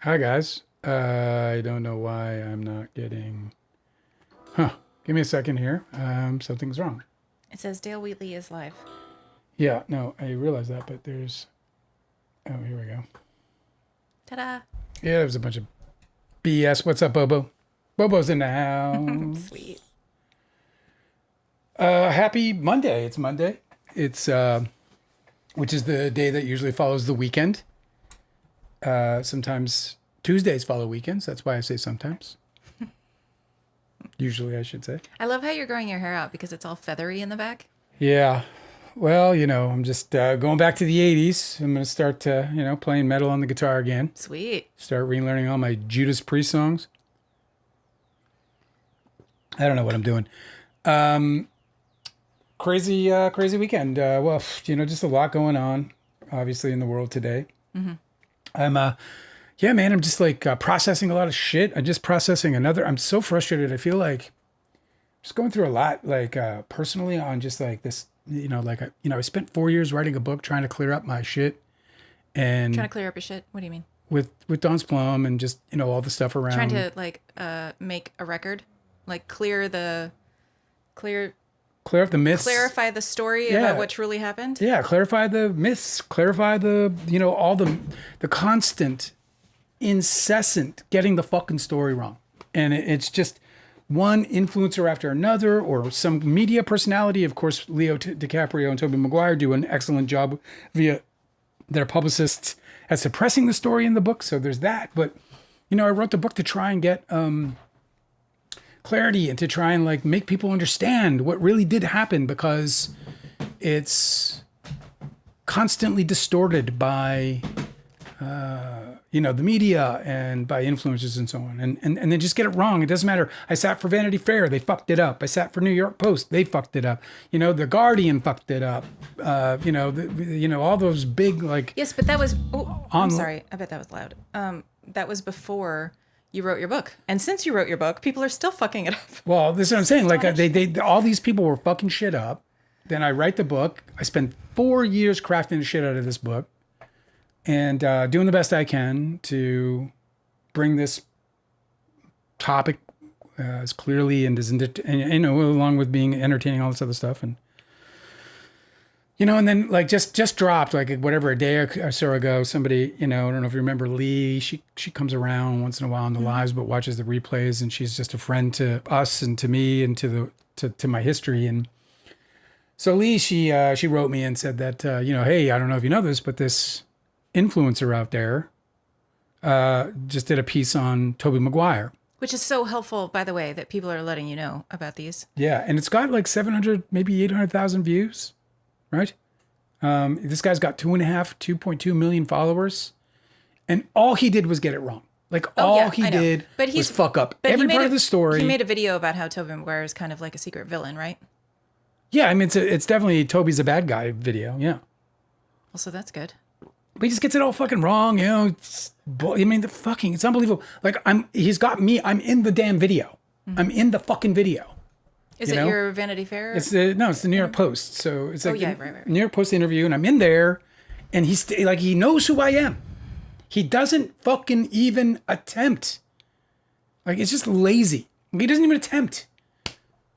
Hi guys. I don't know why I'm not getting. Huh. Give me a second here. Something's wrong. It says Dale Wheatley is live. Yeah, no, I realize that, but there's. Oh, here we go. Ta-da! Yeah, there's a bunch of BS. What's up, Bobo? Bobo's in the house. Sweet. Happy Monday. It's Monday. It's which is the day that usually follows the weekend. Sometimes Tuesdays follow weekends. That's why I say sometimes. Usually, I should say. I love how you're growing your hair out because it's all feathery in the back. Yeah. Well, I'm just going back to the 80s. I'm going to start, playing metal on the guitar again. Sweet. Start relearning all my Judas Priest songs. I don't know what I'm doing. Crazy weekend. Well, just a lot going on, obviously, in the world today. Mm-hmm. Yeah, man, I'm just like processing a lot of shit. I'm just processing I'm so frustrated. I feel like I'm just going through a lot, like personally on just like this, I spent 4 years writing a book trying to clear up my shit and Trying to clear up your shit. What do you mean? with Don's Plum and just, all the stuff around. Trying to make a record, like clear up the myths. clarify the story Yeah. about what truly happened. Yeah, clarify the myths, clarify the, all the constant, incessant getting the fucking story wrong. And it's just one influencer after another or some media personality. Of course, Leo DiCaprio and Tobey Maguire do an excellent job via their publicists at suppressing the story in the book. So there's that. But, I wrote the book to try and get clarity and to try and like make people understand what really did happen because it's constantly distorted by the media and by influencers and so on and they just get it wrong. It doesn't matter. I sat for Vanity Fair, they fucked it up. I sat for New York Post, they fucked it up. The Guardian fucked it up. All those big like Yes, but that was. Oh, I'm sorry. I bet that was loud. That was before you wrote your book, and since you wrote your book, people are still fucking it up. Well, this is what I'm saying. Like they all these people were fucking shit up. Then I write the book. I spend 4 years crafting the shit out of this book. And doing the best I can to bring this topic as clearly and as along with being entertaining, all this other stuff, and and then like just dropped like whatever a day or so ago. Somebody I don't know if you remember Lee. She comes around once in a while on the lives, but watches the replays, and she's just a friend to us and to me and to my history. And so Lee, she wrote me and said that hey, I don't know if you know this, but this influencer out there just did a piece on Tobey Maguire. Which is so helpful, by the way, that people are letting you know about these. Yeah, and it's got like 700, maybe 800,000 views, right? This guy's got 2.2 million followers, and all he did was get it wrong. Like all he did was fuck up every part of the story. He made a video about how Tobey Maguire is kind of like a secret villain, right? Yeah, I mean it's definitely Toby's a bad guy video. Yeah. Well, so that's good. But he just gets it all fucking wrong, it's unbelievable. Like he's got me. I'm in the damn video. Mm-hmm. I'm in the fucking video. Is it your Vanity Fair? It's the New York Post. So it's like right. New York Post interview, and I'm in there, and he's like, he knows who I am. He doesn't fucking even attempt. Like it's just lazy. He doesn't even attempt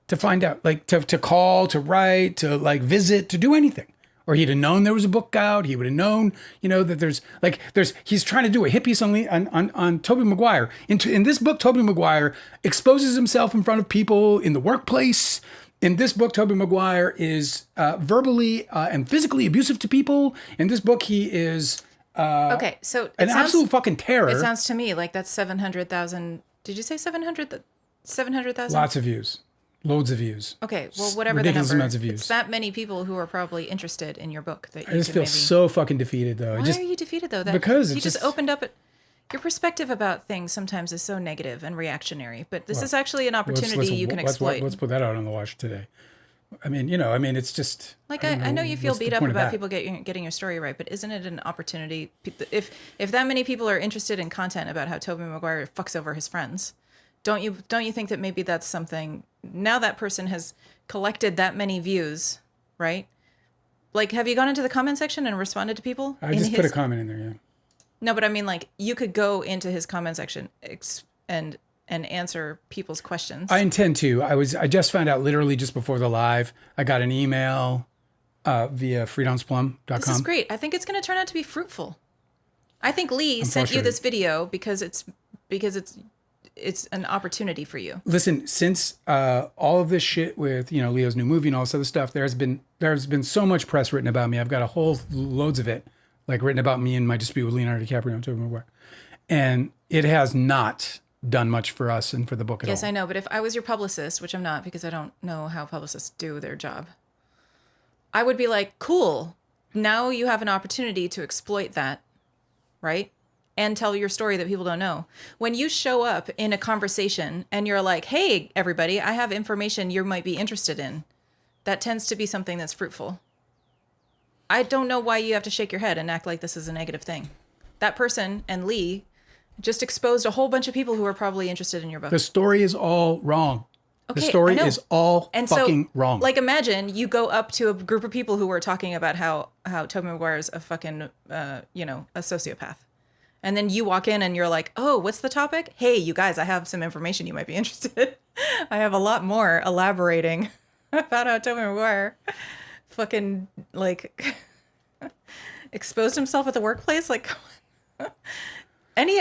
to find out, like to call, to write, to like visit, to do anything. Or he'd have known there was a book out. He would have known, that he's trying to do a hit piece on Tobey Maguire. In this book, Tobey Maguire exposes himself in front of people in the workplace. In this book, Tobey Maguire is verbally and physically abusive to people. In this book, he is okay, so absolute fucking terror. It sounds to me like that's 700,000. Did you say 700? 700,000? Lots of views. Loads of views. Okay, well, whatever ridiculous the number. Amounts of views. It's that many people who are probably interested in your book that you I just feel so fucking defeated, though. Why are you defeated, though? Because you just opened up. Your perspective about things sometimes is so negative and reactionary, but this is actually an opportunity you can exploit. Let's put that out on the watch today. I mean, it's just like I know you feel beat up about people getting your story right, but isn't it an opportunity? If that many people are interested in content about how Tobey Maguire fucks over his friends, don't you think that maybe that's something? Now that person has collected that many views, right? Like, have you gone into the comment section and responded to people? I just put a comment in there, yeah. No, but I mean, like, you could go into his comment section and answer people's questions. I intend to. I just found out literally just before the live. I got an email via freedomsplum.com. This is great. I think it's going to turn out to be fruitful. I think Lee sent you this video because it's an opportunity for you. Listen, since all of this shit with Leo's new movie and all this other stuff, there's been so much press written about me. I've got a whole loads of it, like written about me and my dispute with Leonardo DiCaprio and Tobey Maguire, and it has not done much for us and for the book at all. Yes, I know, but if I was your publicist, which I'm not because I don't know how publicists do their job, I would be like, cool. Now you have an opportunity to exploit that, right? And tell your story that people don't know. When you show up in a conversation and you're like, hey, everybody, I have information you might be interested in, that tends to be something that's fruitful. I don't know why you have to shake your head and act like this is a negative thing. That person and Lee just exposed a whole bunch of people who are probably interested in your book. The story is all wrong. Okay, the story is all fucking wrong. Like, imagine you go up to a group of people who are talking about how Tobey Maguire is a fucking, a sociopath. And then you walk in and you're like, oh, what's the topic? Hey, you guys, I have some information you might be interested in. I have a lot more elaborating about how Tobey Maguire fucking, like, exposed himself at the workplace. Like,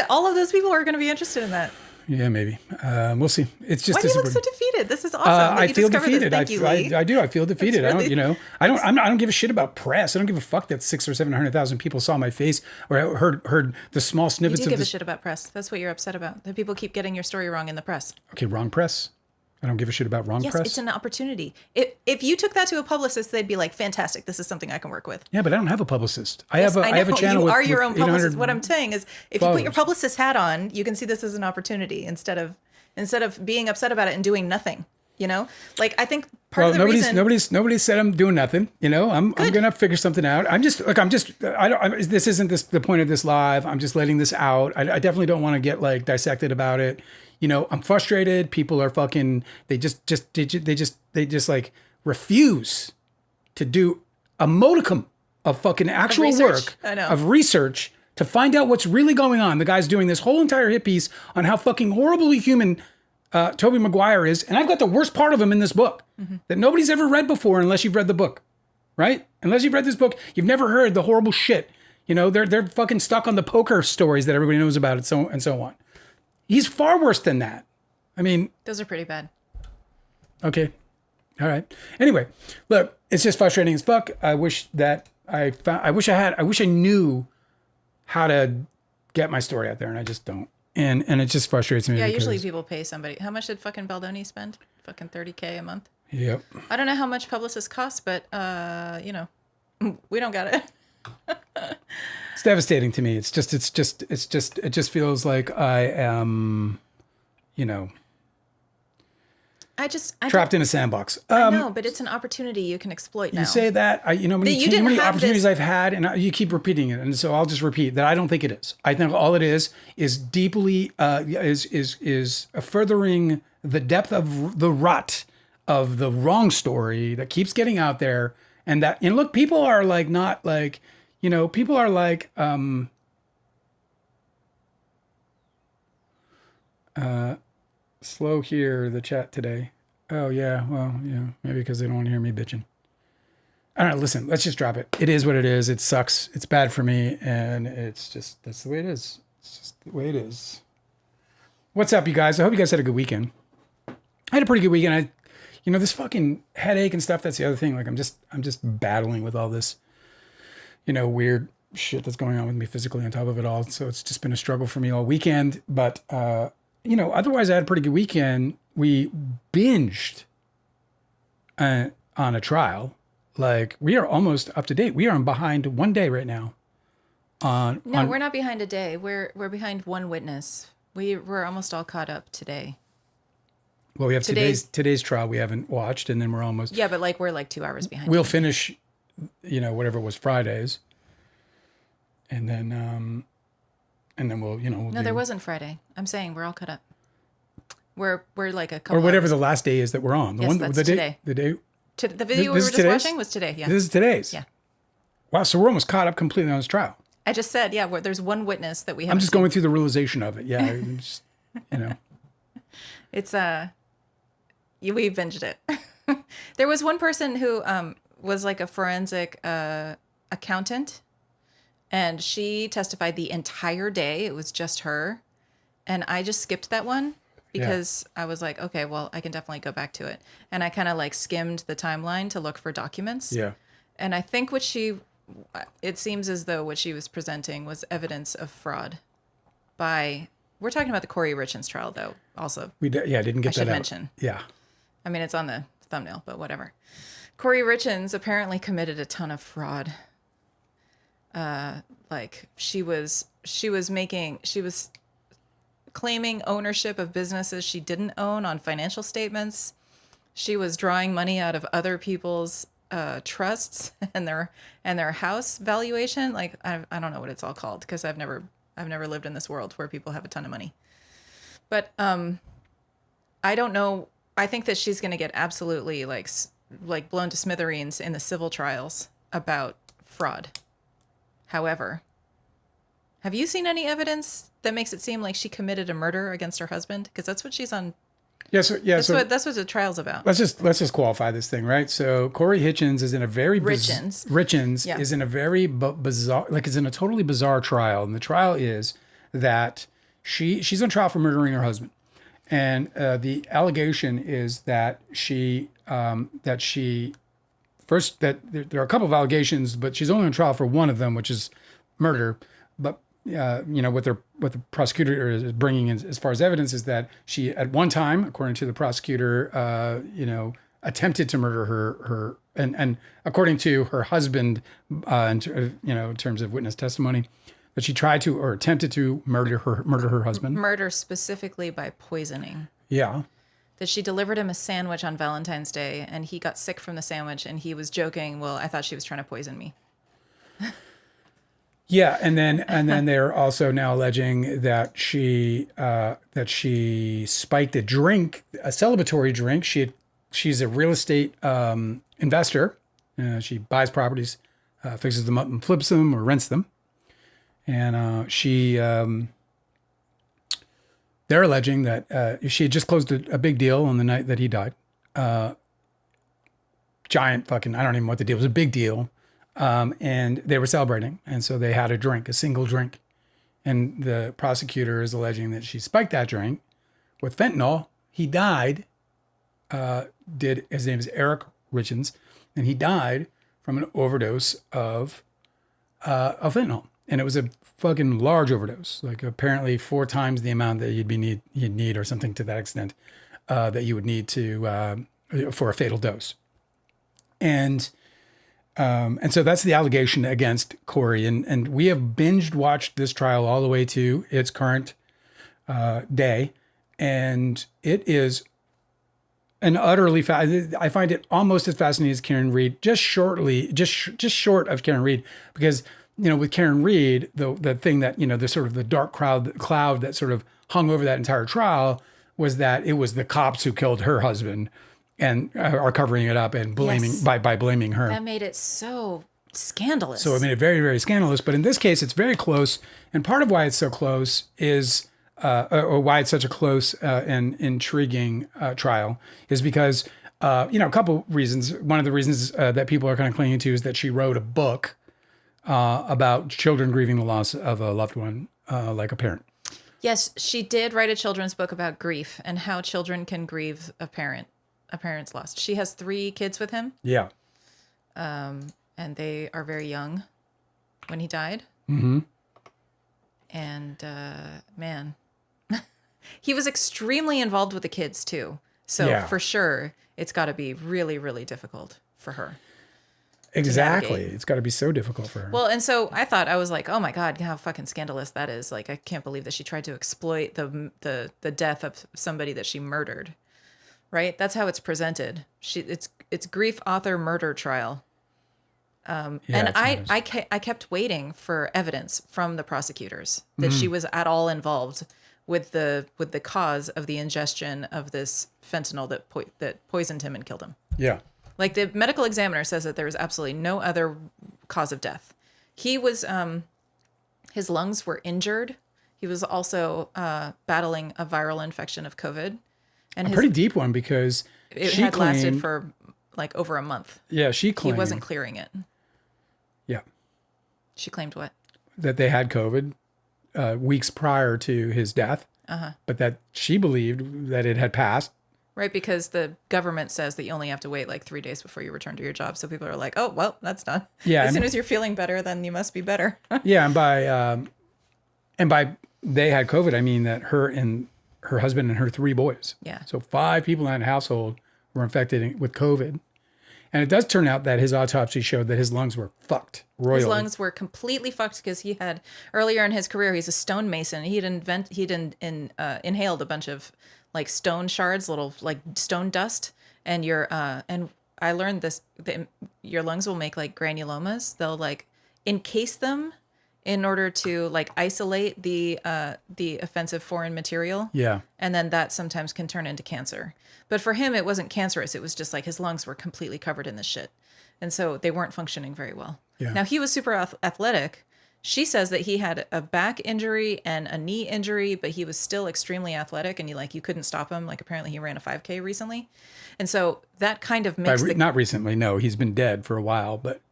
all of those people are going to be interested in that. Yeah, maybe. We'll see. It's just. Why do you look so defeated? This is awesome. I feel defeated. Thank you, Lee. I do. I feel defeated. Really... I don't give a shit about press. I don't give a fuck that 600,000 or 700,000 people saw my face or heard the small snippets. You do of give a shit about press. That's what you're upset about. That people keep getting your story wrong in the press. Okay, wrong press. I don't give a shit about wrong press. Yes, it's an opportunity. If you took that to a publicist, they'd be like, fantastic. This is something I can work with. Yeah, but I don't have a publicist. I have a channel. You are your own publicist. What I'm saying is, if you put your publicist hat on, you can see this as an opportunity instead of being upset about it and doing nothing. Like, I think part of the reason nobody said I'm doing nothing. I'm gonna figure something out. This isn't the point of this live. I'm just letting this out. I definitely don't want to get like dissected about it. I'm frustrated. People are fucking. They just like refuse to do a modicum of fucking actual work of research to find out what's really going on. The guy's doing this whole entire hit piece on how fucking horribly human Tobey Maguire is, and I've got the worst part of him in this book that nobody's ever read before unless you've read the book, right? Unless you've read this book, you've never heard the horrible shit. They're fucking stuck on the poker stories that everybody knows about, and so on. He's far worse than that. I mean, those are pretty bad. Okay, all right. Anyway, look, it's just frustrating as fuck. I wish I knew how to get my story out there, and I just don't. And it just frustrates me. Yeah, usually people pay somebody. How much did fucking Baldoni spend? Fucking $30K a month. Yep. I don't know how much publicists cost, but we don't got it. It's devastating to me. It just feels like I am, trapped in a sandbox. I know, but it's an opportunity you can exploit now. You say that, many opportunities I've had, and you keep repeating it, and so I'll just repeat that I don't think it is. I think all it is deeply is furthering the depth of the rut of the wrong story that keeps getting out there, and look, people are like not like, people are like slow here, the chat today. Oh, yeah. Well, yeah. Maybe because they don't want to hear me bitching. All right, listen. Let's just drop it. It is what it is. It sucks. It's bad for me. And that's the way it is. It's just the way it is. What's up, you guys? I hope you guys had a good weekend. I had a pretty good weekend. This fucking headache and stuff, that's the other thing. Like, I'm just battling with all this, weird shit that's going on with me physically on top of it all. So it's just been a struggle for me all weekend. But, otherwise I had a pretty good weekend. We binged on a trial. Like, we are almost up to date. We are behind one day right now. We're not behind a day. We're behind one witness. We're almost all caught up today. Well, we have today's trial we haven't watched, and then we're almost. Yeah, but we're 2 hours behind. We'll finish, whatever was Friday's, and then we'll. No, there wasn't Friday. I'm saying we're all caught up. We're like a couple. Or whatever the last day is that we're on. That's today. The day. The video we were just watching was today. Yeah. This is today's. Yeah. Wow, so we're almost caught up completely on this trial. I just said, yeah, where there's one witness that we have. I'm just going through the realization of it. Yeah. It's, It's, we binged it. There was one person who was like a forensic accountant, and she testified the entire day. It was just her. And I just skipped that one because I was like, okay, well, I can definitely go back to it. And I kind of like skimmed the timeline to look for documents. Yeah. And I think it seems as though what she was presenting was evidence of fraud we're talking about the Kouri Richins trial, though, also. Didn't get that out. Mention. Yeah. I mean, it's on the thumbnail, but whatever. Kouri Richins apparently committed a ton of fraud. She was claiming ownership of businesses she didn't own on financial statements. She was drawing money out of other people's trusts and their house valuation. Like, I don't know what it's all called because I've never lived in this world where people have a ton of money. But I don't know. I think that she's going to get absolutely like blown to smithereens in the civil trials about fraud. However, have you seen any evidence that makes it seem like she committed a murder against her husband? Because that's what she's on. That's what the trial's about. Let's just qualify this thing, right? So Kouri Richins is in a very Richins is in a very bizarre, like it's in a totally bizarre trial, and the trial is that she's on trial for murdering her husband, and the allegation is that there are a couple of allegations, but she's only on trial for one of them, which is murder. But what the prosecutor is bringing in as far as evidence is that she, at one time, according to the prosecutor, attempted to murder her, and according to her husband, in terms of witness testimony, that she tried to or attempted to murder her husband. Murder specifically by poisoning. Yeah. That she delivered him a sandwich on Valentine's Day, and he got sick from the sandwich, and he was joking, well, I thought she was trying to poison me. Yeah, and then they're also now alleging that she spiked a drink, a celebratory drink. She's a real estate investor. She buys properties, fixes them up and flips them or rents them. And they're alleging that she had just closed a big deal on the night that he died. Giant fucking, I don't even know what the deal was. It was a big deal. And they were celebrating. And so they had a single drink. And the prosecutor is alleging that she spiked that drink with fentanyl. He died, his name is Eric Richins, and he died from an overdose of fentanyl. And it was a fucking large overdose, like apparently 4 times the amount that you'd need or something to that extent, that you would need for a fatal dose. And so that's the allegation against Kouri. And we have watched this trial all the way to its current day. And it is an utterly, I find it almost as fascinating as Karen Read, just short of Karen Read, because, with Karen Read, the thing that, the sort of the dark cloud that sort of hung over that entire trial was that it was the cops who killed her husband and are covering it up and blaming by blaming her. That made it so scandalous. So it made it very, very scandalous. But in this case, it's very close. And part of why it's so close is, or why it's such a close and intriguing trial is because, a couple reasons. One of the reasons that people are kind of clinging to is that she wrote a book about children grieving the loss of a loved one, like a parent. Yes, she did write a children's book about grief and how children can grieve a parent's loss. She has 3 kids with him. Yeah. And they are very young when he died. Mm-hmm. And man, he was extremely involved with the kids too. So for sure, it's got to be really, really difficult for her. Exactly. It's got to be so difficult for her. Well, and so I was like, oh my God, how fucking scandalous that is. Like, I can't believe that she tried to exploit the death of somebody that she murdered. Right? That's how it's presented. It's grief author murder trial. And I kept waiting for evidence from the prosecutors that she was at all involved with the cause of the ingestion of this fentanyl that poisoned him and killed him. Yeah. Like, the medical examiner says that there was absolutely no other cause of death. He was His lungs were injured. He was also battling a viral infection of COVID. And a pretty deep one because it had lasted for like over a month. Yeah, she claimed. He wasn't clearing it. Yeah. She claimed what? That they had COVID weeks prior to his death, but that she believed that it had passed. Right, because the government says that you only have to wait like 3 days before you return to your job. So people are like, oh, well, that's done. Yeah. As soon as you're feeling better, then you must be better. Yeah, and by they had COVID, I mean that her husband and her 3 boys. Yeah. So 5 people in that household were infected with COVID. And it does turn out that his autopsy showed that his lungs were fucked royally. His lungs were completely fucked because he had, earlier in his career, he's a stonemason. He'd inhaled a bunch of like stone shards, little like stone dust. And and I learned this, your lungs will make like granulomas. They'll like encase them in order to like isolate the offensive foreign material. Yeah. And then that sometimes can turn into cancer. But for him, it wasn't cancerous. It was just like his lungs were completely covered in this shit. And so they weren't functioning very well. Yeah. Now, he was super athletic. She says that he had a back injury and a knee injury, but he was still extremely athletic and you couldn't stop him. Like apparently he ran a 5K recently. And so that kind of makes not recently, no. He's been dead for a while, but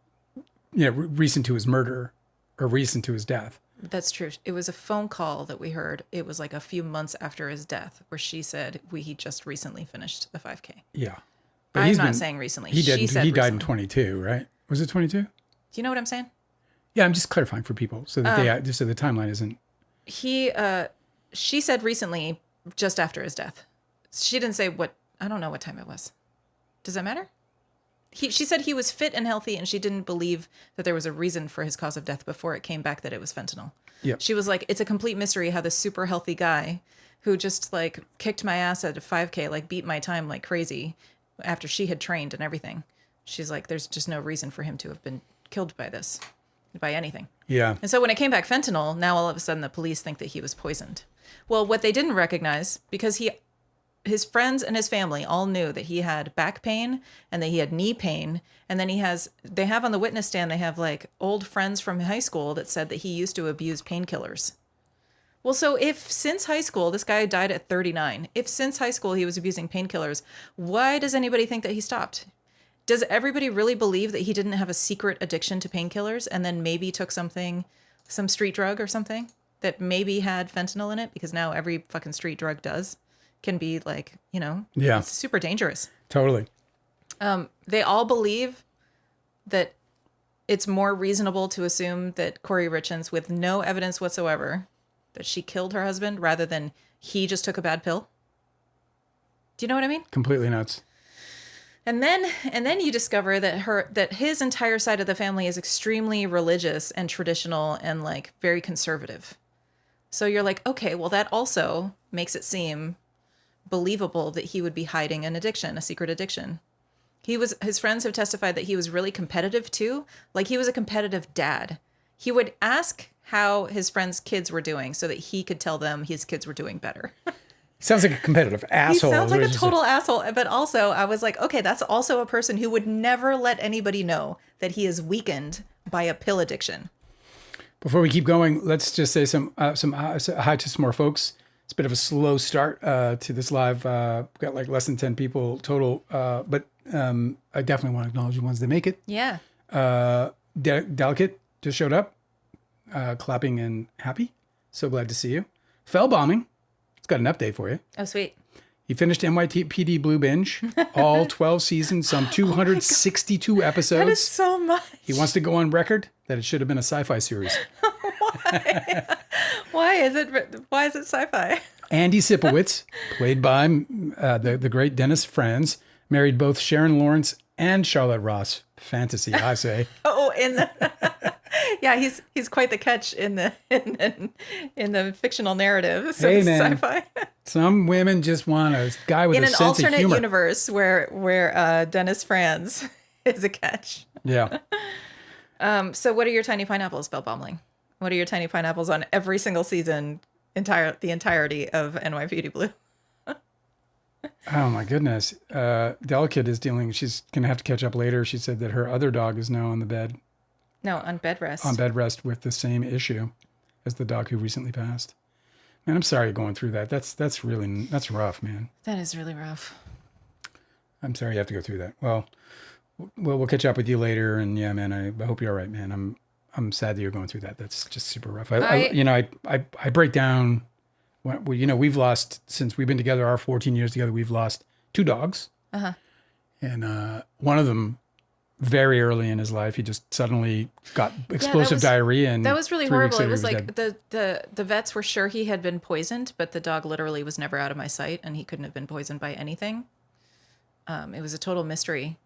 recent to his murder or recent to his death. That's true. It was a phone call that we heard. It was like a few months after his death where she said he just recently finished a 5K. Yeah. But I'm not saying recently. He died in 22, right? Was it 22? Do you know what I'm saying? Yeah, I'm just clarifying for people so that so the timeline isn't. She said recently, just after his death. She didn't say I don't know what time it was. Does that matter? She said he was fit and healthy, and she didn't believe that there was a reason for his cause of death before it came back that it was fentanyl. Yep. She was like, it's a complete mystery how this super healthy guy who just like kicked my ass at a 5K, like beat my time like crazy after she had trained and everything. She's like, there's just no reason for him to have been killed by this, by anything. Yeah. And so when it came back fentanyl, now all of a sudden the police think that he was poisoned. Well, what they didn't recognize, because his friends and his family all knew that he had back pain and that he had knee pain. And then they have on the witness stand, they have like old friends from high school that said that he used to abuse painkillers. Well, so if since high school, this guy died at 39, if since high school he was abusing painkillers, why does anybody think that he stopped? Does everybody really believe that he didn't have a secret addiction to painkillers and then maybe took some street drug or something that maybe had fentanyl in it? Because now every fucking street drug can be like, it's super dangerous. Totally. They all believe that it's more reasonable to assume that Kouri Richins, with no evidence whatsoever, that she killed her husband rather than he just took a bad pill. Do you know what I mean? Completely nuts. And then you discover that his entire side of the family is extremely religious and traditional and like very conservative. So you're like, okay, well that also makes it seem believable that he would be hiding an addiction, a secret addiction. His friends have testified that he was really competitive too. Like he was a competitive dad. He would ask how his friends' kids were doing so that he could tell them his kids were doing better. Sounds like a competitive asshole. He sounds like a total asshole. But also I was like, okay, that's also a person who would never let anybody know that he is weakened by a pill addiction. Before we keep going, let's just say some hi to some more folks. It's a bit of a slow start to this live. We've got like less than 10 people total, but I definitely want to acknowledge the ones that make it. Yeah. Delicate just showed up, clapping and happy. So glad to see you. Fell bombing. It's got an update for you. Oh, sweet. He finished NYPD Blue Binge, all 12 seasons, some 262 episodes. That is so much. He wants to go on record that it should have been a sci-fi series. Why? Why is it sci-fi? Andy Sipowicz, played by the great Dennis Franz, married both Sharon Lawrence and Charlotte Ross. Fantasy, I say. Oh, yeah, he's quite the catch in the fictional narrative. So hey, it's man, sci-fi. Some women just want a guy with a sense of humor. In an alternate universe where Dennis Franz is a catch. Yeah. So what are your tiny pineapples, Bell Bombling? What are your tiny pineapples on every single season, the entirety of NYPD Blue? Oh my goodness. Delicate is she's going to have to catch up later. She said that her other dog is now on the bed. No, on bed rest. On bed rest with the same issue. as the dog who recently passed. Man, I'm sorry you're going through that. That's rough, man. That is really rough. I'm sorry you have to go through that. Well, we'll catch up with you later. And yeah, man, I hope you're all right, man. I'm sad that you're going through that. That's just super rough. I break down. Well, you know, we've lost, since we've been together, our 14 years together, we've lost 2 dogs. Uh-huh. And one of them, very early in his life, he just suddenly got explosive diarrhea. And that was really horrible. It was like the vets were sure he had been poisoned, but the dog literally was never out of my sight, and he couldn't have been poisoned by anything. It was a total mystery.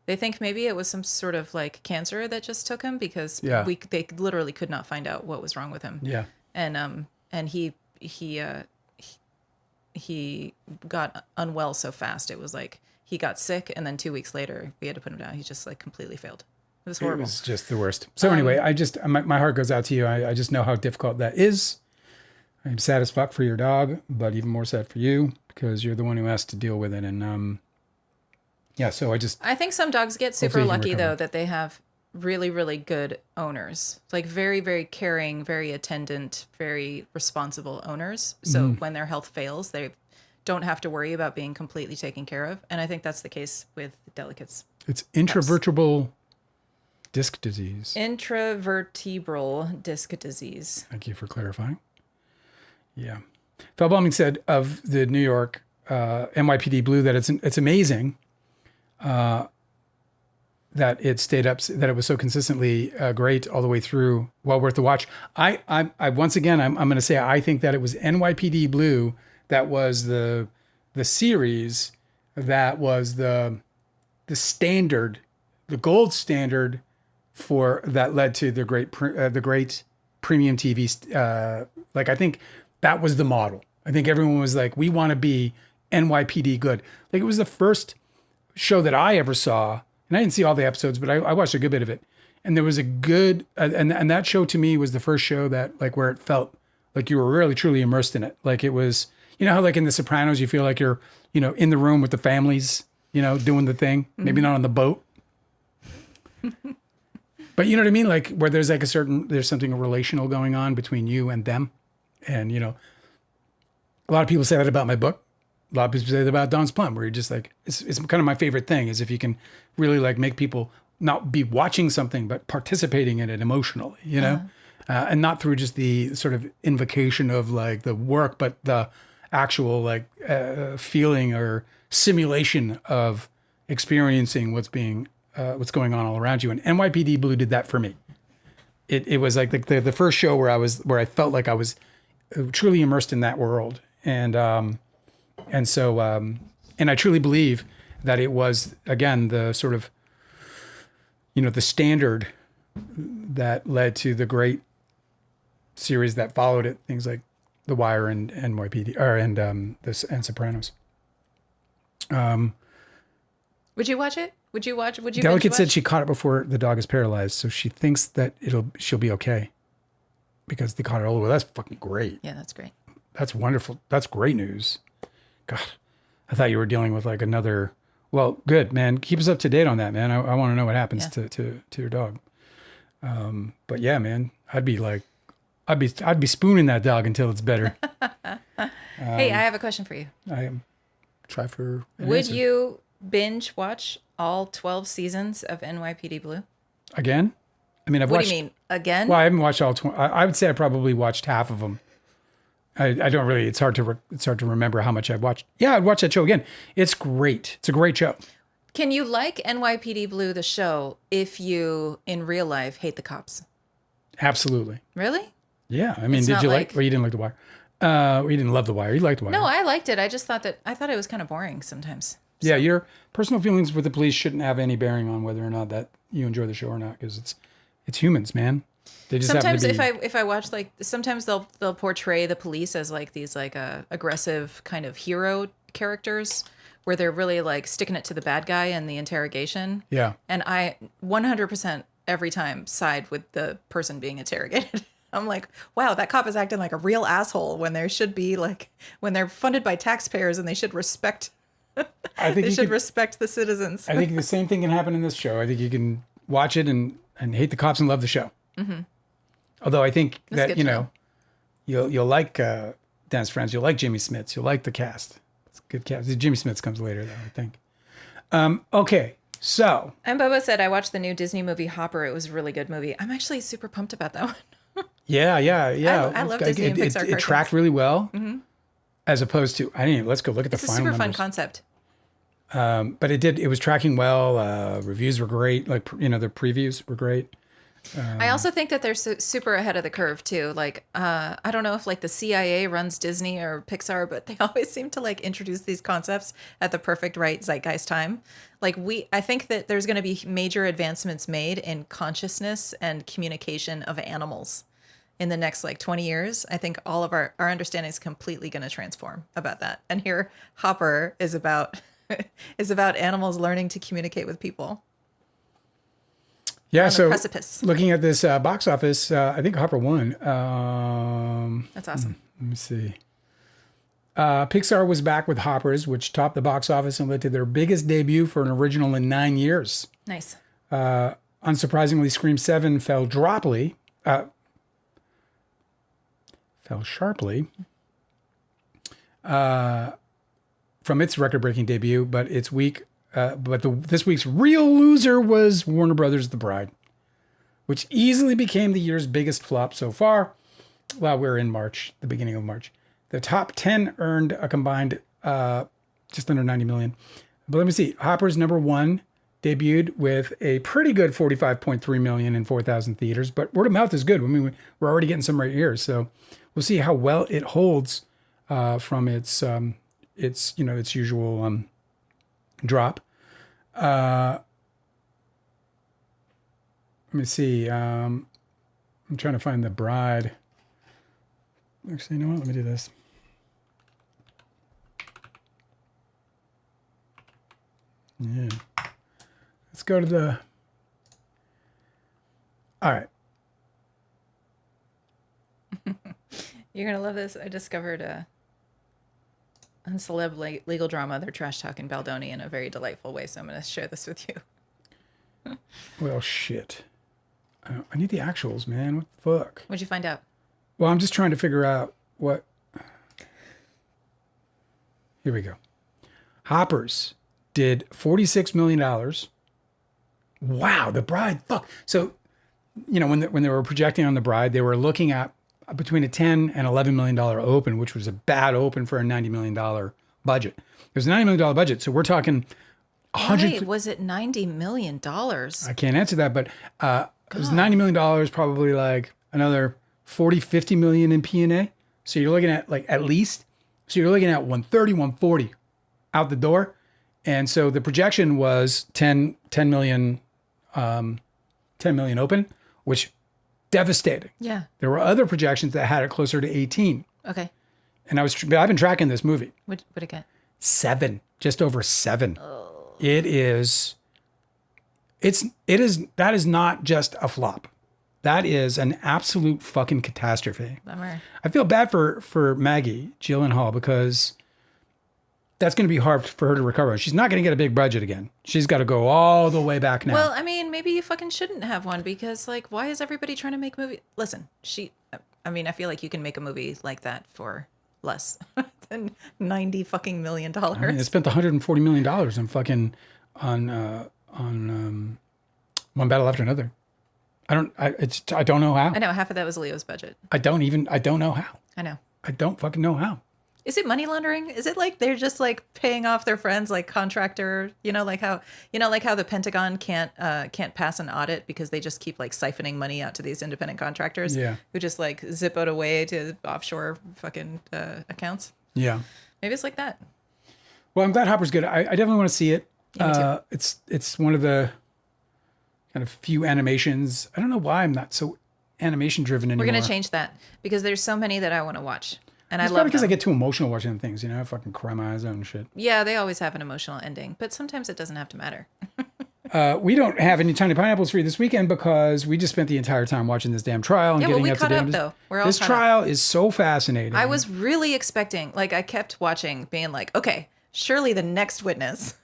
They think maybe it was some sort of like cancer that just took him, because they literally could not find out what was wrong with him. Yeah. And he got unwell so fast. It was like he got sick, and then 2 weeks later we had to put him down. He just like completely failed. It was horrible. It was just the worst. So anyway, my heart goes out to you. I just know how difficult that is. I'm sad as fuck for your dog, but even more sad for you, because you're the one who has to deal with it. And so I think some dogs get super lucky though, that they have really, really good owners, like very, very caring, very attendant, very responsible owners. So when their health fails, they don't have to worry about being completely taken care of. And I think that's the case with delicates. It's intravertebral disc disease. Intravertebral disc disease. Thank you for clarifying. Yeah. Phil Baldoni said of the New York NYPD Blue that it's amazing that it stayed up, that it was so consistently great all the way through, well worth the watch. I once again, I'm going to say, I think that it was NYPD Blue that was the series that was the standard, the gold standard for that led to the great premium TV. Like, I think that was the model. I think everyone was like, we want to be NYPD good. Like, it was the first show that I ever saw, and I didn't see all the episodes, but I watched a good bit of it. And there was a good, and that show to me was the first show that, like, where it felt like you were really truly immersed in it. Like, it was, you know how like in The Sopranos, you feel like you're, you know, in the room with the families, you know, doing the thing, maybe not on the boat. But you know what I mean? Like, where there's like there's something relational going on between you and them. And, you know, a lot of people say that about my book. A lot of people say that about Don's Plum, where you're just like, it's kind of my favorite thing, is if you can really like make people not be watching something, but participating in it emotionally, you know? And not through just the sort of invocation of like the work, but the actual like feeling or simulation of experiencing what's going on all around you. And NYPD Blue did that for me. It was like the first show where I felt like I was truly immersed in that world. And so I truly believe that it was, again, the sort of, you know, the standard that led to the great series that followed it, things like The Wire and NYPD and Sopranos. Would you watch it? Would you Delicate said she caught it before the dog is paralyzed, so she thinks that she'll be okay because they caught it all the way. That's fucking great. Yeah, that's great. That's wonderful. That's great news. God, I thought you were dealing with like another. Well, good, man. Keep us up to date on that, man. I want to know what happens to your dog. But yeah, man, I'd be spooning that dog until it's better. Hey, I have a question for you. Try for an Would answer. you binge watch all 12 seasons of NYPD Blue? Again? I mean, What do you mean, again? Well, I haven't watched all 20. I would say I probably watched half of them. I don't really. It's hard to remember how much I've watched. Yeah, I'd watch that show again. It's great. It's a great show. Can you like NYPD Blue, the show, if you, in real life, hate the cops? Absolutely. Really? Yeah. I mean, did you like? Well, you didn't like The Wire. You didn't love The Wire. You liked The Wire. No, I liked it. I just thought it was kind of boring sometimes. So. Yeah, your personal feelings with the police shouldn't have any bearing on whether or not that you enjoy the show or not, because it's humans, man. They just sometimes if I watch, like, sometimes they'll portray the police as like these like aggressive kind of hero characters where they're really like sticking it to the bad guy in the interrogation. Yeah. And I 100% every time side with the person being interrogated. I'm like, wow, that cop is acting like a real asshole when there should be like, when they're funded by taxpayers and they should respect. They should respect the citizens. I think the same thing can happen in this show. I think you can watch it and hate the cops and love the show. Mm-hmm. Although I think that, you know, You'll like Dance Friends. You'll like Jimmy Smits. You'll like the cast. It's a good cast. Jimmy Smits comes later, though, I think. Okay, so. And Bobo said, I watched the new Disney movie Hopper. It was a really good movie. I'm actually super pumped about that one. Yeah. I love Disney and Pixar cartoons. It tracked really well, as opposed to, let's go look at the final numbers. It's a super fun concept. But it was tracking well. Reviews were great. Like, the previews were great. I also think that they're super ahead of the curve too. Like, I don't know if like the CIA runs Disney or Pixar, but they always seem to like introduce these concepts at the perfect right zeitgeist time. Like I think that there's going to be major advancements made in consciousness and communication of animals in the next like 20 years. I think all of our understanding is completely going to transform about that. And here Hopper is about animals learning to communicate with people. Yeah, so looking at this box office, I think Hopper won. That's awesome. Let me see. Pixar was back with Hoppers, which topped the box office and led to their biggest debut for an original in 9 years. Nice. Unsurprisingly, Scream 7 fell sharply from its record-breaking debut, but this week's real loser was Warner Brothers' The Bride, which easily became the year's biggest flop so far. Well, we're in March, the beginning of March. The top 10 earned a combined just under 90 million. But let me see. Hopper's number 1 debuted with a pretty good 45.3 million in 4,000 theaters, but word of mouth is good. I mean, we're already getting some right here, so we'll see how well it holds from its usual drop. Let me see. I'm trying to find The Bride. Actually, you know what? Let me do this. Yeah. Let's go to the... All right. You're going to love this. I discovered a celeb legal drama. They're trash talking Baldoni in a very delightful way. So I'm going to share this with you. Well, shit. I need the actuals, man. What the fuck? What'd you find out? Well, I'm just trying to figure out what... Here we go. Hoppers did $46 million. Wow, The Bride. Fuck. So, when they were projecting on The Bride, they were looking at between a $10 and $11 million open, which was a bad open for a $90 million budget. It was a $90 million budget, so we're talking 100... Wait, was it $90 million? I can't answer that, but it was $90 million, probably like another 40, 50 million in P&A. So you're looking at at least, so you're looking at 130, 140 out the door. And so the projection was 10 million open, which devastating. Yeah. There were other projections that had it closer to 18. Okay. And I've been tracking this movie. What it get? 7, just over 7. Oh. That is not just a flop. That is an absolute fucking catastrophe. Bummer. I feel bad for Maggie Gyllenhaal because that's going to be hard for her to recover. She's not going to get a big budget again. She's got to go all the way back now. Well, I mean, maybe you fucking shouldn't have one because, why is everybody trying to make movies? Listen, I feel like you can make a movie like that for less than $90 fucking million. I mean, they spent $140 million on fucking on One Battle After Another. I don't know how. I know half of that was Leo's budget. I don't know how. I know. I don't fucking know how. Is it money laundering? Is it like they're just paying off their friends contractor, like how the Pentagon can't pass an audit because they just keep siphoning money out to these independent contractors who just zip it away to offshore fucking accounts. Yeah. Maybe it's like that. Well, I'm glad Hopper's good. I definitely want to see it. Yeah, me too. It's one of the kind of few animations. I don't know why I'm not so animation driven anymore. We're going to change that because there's so many that I want to watch. And it's I love because them. I get too emotional watching things, I fucking cry my eyes out and shit. Yeah, they always have an emotional ending, but sometimes it doesn't have to matter. We don't have any Tiny Pineapples for you this weekend because we just spent the entire time watching this damn trial and getting we up to caught up damages. though. We're all This trial is so fascinating. I was really expecting, I kept watching, being okay, surely the next witness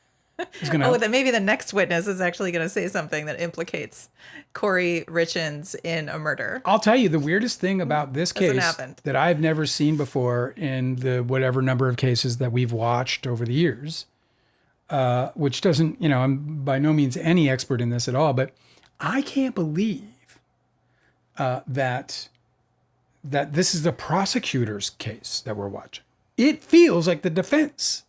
Then maybe the next witness is actually going to say something that implicates Kouri Richins in a murder. I'll tell you the weirdest thing about this case that I've never seen before in the whatever number of cases that we've watched over the years, which doesn't, I'm by no means any expert in this at all, but I can't believe that this is the prosecutor's case that we're watching. It feels like the defense.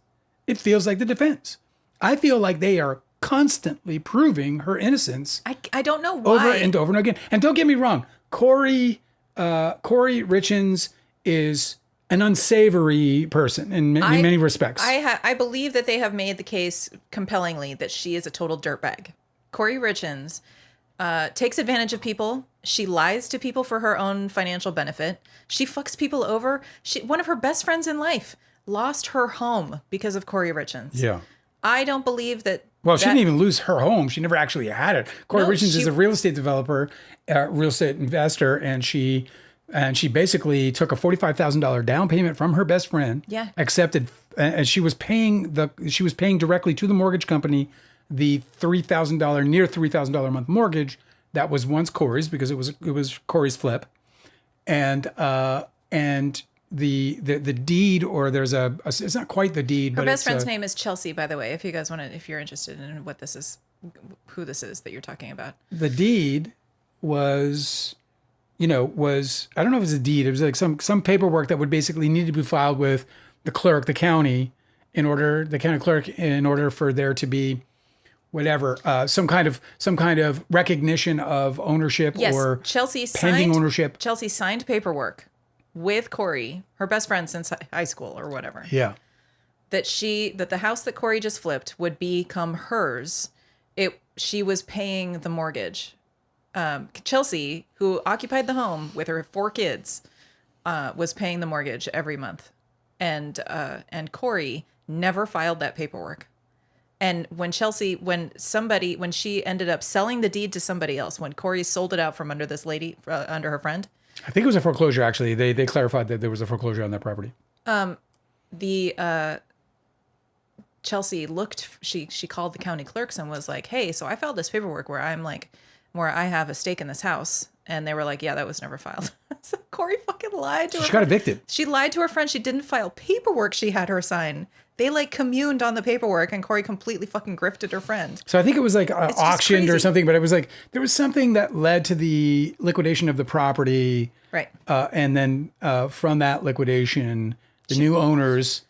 I feel like they are constantly proving her innocence. I don't know why. Over and over and again. And don't get me wrong, Kouri Richins is an unsavory person in many respects. I believe that they have made the case compellingly that she is a total dirtbag. Kouri Richins takes advantage of people. She lies to people for her own financial benefit. She fucks people over. One of her best friends in life lost her home because of Kouri Richins. Yeah. I don't believe that. Well, she didn't even lose her home. She never actually had it. Kouri Richins is a real estate developer, real estate investor, and she basically took a $45,000 down payment from her best friend. Yeah. Accepted, and she was paying directly to the mortgage company the near $3,000 a month mortgage that was once Kouri's, because it was Kouri's flip, and the deed, or there's it's not quite the deed, but her best friend's name is Chelsea, by the way, if you guys want to, if you're interested in what this is, who this is that you're talking about. The deed was I don't know if it was a deed. It was like some paperwork that would basically need to be filed with the clerk, the county clerk, in order for there to be whatever, some kind of recognition of ownership, or pending ownership. Chelsea signed paperwork with Kouri, her best friend since high school or whatever. Yeah. That the house that Kouri just flipped would become hers. She was paying the mortgage. Chelsea, who occupied the home with her 4 kids, was paying the mortgage every month. And Kouri never filed that paperwork. And when she ended up selling the deed to somebody else, when Kouri sold it out from under this lady, under her friend. I think it was a foreclosure, actually. They clarified that there was a foreclosure on that property. Chelsea she called the county clerks and was like, hey, so I filed this paperwork where I have a stake in this house. And they were like, yeah, that was never filed. So Kouri fucking lied to her. She got evicted. She lied to her friend. She didn't file paperwork she had her sign. They communed on the paperwork, and Kouri completely fucking grifted her friend. So I think it was auctioned or something, but it was there was something that led to the liquidation of the property. Right. And then from that liquidation, the new owners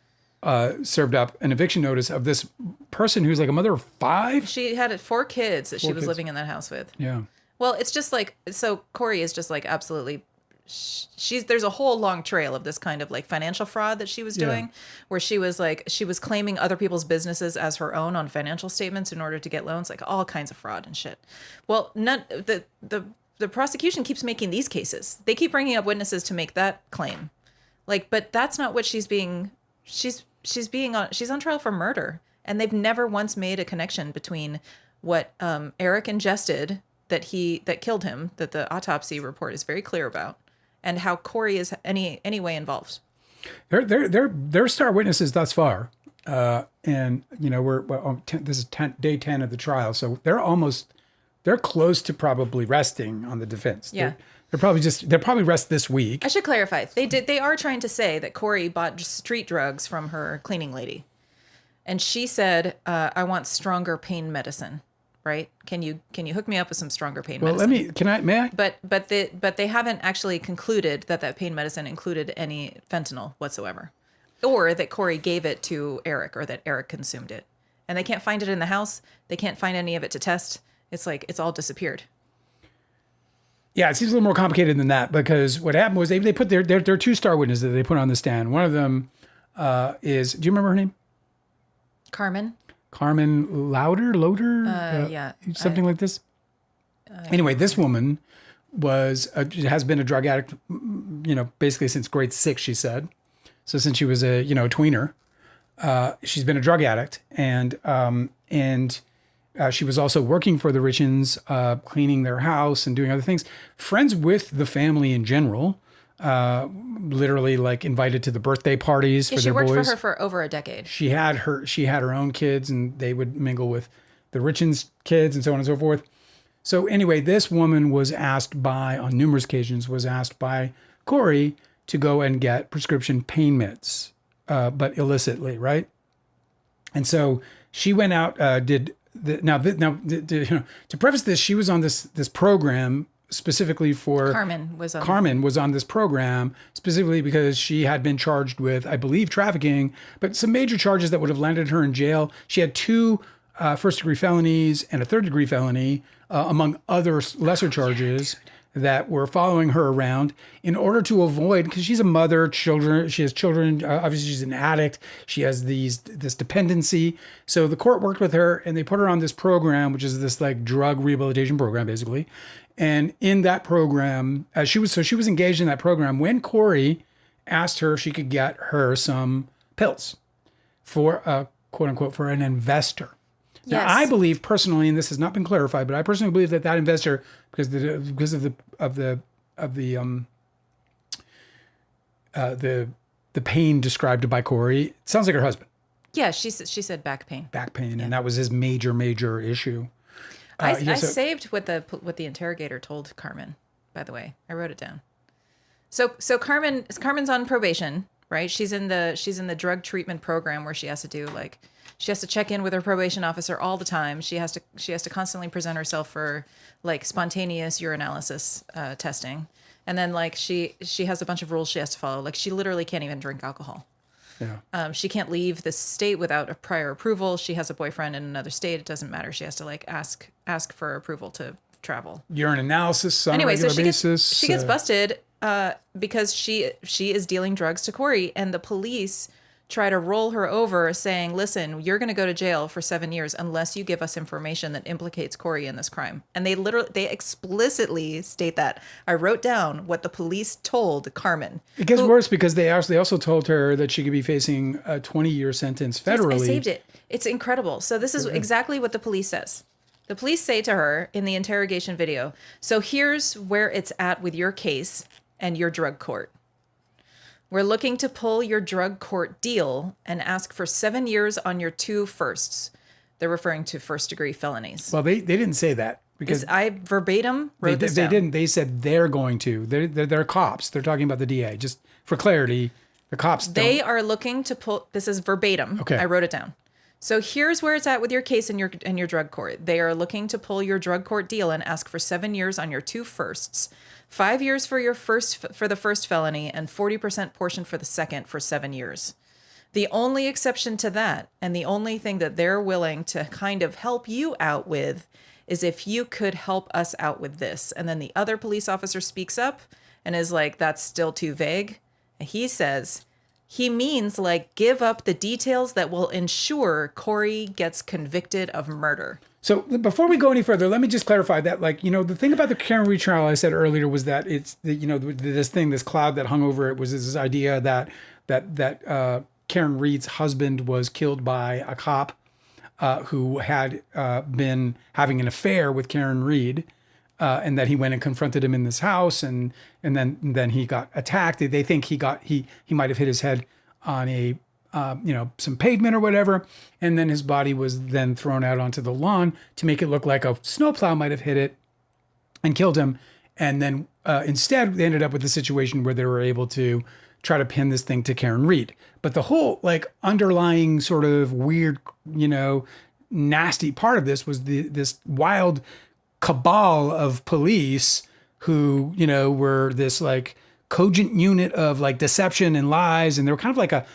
served up an eviction notice of this person who's like a mother of 5. She had 4 kids that she was living in that house with. Yeah. Well, it's just so Kouri is just absolutely, there's a whole long trail of this kind of financial fraud that she was doing, where she was claiming other people's businesses as her own on financial statements in order to get loans, all kinds of fraud and shit. Well, the prosecution keeps making these cases. They keep bringing up witnesses to make that claim. But that's not what she's on trial for murder. And they've never once made a connection between what Eric ingested that killed him, that the autopsy report is very clear about, and how Kouri is any way involved. They're star witnesses thus far, and this is day 10 of the trial, so they're close to probably resting on the defense. Yeah. They'll probably rest this week. I should clarify. They are trying to say that Kouri bought street drugs from her cleaning lady, and she said, "I want stronger pain medicine." Right? Can you hook me up with some stronger pain medicine? Well, may I? But they haven't actually concluded that pain medicine included any fentanyl whatsoever, or that Kouri gave it to Eric, or that Eric consumed it. And they can't find it in the house. They can't find any of it to test. It's all disappeared. Yeah, it seems a little more complicated than that, because what happened was they put their 2 star witnesses that they put on the stand. One of them is, do you remember her name? Carmen Loader? Yeah. Something like this. Anyway, this woman has been a drug addict, basically since grade 6, she said. So since she was a tweener, she's been a drug addict, and she was also working for the Richins, cleaning their house and doing other things. Friends with the family in general, literally like invited to the birthday parties for she their worked boys. for her for over a decade. She had her own kids, and they would mingle with the Richins kids and so on and so forth. So anyway, this woman was asked on numerous occasions, was asked by Kouri to go and get prescription pain meds, but illicitly, right? And so she went out, to preface this, she was on this program specifically for Carmen was on this program specifically because she had been charged with, I believe, trafficking, but some major charges that would have landed her in jail. She had 2 first-degree felonies and a third-degree felony, among other lesser charges that were following her around in order to avoid, because she's a mother, she has children, obviously she's an addict, she has this dependency. So the court worked with her and they put her on this program, which is this like drug rehabilitation program, basically. And in that program, she was engaged in that program when Kouri asked her if she could get her some pills for quote unquote for an investor. Yes. Now, I believe personally, and this has not been clarified, but I personally believe that investor, because of the pain described by Kouri, sounds like her husband. Yeah, she said back pain. Back pain, and that was his major issue. I saved what the interrogator told Carmen. By the way, I wrote it down. So Carmen's on probation, right? She's in the drug treatment program where she has to check in with her probation officer all the time. She has to constantly present herself for like spontaneous urinalysis testing, and then like she has a bunch of rules she has to follow. Like she literally can't even drink alcohol. Yeah. She can't leave the state without a prior approval. She has a boyfriend in another state. It doesn't matter. She has to like ask for approval to travel. Urine analysis on a regular basis. She gets busted because she is dealing drugs to Kouri, and the police try to roll her over saying, listen, you're going to go to jail for 7 years unless you give us information that implicates Kouri in this crime. And they explicitly state that. I wrote down what the police told Carmen. It gets worse because they also told her that she could be facing a 20-year sentence federally. Yes, I saved it. It's incredible. So this is exactly what the police says. The police say to her in the interrogation video, so here's where it's at with your case and your drug court. We're looking to pull your drug court deal and ask for 7 years on your 2 firsts. They're referring to first-degree felonies. Well, they didn't say that because I verbatim wrote this down. They didn't. They said they're going to. They're cops. They're talking about the DA. Just for clarity, the cops. They are looking to pull. This is verbatim. Okay. I wrote it down. So here's where it's at with your case and your drug court. They are looking to pull your drug court deal and ask for 7 years on your 2 firsts. 5 years for the first felony and 40% portion for the second for 7 years. The only exception to that, and the only thing that they're willing to kind of help you out with, is if you could help us out with this. And then the other police officer speaks up and is like, that's still too vague. And he says, he means like give up the details that will ensure Kouri gets convicted of murder. So before we go any further, let me just clarify that, like, the thing about the Karen Reed trial I said earlier was that it's, this cloud that hung over it was this idea that Karen Reed's husband was killed by a cop who had been having an affair with Karen Reed, and that he went and confronted him in this house, and then he got attacked. They think he might have hit his head on a some pavement or whatever, and then his body was then thrown out onto the lawn to make it look like a snowplow might have hit it and killed him. And then instead, they ended up with a situation where they were able to try to pin this thing to Karen Reed. But the whole like underlying sort of weird, nasty part of this was this wild cabal of police who, were this like cogent unit of like deception and lies, and they were kind of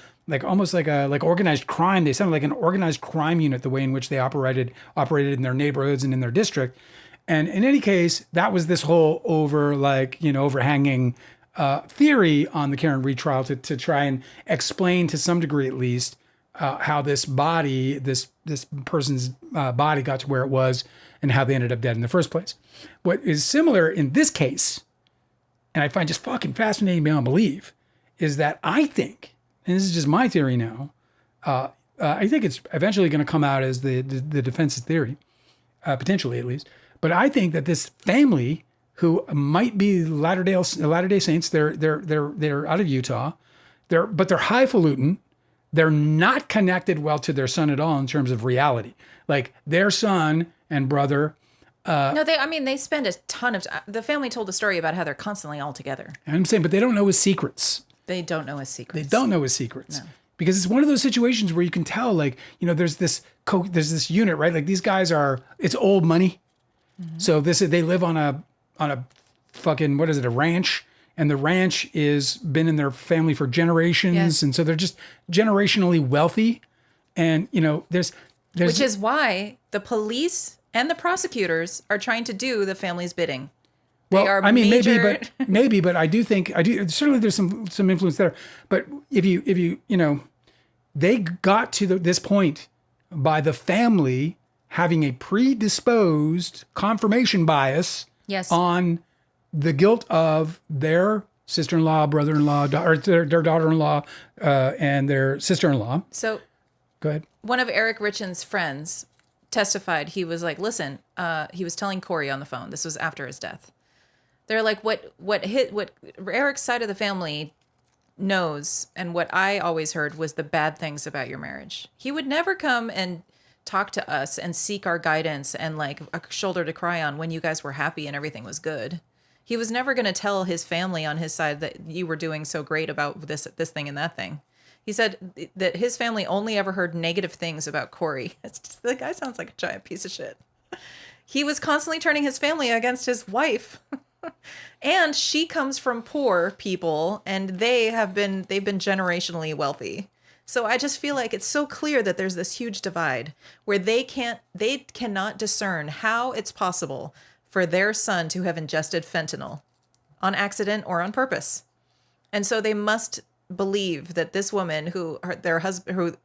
almost like organized crime. They sounded like an organized crime unit, the way in which they operated in their neighborhoods and in their district. And in any case, that was this whole overhanging theory on the Karen Reed trial to try and explain to some degree at least how this person's body got to where it was and how they ended up dead in the first place. What is similar in this case, and I find just fucking fascinating beyond belief, is that I think, and this is just my theory now, I think it's eventually going to come out as the defense's theory, potentially at least. But I think that this family who might be Latter-day Saints. They're out of Utah. But they're highfalutin. They're not connected well to their son at all in terms of reality. Like their son and brother. No, they spend a ton of time. The family told a story about how they're constantly all together. I'm saying, but they don't know his secrets. They don't know his secrets. They don't know his secrets. No. Because it's one of those situations where you can tell, like, there's this unit, right? Like these guys it's old money. Mm-hmm. So they live on a fucking, what is it, a ranch. And the ranch is been in their family for generations. Yes. And so they're just generationally wealthy. And, there's which is why the police and the prosecutors are trying to do the family's bidding. Maybe, but I do certainly there's some influence there. But if you they got to this point by the family having a predisposed confirmation bias on the guilt of their sister-in-law, brother-in-law, or their daughter-in-law, and their sister-in-law. So go ahead. One of Kouri Richins' friends testified. He was like, listen, he was telling Kouri on the phone. This was after his death. They're like, what Eric's side of the family knows, and what I always heard was the bad things about your marriage. He would never come and talk to us and seek our guidance and like a shoulder to cry on when you guys were happy and everything was good. He was never going to tell his family on his side that you were doing so great about this thing and that thing. He said that his family only ever heard negative things about Kouri. The guy sounds like a giant piece of shit. He was constantly turning his family against his wife. And she comes from poor people, and they've been generationally wealthy. So I just feel like it's so clear that there's this huge divide where they cannot discern how it's possible for their son to have ingested fentanyl on accident or on purpose. And so they must believe that this woman who their son, who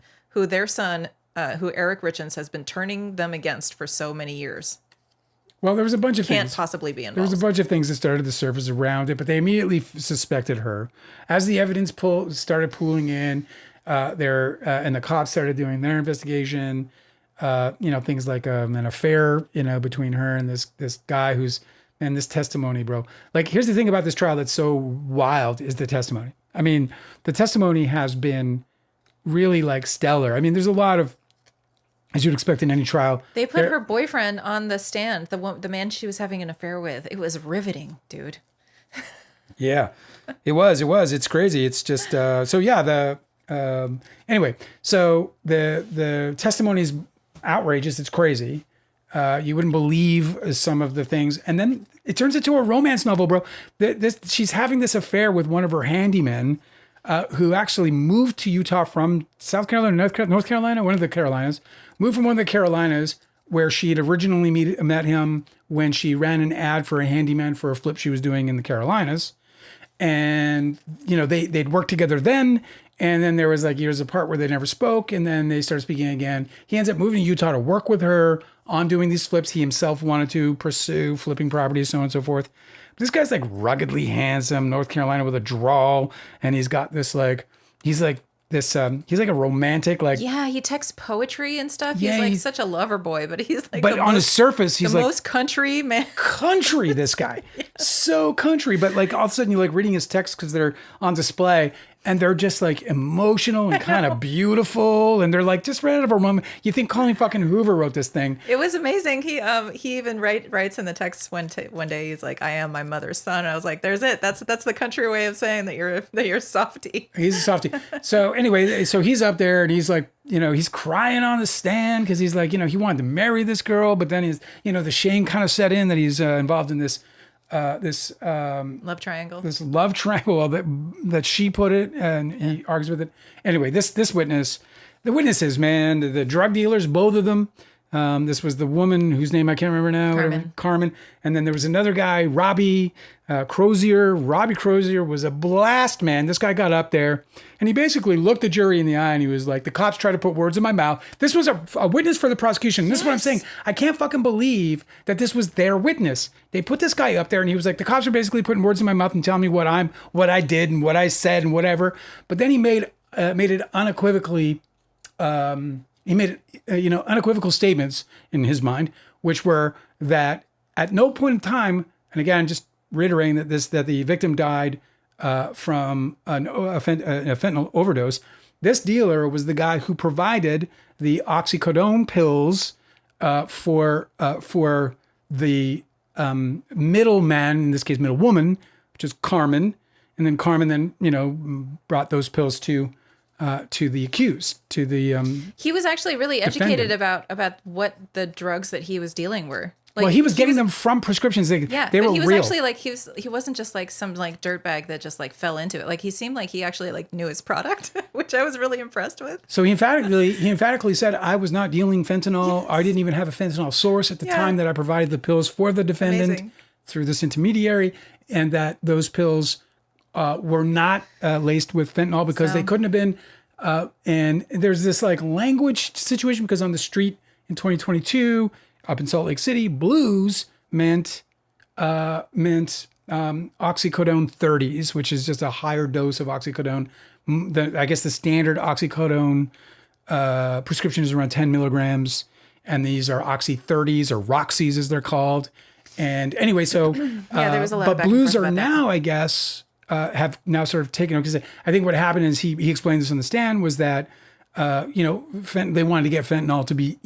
Kouri Richins has been turning them against for so many years. Well, there was a bunch of things. Can't possibly be involved. There was a bunch of things that started to surface around it, but they immediately suspected her. As the evidence started pooling in, and the cops started doing their investigation, things like an affair, between her and this guy and this testimony, bro. Like, here's the thing about this trial that's so wild is the testimony. I mean, the testimony has been really like stellar. I mean, there's a lot of, as you'd expect in any trial. They put her boyfriend on the stand, the man she was having an affair with. It was riveting, dude. Yeah, it was. It's crazy. It's just, anyway, so the testimony is outrageous. It's crazy. You wouldn't believe some of the things. And then it turns into a romance novel, bro. She's having this affair with one of her handymen, who actually moved to Utah from South Carolina, North Carolina, one of the Carolinas, moved from one of the Carolinas where she had originally met him when she ran an ad for a handyman for a flip she was doing in the Carolinas. And, they'd worked together then. And then there was like years apart where they never spoke. And then they started speaking again. He ends up moving to Utah to work with her on doing these flips. He himself wanted to pursue flipping properties, so on and so forth. This guy's like ruggedly handsome, North Carolina with a drawl, and he's got this he's like a romantic he texts poetry and stuff. He's like such a lover boy, but he's like on his surface he's the like most country man. Country, this guy. Yeah. So country, but like all of a sudden you're like reading his texts because they're on display. And they're just like emotional and kind of beautiful. And they're like just right out of our moment. You think Colleen fucking Hoover wrote this thing. It was amazing. He even writes in the text one day, he's like, I am my mother's son. And I was like, there's it. That's the country way of saying that you're a softie. He's a softie. So anyway, so he's up there and he's like, he's crying on the stand because he's like, he wanted to marry this girl. But then he's, the shame kind of set in that he's involved in this love triangle. This love triangle that she put it, and he argues with it. Anyway, the witnesses, man, the drug dealers, both of them. This was the woman whose name I can't remember now. Carmen. And then there was another guy, Robbie Crozier. Robbie Crozier was a blast, man. This guy got up there and he basically looked the jury in the eye and he was like, the cops tried to put words in my mouth. This was a witness for the prosecution. This is what I'm saying. I can't fucking believe that this was their witness. They put this guy up there and he was like, the cops are basically putting words in my mouth and telling me what I did and what I said and whatever. But then he made it unequivocally, unequivocal statements in his mind, which were that at no point in time and again, just reiterating that the victim died from a fentanyl overdose. This dealer was the guy who provided the oxycodone pills for the middleman, in this case, middle woman, which is Carmen, and then Carmen brought those pills to the accused, to the he was actually really defendant. educated about what the drugs that he was dealing were. Like, well, he was getting them from prescriptions. They but were he was real. actually like he wasn't just like some like dirtbag that just like fell into it. Like he seemed like he actually like knew his product, which I was really impressed with. So he emphatically said, "I was not dealing fentanyl. Yes. I didn't even have a fentanyl source at the time that I provided the pills for the defendant Amazing. through this intermediary, and that those pills were not laced with fentanyl because they couldn't have been." And there's this like language situation because on the street in 2022 up in Salt Lake City, blues meant oxycodone 30s, which is just a higher dose of oxycodone. I guess the standard oxycodone prescription is around 10 milligrams, and these are oxy 30s or Roxys as they're called. And anyway, so there was a lot but of back and blues forth are about that. now, I guess, have now sort of taken over, because I think what happened is he explained this on the stand was that they wanted to get fentanyl to be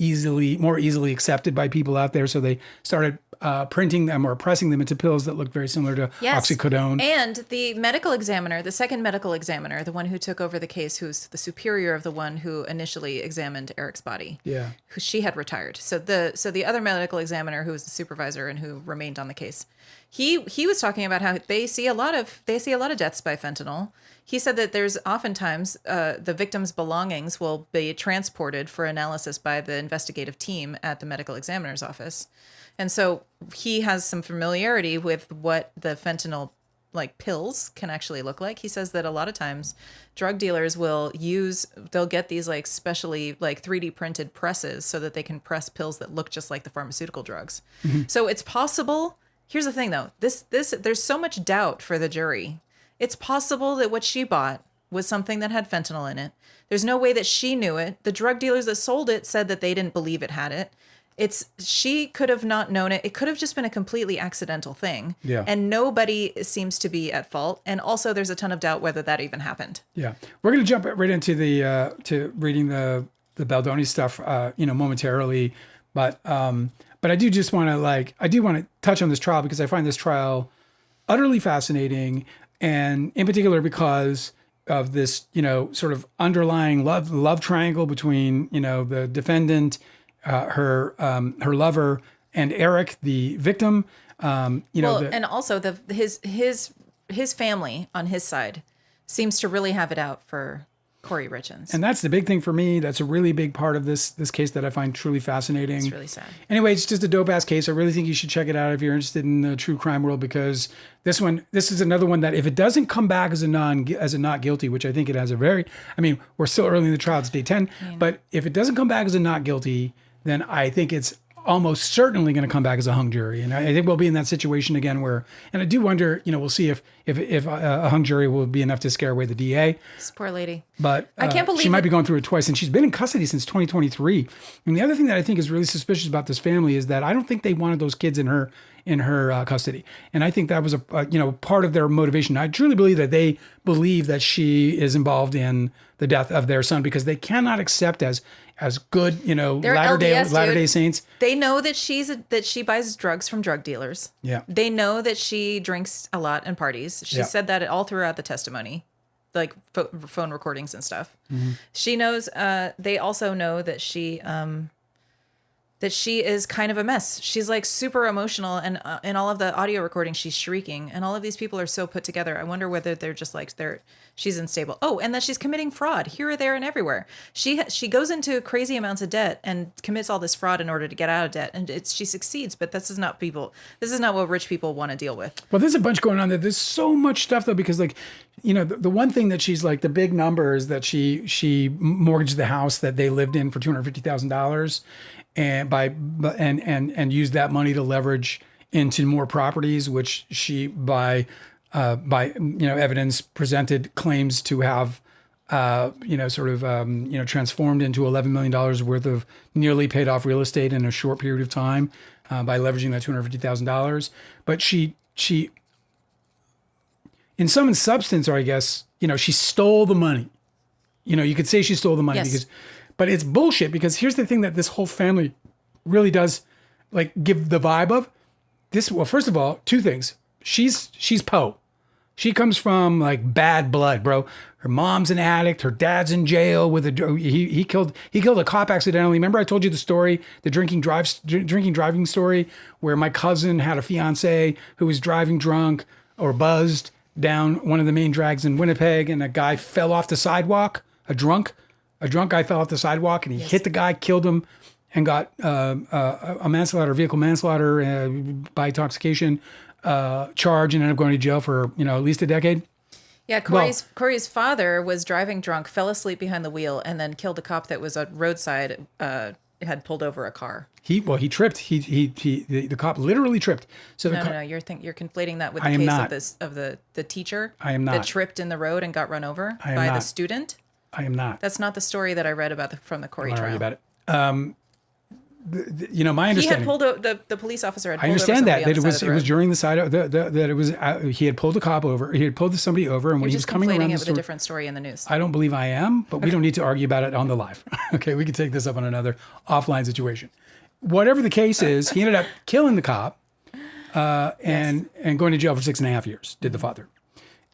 more easily accepted by people out there, so they started printing them or pressing them into pills that looked very similar to oxycodone. And the medical examiner, the second medical examiner, the one who took over the case, who's the superior of the one who initially examined Eric's body, who she had retired. So the other medical examiner, who was the supervisor and who remained on the case, he was talking about how they see a lot of deaths by fentanyl. He said that there's oftentimes the victim's belongings will be transported for analysis by the investigative team at the medical examiner's office. And so he has some familiarity with what the fentanyl like pills can actually look like. He says that a lot of times drug dealers they'll get these like specially like 3D printed presses so that they can press pills that look just like the pharmaceutical drugs. Mm-hmm. So it's possible. Here's the thing though, this there's so much doubt for the jury. It's possible that what she bought was something that had fentanyl in it. There's no way that she knew it. The drug dealers that sold it said that they didn't believe it had it. She could have not known it. It could have just been a completely accidental thing. Yeah. And nobody seems to be at fault. And also there's a ton of doubt whether that even happened. Yeah. We're going to jump right into to reading the Baldoni stuff, momentarily. But I do just want to touch on this trial because I find this trial utterly fascinating. And in particular, because of this, sort of underlying love triangle between, the defendant, her lover, and Eric, the victim. And also his family on his side seems to really have it out for Kouri Richins. And that's the big thing for me. That's a really big part of this case that I find truly fascinating. It's really sad. Anyway, it's just a dope ass case. I really think you should check it out if you're interested in the true crime world, because this is another one that if it doesn't come back as a not guilty, which I think it has we're still early in the trial, it's day 10, but if it doesn't come back as a not guilty, then I think it's almost certainly going to come back as a hung jury. And I think we'll be in that situation again and I do wonder, we'll see if a hung jury will be enough to scare away the DA. This poor lady. But I can't believe she might be going through it twice, and she's been in custody since 2023. And the other thing that I think is really suspicious about this family is that I don't think they wanted those kids in her custody. And I think that was a part of their motivation. I truly believe that they believe that she is involved in the death of their son because they cannot accept as good, Latter-day Saints. They know that she buys drugs from drug dealers. Yeah. They know that she drinks a lot and parties. She said that all throughout the testimony, like phone recordings and stuff. Mm-hmm. She knows. They also know that she is kind of a mess. She's like super emotional, and in all of the audio recordings, she's shrieking. And all of these people are so put together. I wonder whether they're just like she's unstable. Oh, and that she's committing fraud here, there, and everywhere. She goes into crazy amounts of debt and commits all this fraud in order to get out of debt, and she succeeds. But this is not what rich people want to deal with. Well, there's a bunch going on there. There's so much stuff though, because the one thing that she's like, the big number is that she mortgaged the house that they lived in for $250,000. And use that money to leverage into more properties, which she by evidence presented claims to have transformed into $11 million worth of nearly paid off real estate in a short period of time. by leveraging that $250,000. But she, in sum and substance, or I guess, she stole the money. You could say she stole the money but it's bullshit, because here's the thing that this whole family really does like give the vibe of this. Well, first of all, two things. She's Poe. She comes from like bad blood, bro. Her mom's an addict. Her dad's in jail with he killed a cop accidentally. Remember I told you the story, the drinking driving story, where my cousin had a fiance who was driving drunk or buzzed down one of the main drags in Winnipeg, and a guy fell off the sidewalk. A drunk guy fell off the sidewalk, and he hit the guy, killed him, and got a vehicle manslaughter by intoxication charge, and ended up going to jail for at least a decade. Yeah, Kouri's father was driving drunk, fell asleep behind the wheel, and then killed a cop that was at roadside. Had pulled over a car. He tripped. The cop literally tripped. So no, you're conflating that with the case of the teacher. I am not. That tripped in the road and got run over by the student. I am not. That's not the story that I read about from the Kouri trial. About it. My understanding. He had pulled the police officer. Had pulled I understand over that it was during the side of that it was he had pulled a cop over. He had pulled somebody over, and when he was coming around, it with a different story in the news. I don't believe I am, but we don't need to argue about it on the live. Okay, we can take this up on another offline situation. Whatever the case is, he ended up killing the cop and going to jail for 6.5 years. Did the father,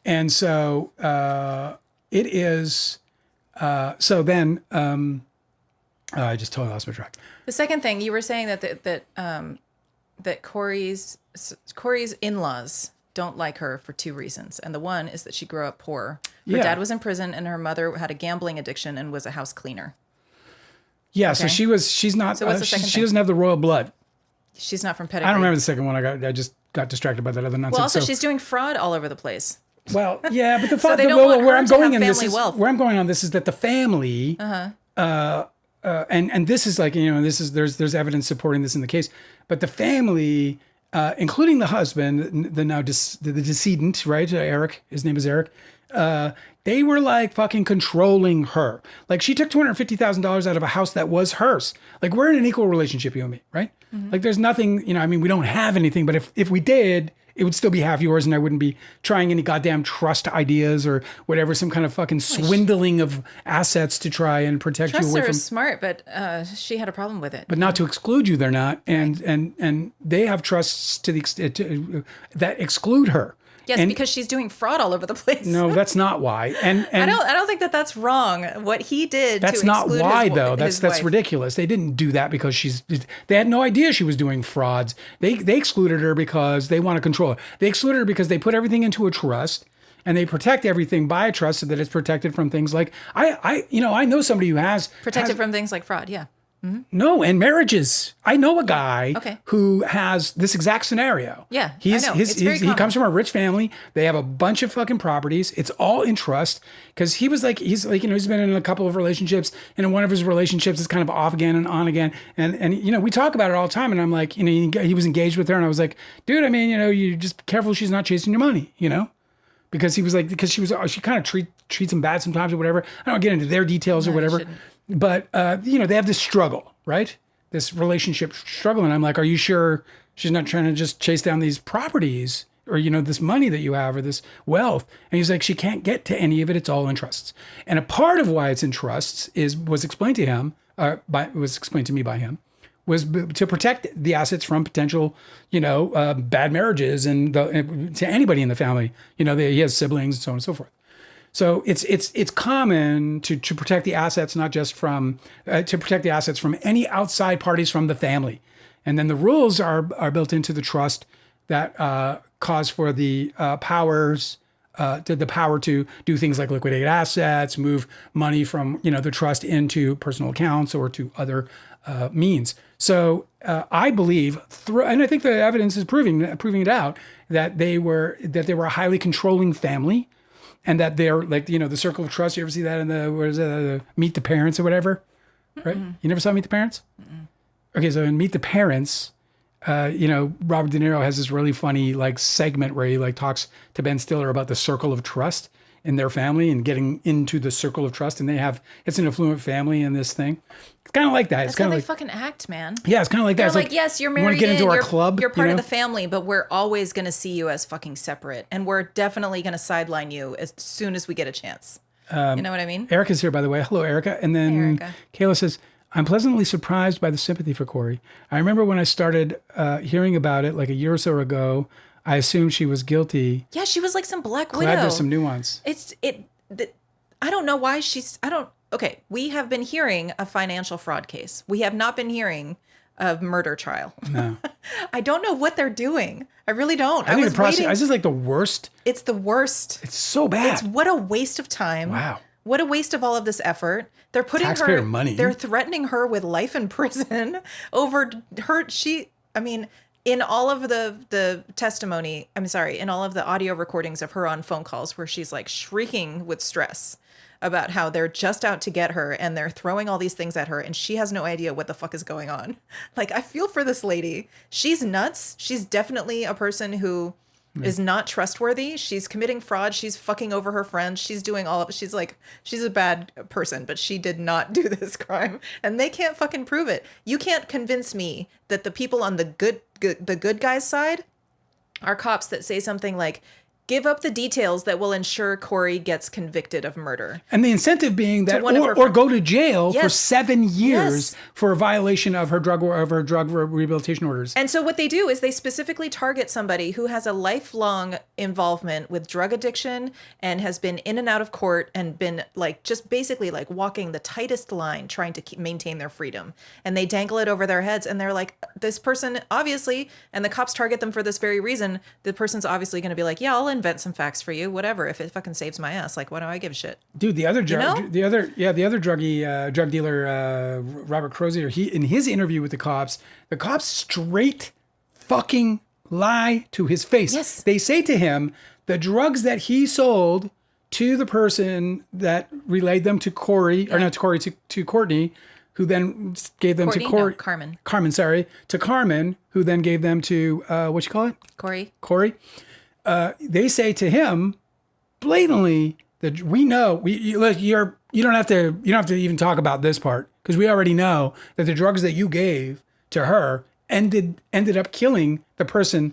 and so it is. So then, I just totally lost my track. The second thing you were saying that Kouri's in-laws don't like her for two reasons, and the one is that she grew up poor. Her dad was in prison, and her mother had a gambling addiction and was a house cleaner. Yeah, okay. So she's not. So what's the second thing? She doesn't have the royal blood. She's not from pedigree. I don't remember the second one. I just got distracted by that other nonsense. Well, also she's doing fraud all over the place. Well, yeah, but where I'm going on this is that the family, and this is like there's evidence supporting this in the case, but the family, including the husband, the decedent, right, Eric, his name is Eric, they were like fucking controlling her. Like she took $250,000 out of a house that was hers. Like we're in an equal relationship, you and me, right? Mm-hmm. Like there's nothing, we don't have anything, but if we did, it would still be half yours, and I wouldn't be trying any goddamn trust ideas or whatever, some kind of fucking swindling of assets to try and protect you away from. Trusts are smart, but she had a problem with it. But not to exclude you, they're not, and they have trusts to the extent that exclude her. Yes, because she's doing fraud all over the place. No, that's not why. And I don't think that's wrong. What he did. That's not why, though. That's ridiculous. They didn't do that because they had no idea she was doing frauds. They excluded her because they want to control her. They excluded her because they put everything into a trust, and they protect everything by a trust so that it's protected from things like I know somebody who has protected from things like fraud. Yeah. Mm-hmm. No, and marriages. I know a guy who has this exact scenario. Yeah, I know. He comes from a rich family. They have a bunch of fucking properties. It's all in trust because he's been in a couple of relationships, and in one of his relationships is kind of off again and on again. And we talk about it all the time. And I'm like, he was engaged with her, and I was like, dude, you just careful she's not chasing your money, because she kind of treats him bad sometimes or whatever. I don't get into their details or whatever. But, they have this struggle, right? This relationship struggle. And I'm like, are you sure she's not trying to just chase down these properties or, this money that you have or this wealth? And he's like, she can't get to any of it. It's all in trusts. And a part of why it's in trusts was explained to me by him, was to protect the assets from potential, bad marriages and to anybody in the family. He has siblings and so on and so forth. So it's common to protect the assets, not just from to protect the assets from any outside parties from the family, and then the rules are built into the trust that cause for the powers the power to do things like liquidate assets, move money from the trust into personal accounts or to other means. So I believe and I think the evidence is proving it out that they were a highly controlling family. And that they're like, the circle of trust. You ever see that in the Meet the Parents or whatever? Right? Mm-mm. You never saw Meet the Parents? Mm-mm. Okay, so in Meet the Parents, Robert De Niro has this really funny segment where he talks to Ben Stiller about the circle of trust. in their family and getting into the circle of trust, and it's an affluent family in this thing. It's kind of like that. It's That's how kind of they like fucking act, man. yeah, it's kind of like that. They're It's like, yes, you're married. You want to get into our club? You're part of the family, but we're always going to see you as fucking separate, and we're definitely going to sideline you as soon as we get a chance. You know what I mean? Erica's here, by the way. Hello, Erica. And then Erica. Kayla says, I'm pleasantly surprised by the sympathy for Kouri. I remember when I started hearing about it like a year or so ago, I assumed she was guilty. Yeah, she was like some Black Glad Widow. there's some nuance. I don't know why okay, we have been hearing a financial fraud case. We have not been hearing a murder trial. No. I don't know what they're doing. I really don't. I think the process is just like the worst. It's the worst. It's so bad. What a waste of time. Wow. What a waste of all of this effort. They're putting Taxpayer money. They're threatening her with life in prison over her. In all of the testimony, in all of the audio recordings of her on phone calls where she's like shrieking with stress about how they're just out to get her and they're throwing all these things at her and she has no idea what the fuck is going on. Like, I feel for this lady. She's nuts. She's definitely a person who is not trustworthy. She's committing fraud. She's fucking over her friends. She's doing all of it. She's a bad person, but she did not do this crime. And they can't fucking prove it. You can't convince me that the people on the good guys' side are cops that say something like, give up the details that will ensure Kouri gets convicted of murder. And the incentive being that, or go to jail for 7 years Yes. for a violation of her drug rehabilitation orders. And so what they do is they specifically target somebody who has a lifelong involvement with drug addiction and has been in and out of court and been like just basically like walking the tightest line trying to maintain their freedom. And they dangle it over their heads and they're like, this person obviously, and the cops target them for this very reason, the person's obviously going to be like, yeah, I'll invent some facts for you, whatever, if it fucking saves my ass. Like, what do I give a shit? Dude, the other drug dealer, Robert Crozier, in his interview with the cops straight fucking lie to his face. Yes. They say to him, the drugs that he sold to the person that relayed them to Kouri, or not to Kouri, to Courtney, who then gave them to Kouri. No, Carmen, to Carmen, who then gave them to, what you call it? Kouri. They say to him blatantly that we know you don't have to even talk about this part because we already know that the drugs that you gave to her ended up killing the person.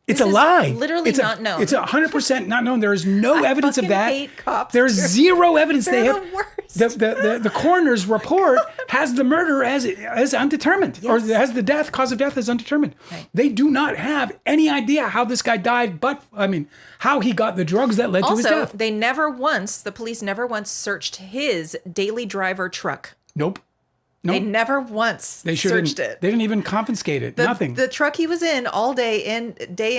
It's a lie. Literally not known. It's 100% not known. There is no evidence of that. Hate cops. There's zero evidence. They're They have the worst. the coroner's report has the murder as undetermined, or has the cause of death as undetermined. Right. They do not have any idea how this guy died, but how he got the drugs that led to his death. The police never once searched his daily driver truck. Nope. They never once searched it. They didn't even confiscate it. Nothing. The truck he was in all day in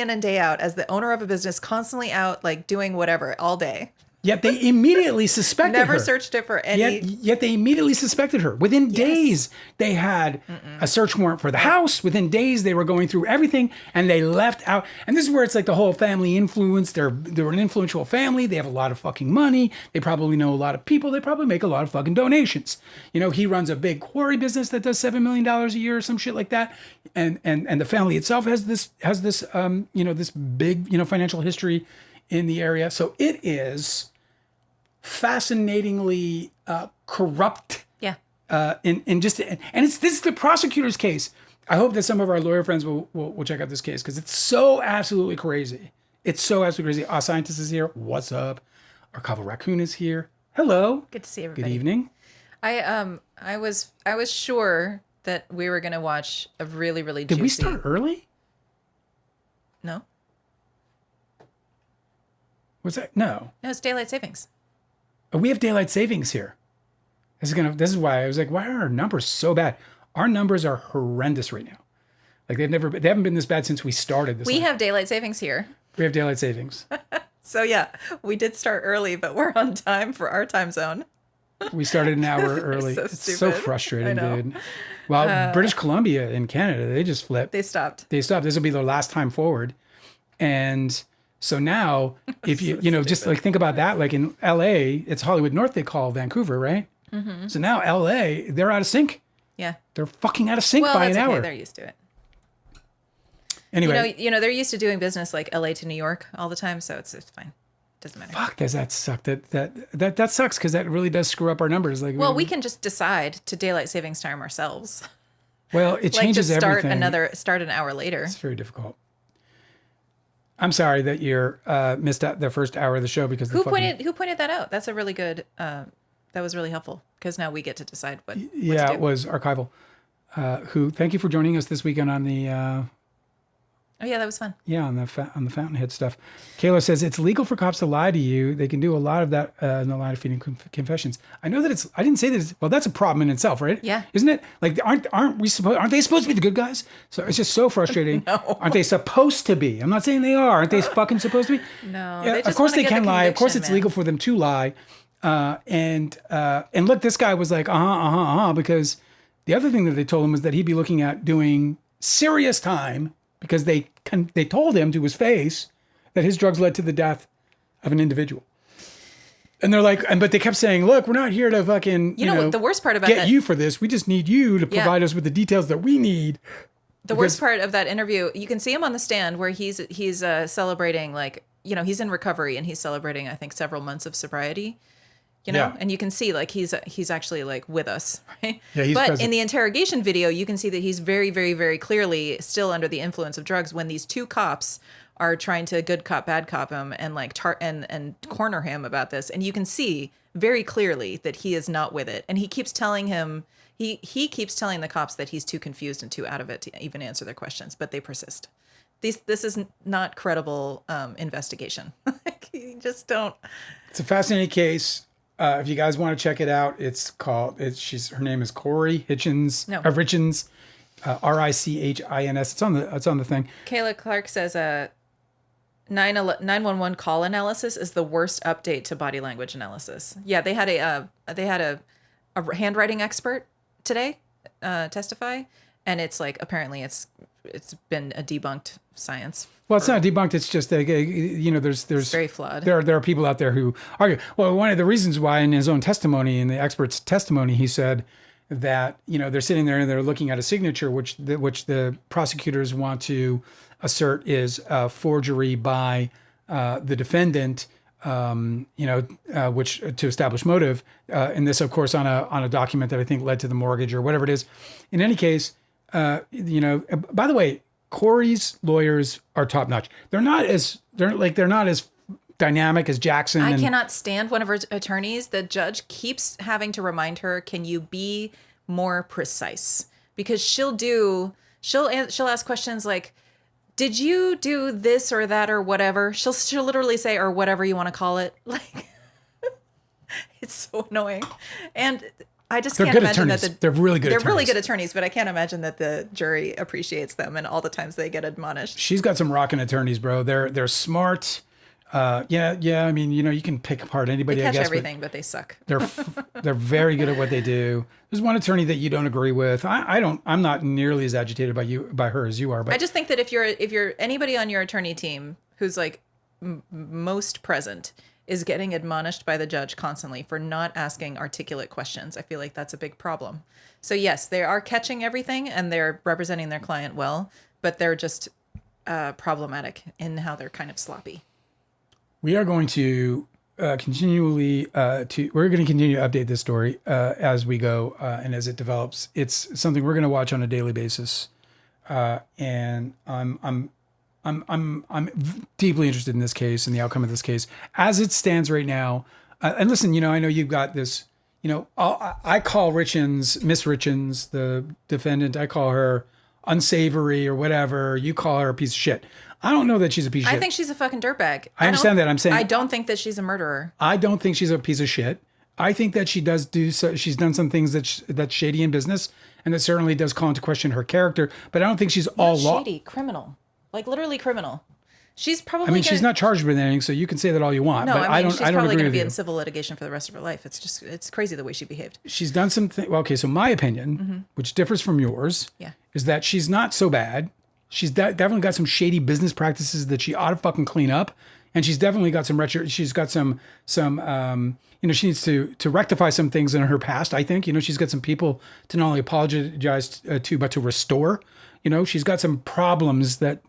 and day out as the owner of a business, constantly out like doing whatever all day. Yet they immediately suspected her. Never searched it for any. Yet they immediately suspected her. Within days, they had a search warrant for the house. Within days, they were going through everything, and they left out. And this is where it's like the whole family influence. They're an influential family. They have a lot of fucking money. They probably know a lot of people. They probably make a lot of fucking donations. He runs a big quarry business that does $7 million a year or some shit like that. And the family itself has this this big financial history in the area. So it is fascinatingly corrupt. Yeah. And this is the prosecutor's case. I hope that some of our lawyer friends will check out this case because it's so absolutely crazy. It's so absolutely crazy. Our scientist is here. What's up? Our Kava Raccoon is here. Hello. Good to see everybody. Good evening. I was sure that we were gonna watch a really, really juicy. Did we start early? No. Was that no? No, it's daylight savings. We have daylight savings here. This is why I was like, why are our numbers so bad? Our numbers are horrendous right now. Like they haven't been this bad since we started this. We have daylight savings here. We have daylight savings. So yeah, we did start early, but we're on time for our time zone. We started an hour early. So it's stupid. so frustrating, dude. Well, British Columbia and Canada, they just flipped. They stopped. This will be their last time forward. And so now, if just like think about that, like in LA, it's Hollywood North, they call Vancouver, right? Mm-hmm. So now LA, they're out of sync. Yeah. They're fucking out of sync by an hour. They're used to it. Anyway. They're used to doing business like LA to New York all the time, so it's fine. Doesn't matter. Fuck, does that suck? That sucks because that really does screw up our numbers. Like, well, we can just decide to daylight savings time ourselves. Well, it changes just start everything. Start an hour later. It's very difficult. I'm sorry that you're missed out the first hour of the show because who pointed that out? That's a really good. That was really helpful because now we get to decide what. Yeah, it was Archival. Thank you for joining us this weekend on the. Oh yeah, that was fun. Yeah, on the Fountainhead stuff. Kayla says it's legal for cops to lie to you. They can do a lot of that in the line of feeding confessions. I know that I didn't say that. Well, that's a problem in itself, right? Yeah. Isn't it? Like, aren't they supposed to be the good guys? So it's just so frustrating. No. Aren't they supposed to be? I'm not saying they are. Aren't they fucking supposed to be? No. Yeah, of course they can lie. Of course it's legal for them to lie. And look, this guy was like, because the other thing that they told him was that he'd be looking at doing serious time because they told him to his face that his drugs led to the death of an individual. And they're like, but they kept saying, look, we're not here to fucking, you know what the worst part about get you for this. We just need you to provide us with the details that we need. The worst part of that interview, you can see him on the stand where he's celebrating, like, you know, he's in recovery and he's celebrating, I think, several months of sobriety. You know, and you can see like he's actually like with us, right? Yeah, he's but present. in the interrogation video, you can see that he's very, very, very clearly still under the influence of drugs when these two cops are trying to good cop, bad cop him and like and corner him about this. And you can see very clearly that he is not with it. And he keeps telling him, he keeps telling the cops that he's too confused and too out of it to even answer their questions, but they persist. This is not credible investigation. You just don't. It's a fascinating case. If you guys want to check it out, her name is Kouri Richins. No. Richins, Richins. It's on the thing. Kayla Clark says 911 call analysis is the worst update to body language analysis. Yeah, they had a handwriting expert today testify, and it's like apparently it's been a debunked science. Well, it's not debunked. It's just there's it's very flawed. There are people out there who argue. Well, one of the reasons why in his own testimony, in the expert's testimony, he said that they're sitting there and they're looking at a signature which the prosecutors want to assert is forgery by the defendant. Which to establish motive. And this, of course, on a document that I think led to the mortgage or whatever it is. In any case, by the way, Kouri's lawyers are top notch. They're not as dynamic as Jackson. I cannot stand one of her attorneys. The judge keeps having to remind her, "Can you be more precise?" Because she'll ask questions like, "Did you do this or that or whatever?" She'll literally say, "or whatever you want to call it." Like, it's so annoying. And I just can't imagine that they're really good. They're really good attorneys, but I can't imagine that the jury appreciates them and all the times they get admonished. She's got some rocking attorneys, bro. They're smart. Yeah. I mean, you can pick apart anybody. They catch I guess, everything, but they suck. They're very good at what they do. There's one attorney that you don't agree with. I'm not nearly as agitated by her as you are. But I just think that if you're anybody on your attorney team who's like most present is getting admonished by the judge constantly for not asking articulate questions, I feel like that's a big problem. So yes, they are catching everything and they're representing their client well, but they're just problematic in how they're kind of sloppy. We are going to continue to update this story as we go and as it develops. It's something we're going to watch on a daily basis, and I'm deeply interested in this case and the outcome of this case as it stands right now. And listen, I know you've got this. I call Richins, Miss Richins, the defendant. I call her unsavory or whatever. You call her a piece of shit. I don't know that she's a piece of shit. I think she's a fucking dirtbag. I understand that. I'm saying I don't think that she's a murderer. I don't think she's a piece of shit. I think that she's done some things that's shady in business, and that certainly does call into question her character. But I don't think she's all shady, criminal, like literally criminal. She's probably. She's not charged with anything, so you can say that all you want. No, but I don't. She's I don't probably agree going to with be you. in civil litigation for the rest of her life. It's crazy the way she behaved. She's done something. Well, okay, so my opinion, which differs from yours, is that she's not so bad. She's definitely got some shady business practices that she ought to fucking clean up, and she's definitely got some she's got some she needs to rectify some things in her past. I think she's got some people to not only apologize to but to restore. She's got some problems that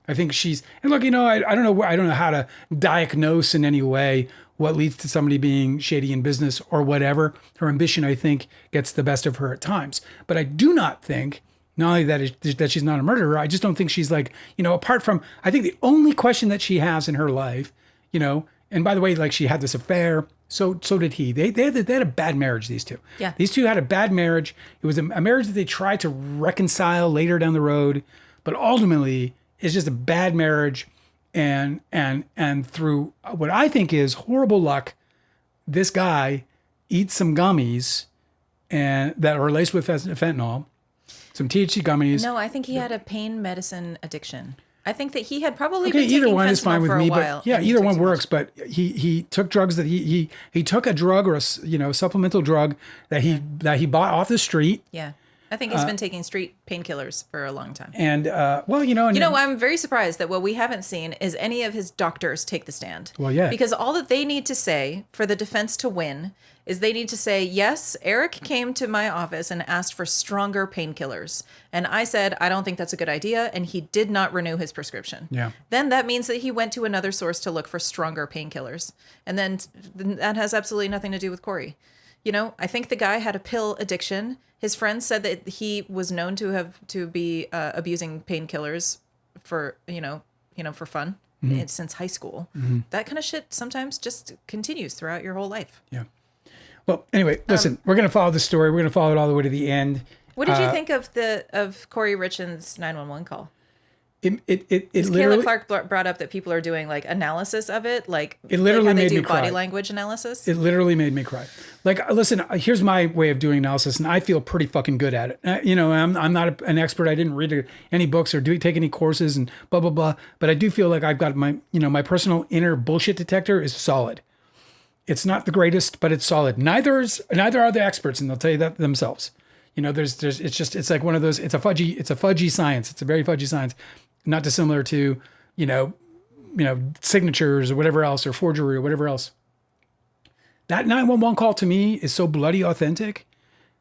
I think she's, and look, I don't know how to diagnose in any way what leads to somebody being shady in business or whatever. Her ambition, I think, gets the best of her at times. But I do not think, not only that she's not a murderer, I just don't think she's like, apart from, I think the only question that she has in her life, and by the way, like she had this affair, so did he. They had a bad marriage, these two. Yeah. These two had a bad marriage. It was a marriage that they tried to reconcile later down the road, but ultimately it's just a bad marriage. And through what I think is horrible luck, this guy eats some gummies and that are laced with fentanyl, some THC gummies. No, I think he had a pain medicine addiction. I think that he had probably been taking either one is fine with me, while, but either one works. But he took drugs that he took a drug or a supplemental drug that he bought off the street. Yeah. I think he's been taking street painkillers for a long time. And I'm very surprised that what we haven't seen is any of his doctors take the stand. Well, yeah. Because all that they need to say for the defense to win is they need to say, yes, Eric came to my office and asked for stronger painkillers. And I said, I don't think that's a good idea. And he did not renew his prescription. Yeah. Then that means that he went to another source to look for stronger painkillers. And then that has absolutely nothing to do with Kouri. I think the guy had a pill addiction. His friends said that he was known to be abusing painkillers for for fun since high school. Mm-hmm. That kind of shit sometimes just continues throughout your whole life. Yeah. Well, anyway, listen, we're going to follow the story. We're going to follow it all the way to the end. What did you think of Kouri Richins' 911 call? It literally, Kayla Clark brought up that people are doing like analysis of it, like it literally how they made do me body cry. language analysis. It literally made me cry. Like, listen, here's my way of doing analysis, and I feel pretty fucking good at it. I'm not an expert. I didn't read any books or take any courses and blah blah blah. But I do feel like I've got my my personal inner bullshit detector is solid. It's not the greatest, but it's solid. Neither are the experts, and they'll tell you that themselves. It's like one of those. It's a fudgy science. It's a very fudgy science. Not dissimilar to, signatures or whatever else, or forgery or whatever else. That 911 call to me is so bloody authentic.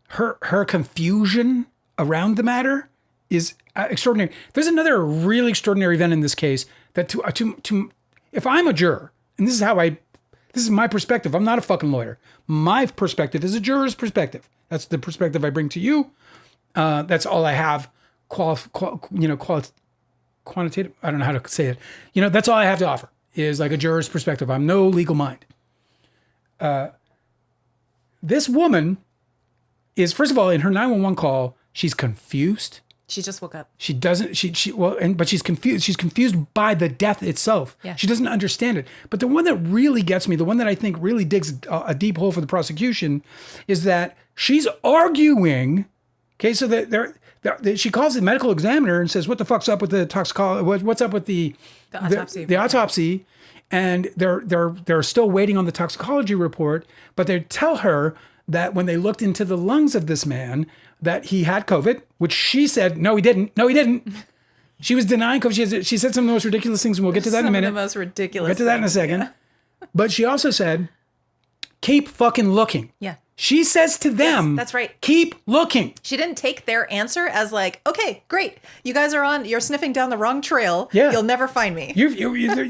Her confusion around the matter is extraordinary. There's another really extraordinary event in this case that to if I'm a juror, and this is my perspective. I'm not a fucking lawyer. My perspective is a juror's perspective. That's the perspective I bring to you. That's all I have. Quantitative, I don't know how to say it. That's all I have to offer is like a juror's perspective. I'm no legal mind. This woman is, first of all, in her 911 call, she's confused. She just woke up. She doesn't, but she's confused. She's confused by the death itself. Yeah. She doesn't understand it. But the one that really gets me, the one that I think really digs a deep hole for the prosecution is that she's arguing, okay, so that she calls the medical examiner and says, "What the fuck's up with the toxicology? What's up with the autopsy?" The autopsy, and they're still waiting on the toxicology report. But they tell her that when they looked into the lungs of this man, that he had COVID, which she said, "No, he didn't. No, he didn't." She was denying COVID. She said some of the most ridiculous things, and we'll get to that in a minute. Some of the most ridiculous. We'll get to that in a second. Yeah. But she also said, "Keep fucking looking." Yeah. She says to them, yes, that's right. Keep looking. She didn't take their answer as like, okay, great. You guys you're sniffing down the wrong trail. Yeah. You'll never find me. You're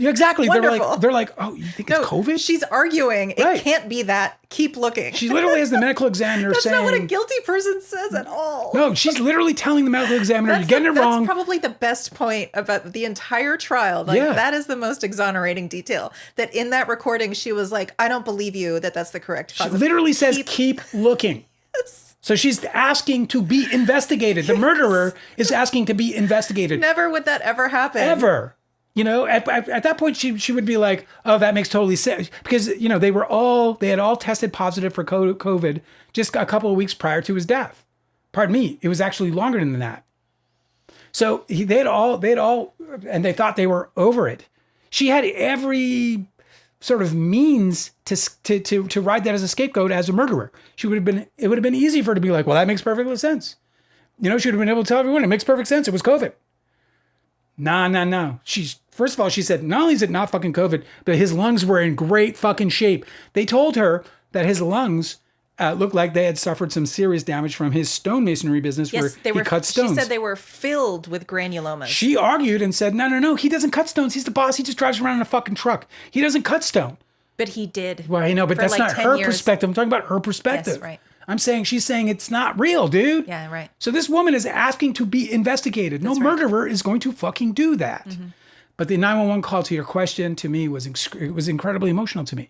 exactly. Wonderful. They're like, oh, you think it's COVID? She's arguing. Right. It can't be that. Keep looking. She literally has the medical examiner saying. That's not what a guilty person says at all. No, she's literally telling the medical examiner, you're getting it wrong. That's probably the best point about the entire trial. That is the most exonerating detail. That in that recording, she was like, I don't believe you that that's the correct cause. She literally says, keep looking. Yes. So she's asking to be investigated. The murderer is asking to be investigated. Never would that ever happen. Ever. At that point, she would be like, oh, that makes totally sense. Because, they had all tested positive for COVID just a couple of weeks prior to his death. Pardon me. It was actually longer than that. So they had all, and they thought they were over it. She had every sort of means to ride that as a scapegoat as a murderer. It would have been easy for her to be like, well, that makes perfect sense. She would have been able to tell everyone it makes perfect sense. It was COVID. No. First of all, she said, not only is it not fucking COVID, but his lungs were in great fucking shape. They told her that his lungs looked like they had suffered some serious damage from his stonemasonry business where he cut stones. She said they were filled with granulomas. She argued and said, no, he doesn't cut stones. He's the boss. He just drives around in a fucking truck. He doesn't cut stone. But he did. Well, I know, but that's not her perspective. I'm talking about her perspective. Yes, right. She's saying it's not real, dude. Yeah, right. So this woman is asking to be investigated. No murderer is going to fucking do that. Mm-hmm. But the 911 call, to your question, to me was incredibly emotional to me.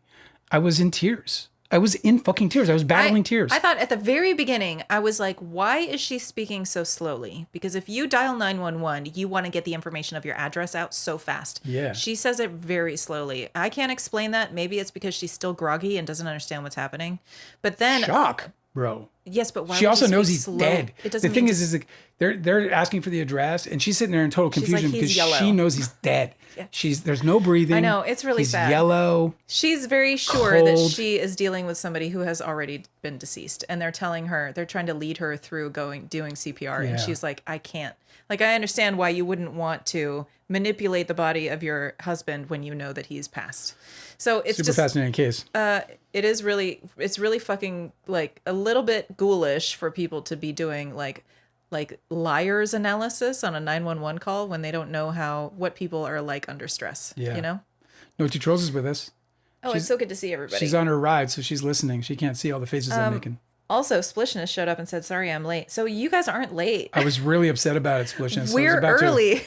I was in tears. I was in fucking tears. I was battling tears. I thought at the very beginning, I was like, why is she speaking so slowly? Because if you dial 911, you want to get the information of your address out so fast. Yeah. She says it very slowly. I can't explain that. Maybe it's because she's still groggy and doesn't understand what's happening. But then... Shock, bro. Yes, but why she would also you knows speak he's slow? dead. It doesn't the thing is like, they're asking for the address, and she's sitting there in total confusion like, because yellow. she knows he's dead. Yeah. There's no breathing. I know, it's really sad. He's yellow. She's very sure cold. that she is dealing with somebody who has already been deceased, and they're telling her, they're trying to lead her through doing CPR, and she's like, I can't. Like, I understand why you wouldn't want to manipulate the body of your husband when you know that he's passed. So it's super fascinating case. It's really fucking like a little bit ghoulish for people to be doing like liar's analysis on a 911 call when they don't know what people are like under stress. Yeah. You know? No Two Trolls is with us. Oh, it's so good to see everybody. She's on her ride, so she's listening. She can't see all the faces I'm making. Also, Splishness showed up and said, sorry, I'm late. So you guys aren't late. I was really upset about it, Splishness. We're early.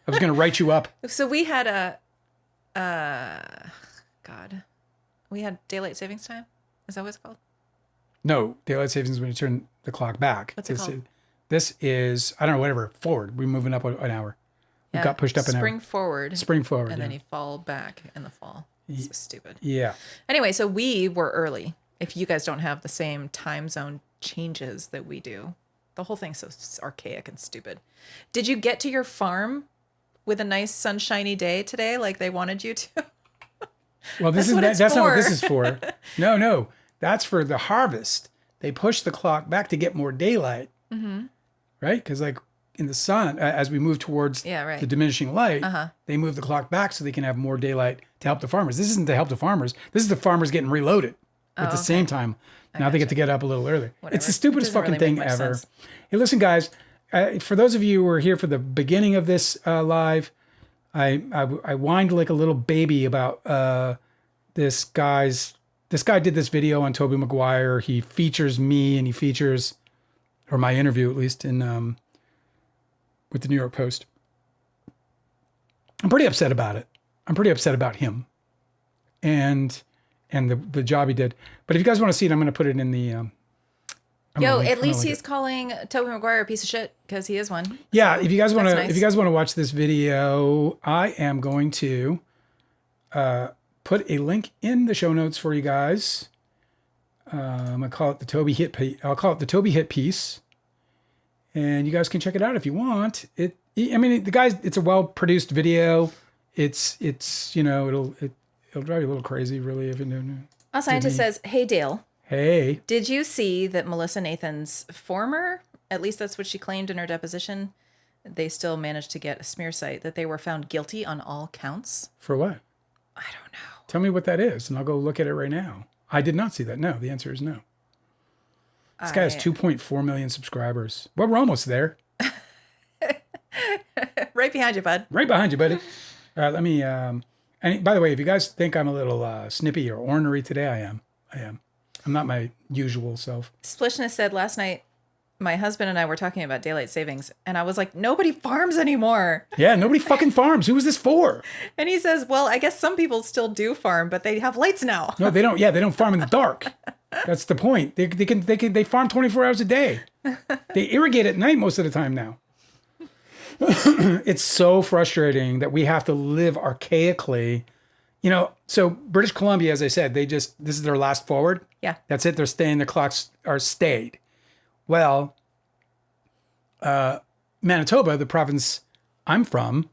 I was going to write you up. So we had we had daylight savings time. Is that what it's called? No, daylight savings is when you turn the clock back. What's it called? This is, I don't know, whatever, forward. We're moving up an hour. We got pushed up an hour. Spring forward. And then you fall back in the fall. It's so stupid. Yeah. Anyway, so we were early. If you guys don't have the same time zone changes that we do, the whole thing's so archaic and stupid. Did you get to your farm with a nice sunshiny day today like they wanted you to? Well, that's not what this is for. No. That's for the harvest. They push the clock back to get more daylight. Mm-hmm. Right? Because like in the sun, as we move towards the diminishing light, they move the clock back so they can have more daylight to help the farmers. This isn't to help the farmers. This is the farmers getting reloaded at the same time. Now they get to get up a little early. Whatever. It's the stupidest fucking thing ever. Sense. Hey, listen, guys. For those of you who are here for the beginning of this live, I whined like a little baby about this guy did this video on Tobey Maguire. He features me and he features, or my interview at least, in with the New York Post. I'm pretty upset about it. I'm pretty upset about him and the job he did. But if you guys want to see it, I'm going to put it in the... at least he's calling Tobey Maguire a piece of shit because he is one. Yeah, so if you guys want to watch this video, I am going to put a link in the show notes for you guys. I'm gonna call it the Tobey Hit Piece. I'll call it the Tobey Hit Piece, and you guys can check it out if you want. It's a well produced video. It's it'll drive you a little crazy, really, if you know. A scientist says, "Hey Dale. Hey. Did you see that Melissa Nathan's former, at least that's what she claimed in her deposition, they still managed to get a smear site, that they were found guilty on all counts?" For what? I don't know. Tell me what that is, and I'll go look at it right now. I did not see that. No, the answer is no. This guy has 2.4 million subscribers. Well, we're almost there. Right behind you, bud. Right behind you, buddy. All right, let me... and by the way, if you guys think I'm a little snippy or ornery today, I am. I'm not my usual self. Splishness said last night, my husband and I were talking about daylight savings, and I was like, nobody farms anymore. Yeah, nobody fucking farms. Who is this for? And he says, well, I guess some people still do farm, but they have lights now. No, they don't. Yeah, they don't farm in the dark. That's the point. They farm 24 hours a day. They irrigate at night most of the time now. It's so frustrating that we have to live archaically. So British Columbia, as I said, this is their last forward. Yeah. That's it. They're staying. Their clocks are stayed. Well, Manitoba, the province I'm from,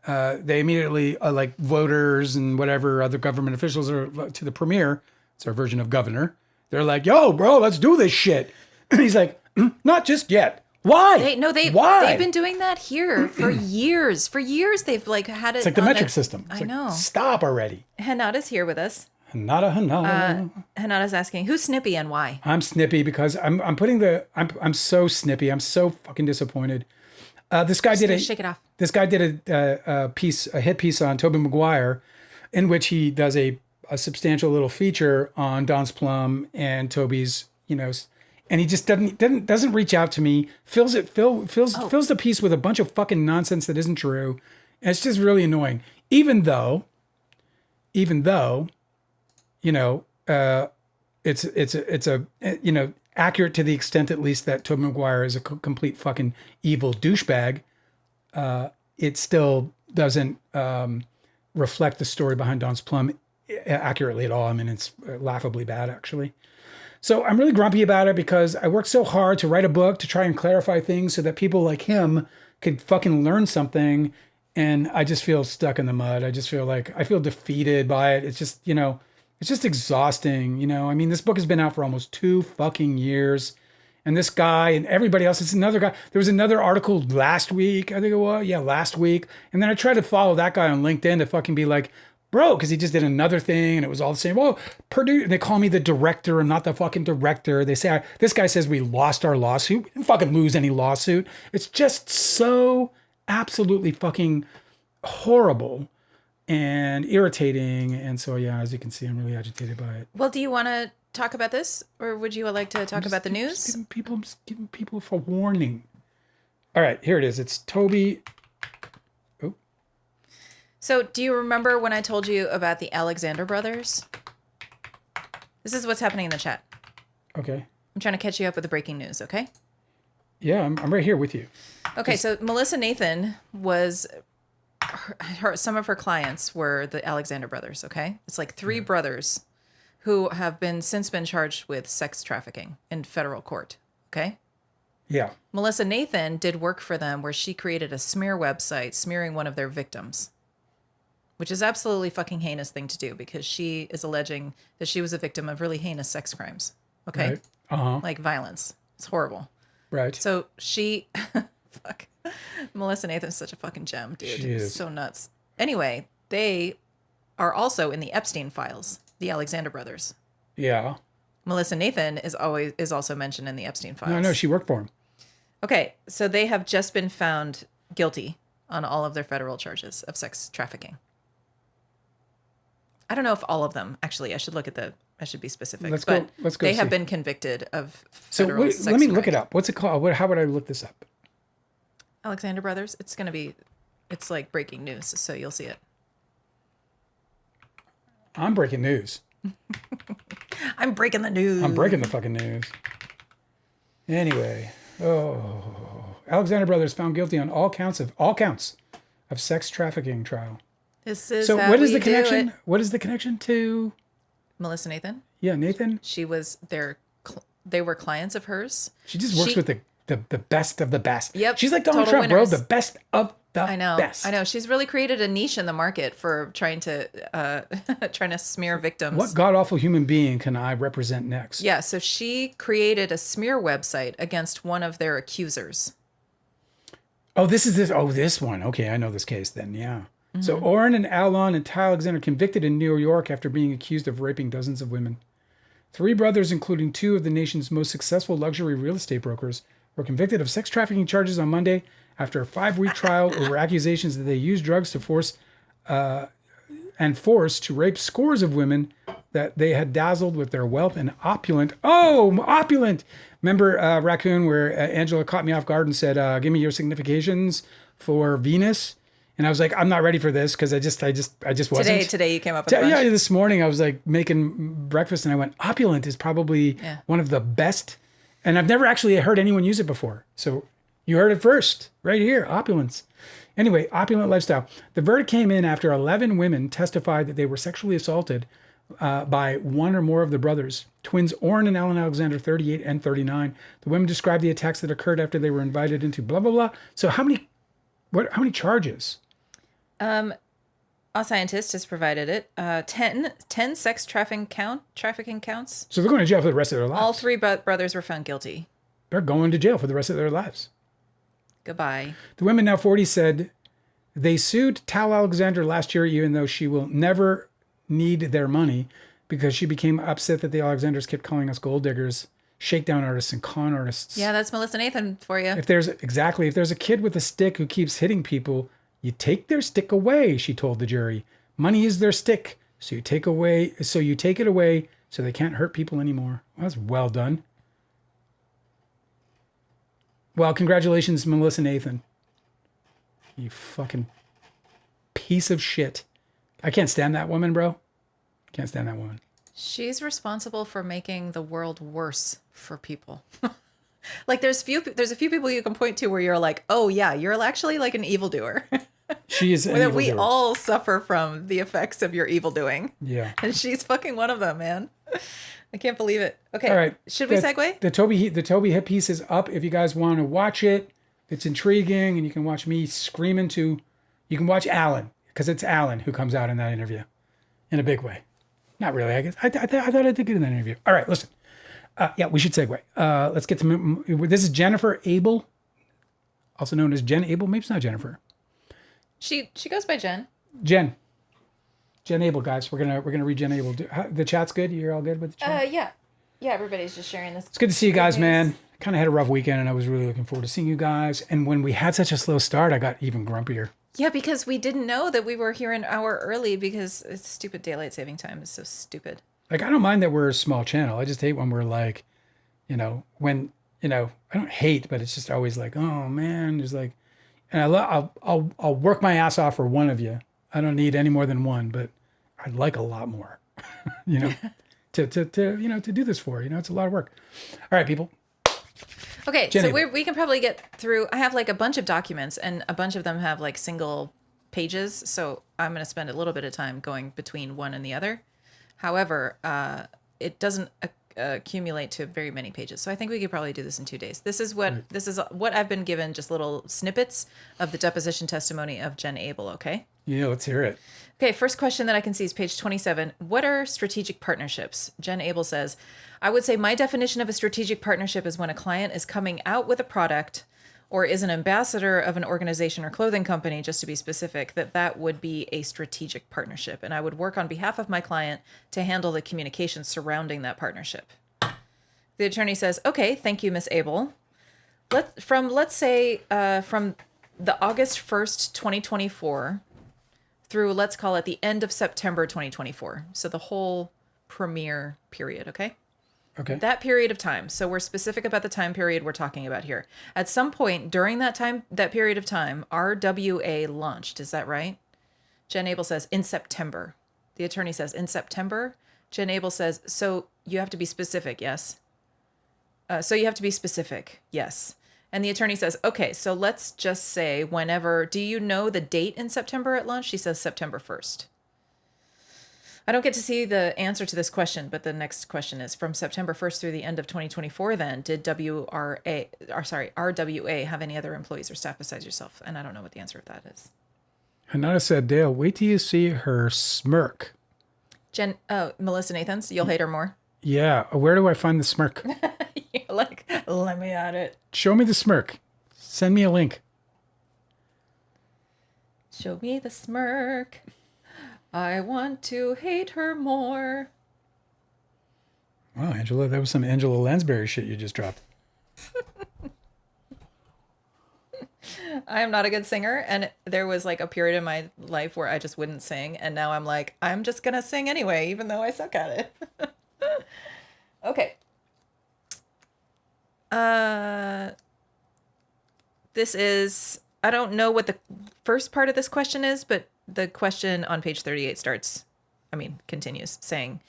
they immediately, like voters and whatever other government officials are to the premier, it's our version of governor. They're like, yo, bro, let's do this shit. And he's like, not just yet. Why? Why? They've been doing that here for years. For years, they've had it. It's like the metric system. I know. Stop already. Hanada's here with us. Hanada's asking, who's Snippy and why? I'm snippy because I'm so snippy. I'm so fucking disappointed. This guy Shake it off. This guy did a hit piece on Tobey Maguire, in which he does a substantial little feature on Don's Plum and Tobey's, and he just doesn't reach out to me. Fills the piece with a bunch of fucking nonsense that isn't true. And it's just really annoying. Even though, it's accurate to the extent at least that Tobey Maguire is a complete fucking evil douchebag. It still doesn't reflect the story behind Don's Plum accurately at all. I mean, it's laughably bad, actually. So I'm really grumpy about it because I worked so hard to write a book to try and clarify things so that people like him could fucking learn something. And I just feel stuck in the mud. I just feel like I feel defeated by it. It's just, it's just exhausting. I mean, this book has been out for almost 2 fucking years. And this guy and everybody else, it's another guy. There was another article last week, I think it was. Yeah, last week. And then I tried to follow that guy on LinkedIn to fucking be like, bro, because he just did another thing and it was all the same. Oh, Purdue, they call me the director. I'm not the fucking director. They say, this guy says we lost our lawsuit. We didn't fucking lose any lawsuit. It's just so absolutely fucking horrible and irritating. And so, yeah, as you can see, I'm really agitated by it. Well, do you want to talk about this, or would you like to talk about the news? I'm just giving people for warning. All right, here it is. It's Tobey. Oh. So, do you remember when I told you about the Alexander brothers? This is what's happening in the chat. Okay. I'm trying to catch you up with the breaking news, okay? Yeah, I'm right here with you. Okay, so Melissa Nathan was... some of her clients were the Alexander brothers, okay? It's like 3 brothers who have since been charged with sex trafficking in federal court, okay? Yeah. Melissa Nathan did work for them where she created a smear website smearing one of their victims, which is absolutely fucking heinous thing to do because she is alleging that she was a victim of really heinous sex crimes, okay? Right. Uh-huh. Like violence. It's horrible. Right. So she... Fuck. Melissa Nathan's such a fucking gem, dude. She is. So nuts. Anyway, they are also in the Epstein files, the Alexander brothers. Yeah. Melissa Nathan is also mentioned in the Epstein files. No, she worked for him. Okay, so they have just been found guilty on all of their federal charges of sex trafficking. I don't know if all of them. Actually, I should be specific. Let's go. They have been convicted of federal sex let me look it up. What's it called? How would I look this up? Alexander Brothers. It's like breaking news, so you'll see it. I'm breaking news. I'm breaking the news. I'm breaking the fucking news. Anyway, Alexander Brothers found guilty on all counts of sex trafficking trial. This is so. How What is we the connection? Do it. What is the connection to Melissa Nathan? Yeah, Nathan. She was they were clients of hers. She just works with the best of the best. Yep. She's like Donald Trump, bro. The best of the best. I know. She's really created a niche in the market for trying to smear victims. What god awful human being can I represent next? Yeah. So she created a smear website against one of their accusers. Oh, this one. Okay, I know this case then. Yeah. Mm-hmm. So Orrin and Alon and Ty Alexander convicted in New York after being accused of raping dozens of women. 3 brothers, including 2 of the nation's most successful luxury real estate brokers, were convicted of sex trafficking charges on Monday after a 5-week trial over accusations that they used drugs to force to rape scores of women that they had dazzled with their wealth and opulent. Oh, opulent! Remember Raccoon, where Angela caught me off guard and said, "Give me your significations for Venus." And I was like, I'm not ready for this because I just wasn't. Today you came up with a bunch. Yeah, this morning I was like making breakfast and I went, opulent is probably one of the best. And I've never actually heard anyone use it before. So you heard it first, right here, opulence. Anyway, opulent lifestyle. The verdict came in after 11 women testified that they were sexually assaulted by one or more of the brothers. Twins Orrin and Alan Alexander, 38 and 39. The women described the attacks that occurred after they were invited into blah, blah, blah. So how many charges? A Scientist has provided it. 10 sex trafficking counts. So they're going to jail for the rest of their lives. All 3 brothers were found guilty. They're going to jail for the rest of their lives. Goodbye. The women, now 40, said they sued Tal Alexander last year, even though she will never need their money. because she became upset that the Alexanders kept calling us gold diggers, shakedown artists, and con artists. Yeah, that's Melissa Nathan for you. If there's a kid with a stick who keeps hitting people, you take their stick away, she told the jury. Money is their stick, so you take it away so they can't hurt people anymore. Well, that's well done. Well, congratulations, Melissa Nathan. You fucking piece of shit. I can't stand that woman, bro. Can't stand that woman. She's responsible for making the world worse for people. Like there's a few people you can point to where you're like, oh yeah, you're actually like an evildoer. She is an that evildoer. we all suffer from the effects of your evil doing. Yeah. And she's fucking one of them, man. I can't believe it. Okay. All right. Should we segue? The Tobey Hit Piece is up if you guys want to watch it. It's intriguing, and you can watch me screaming to. You can watch Alan, because it's Alan who comes out in that interview in a big way. Not really, I guess. I thought I did good in that interview. All right, listen. Yeah, we should segue. Let's get to this is Jennifer Abel, also known as Jen Abel. Maybe it's not Jennifer. She goes by Jen. Jen Abel, guys. We're gonna read Jen Abel. The chat's good. You're all good with the chat. Yeah. Everybody's just sharing this. It's good to see you guys, man. Kind of had a rough weekend, and I was really looking forward to seeing you guys. And when we had such a slow start, I got even grumpier. Yeah, because we didn't know that we were here an hour early because it's stupid daylight saving time is so stupid. Like, I don't mind that we're a small channel. I just hate when we're like, I don't hate, but it's just always like, oh man, there's like, and I'll work my ass off for one of you. I don't need any more than one, but I'd like a lot more, to do this for, it's a lot of work. All right, people. Okay, so we can probably get through. I have like a bunch of documents, and a bunch of them have like single pages. So I'm going to spend a little bit of time going between one and the other. However, it doesn't accumulate to very many pages. So I think we could probably do this in 2 days. This is what I've been given, just little snippets of the deposition testimony of Jen Abel. Okay. Yeah, let's hear it. Okay, first question that I can see is page 27. What are strategic partnerships? Jen Abel says, I would say my definition of a strategic partnership is when a client is coming out with a product or is an ambassador of an organization or clothing company, just to be specific, that would be a strategic partnership. And I would work on behalf of my client to handle the communications surrounding that partnership. The attorney says, okay, thank you, Miss Abel. Let's say from the August 1st, 2024 through, let's call it the end of September 2024. So the whole premiere period, okay? Okay. That period of time. So we're specific about the time period we're talking about here. At some point during that period of time, RWA launched. Is that right? Jen Abel says in September. The attorney says in September. Jen Abel says, so you have to be specific, yes? So you have to be specific, yes. And the attorney says, okay, so let's just say whenever, do you know the date in September it launched? She says September 1st. I don't get to see the answer to this question, but the next question is from September 1st through the end of 2024, then did RWA have any other employees or staff besides yourself? And I don't know what the answer to that is. Hanada said, Dale, wait till you see her smirk. Melissa Nathans, you'll hate her more. Yeah. Where do I find the smirk? You're like, let me at it. Show me the smirk. Send me a link. Show me the smirk. I want to hate her more. Wow, Angela, that was some Angela Lansbury shit you just dropped. I am not a good singer, and there was like a period in my life where I just wouldn't sing, and now I'm like, I'm just gonna sing anyway, even though I suck at it. Okay. This is, I don't know what the first part of this question is, but the question on page 38 continues saying,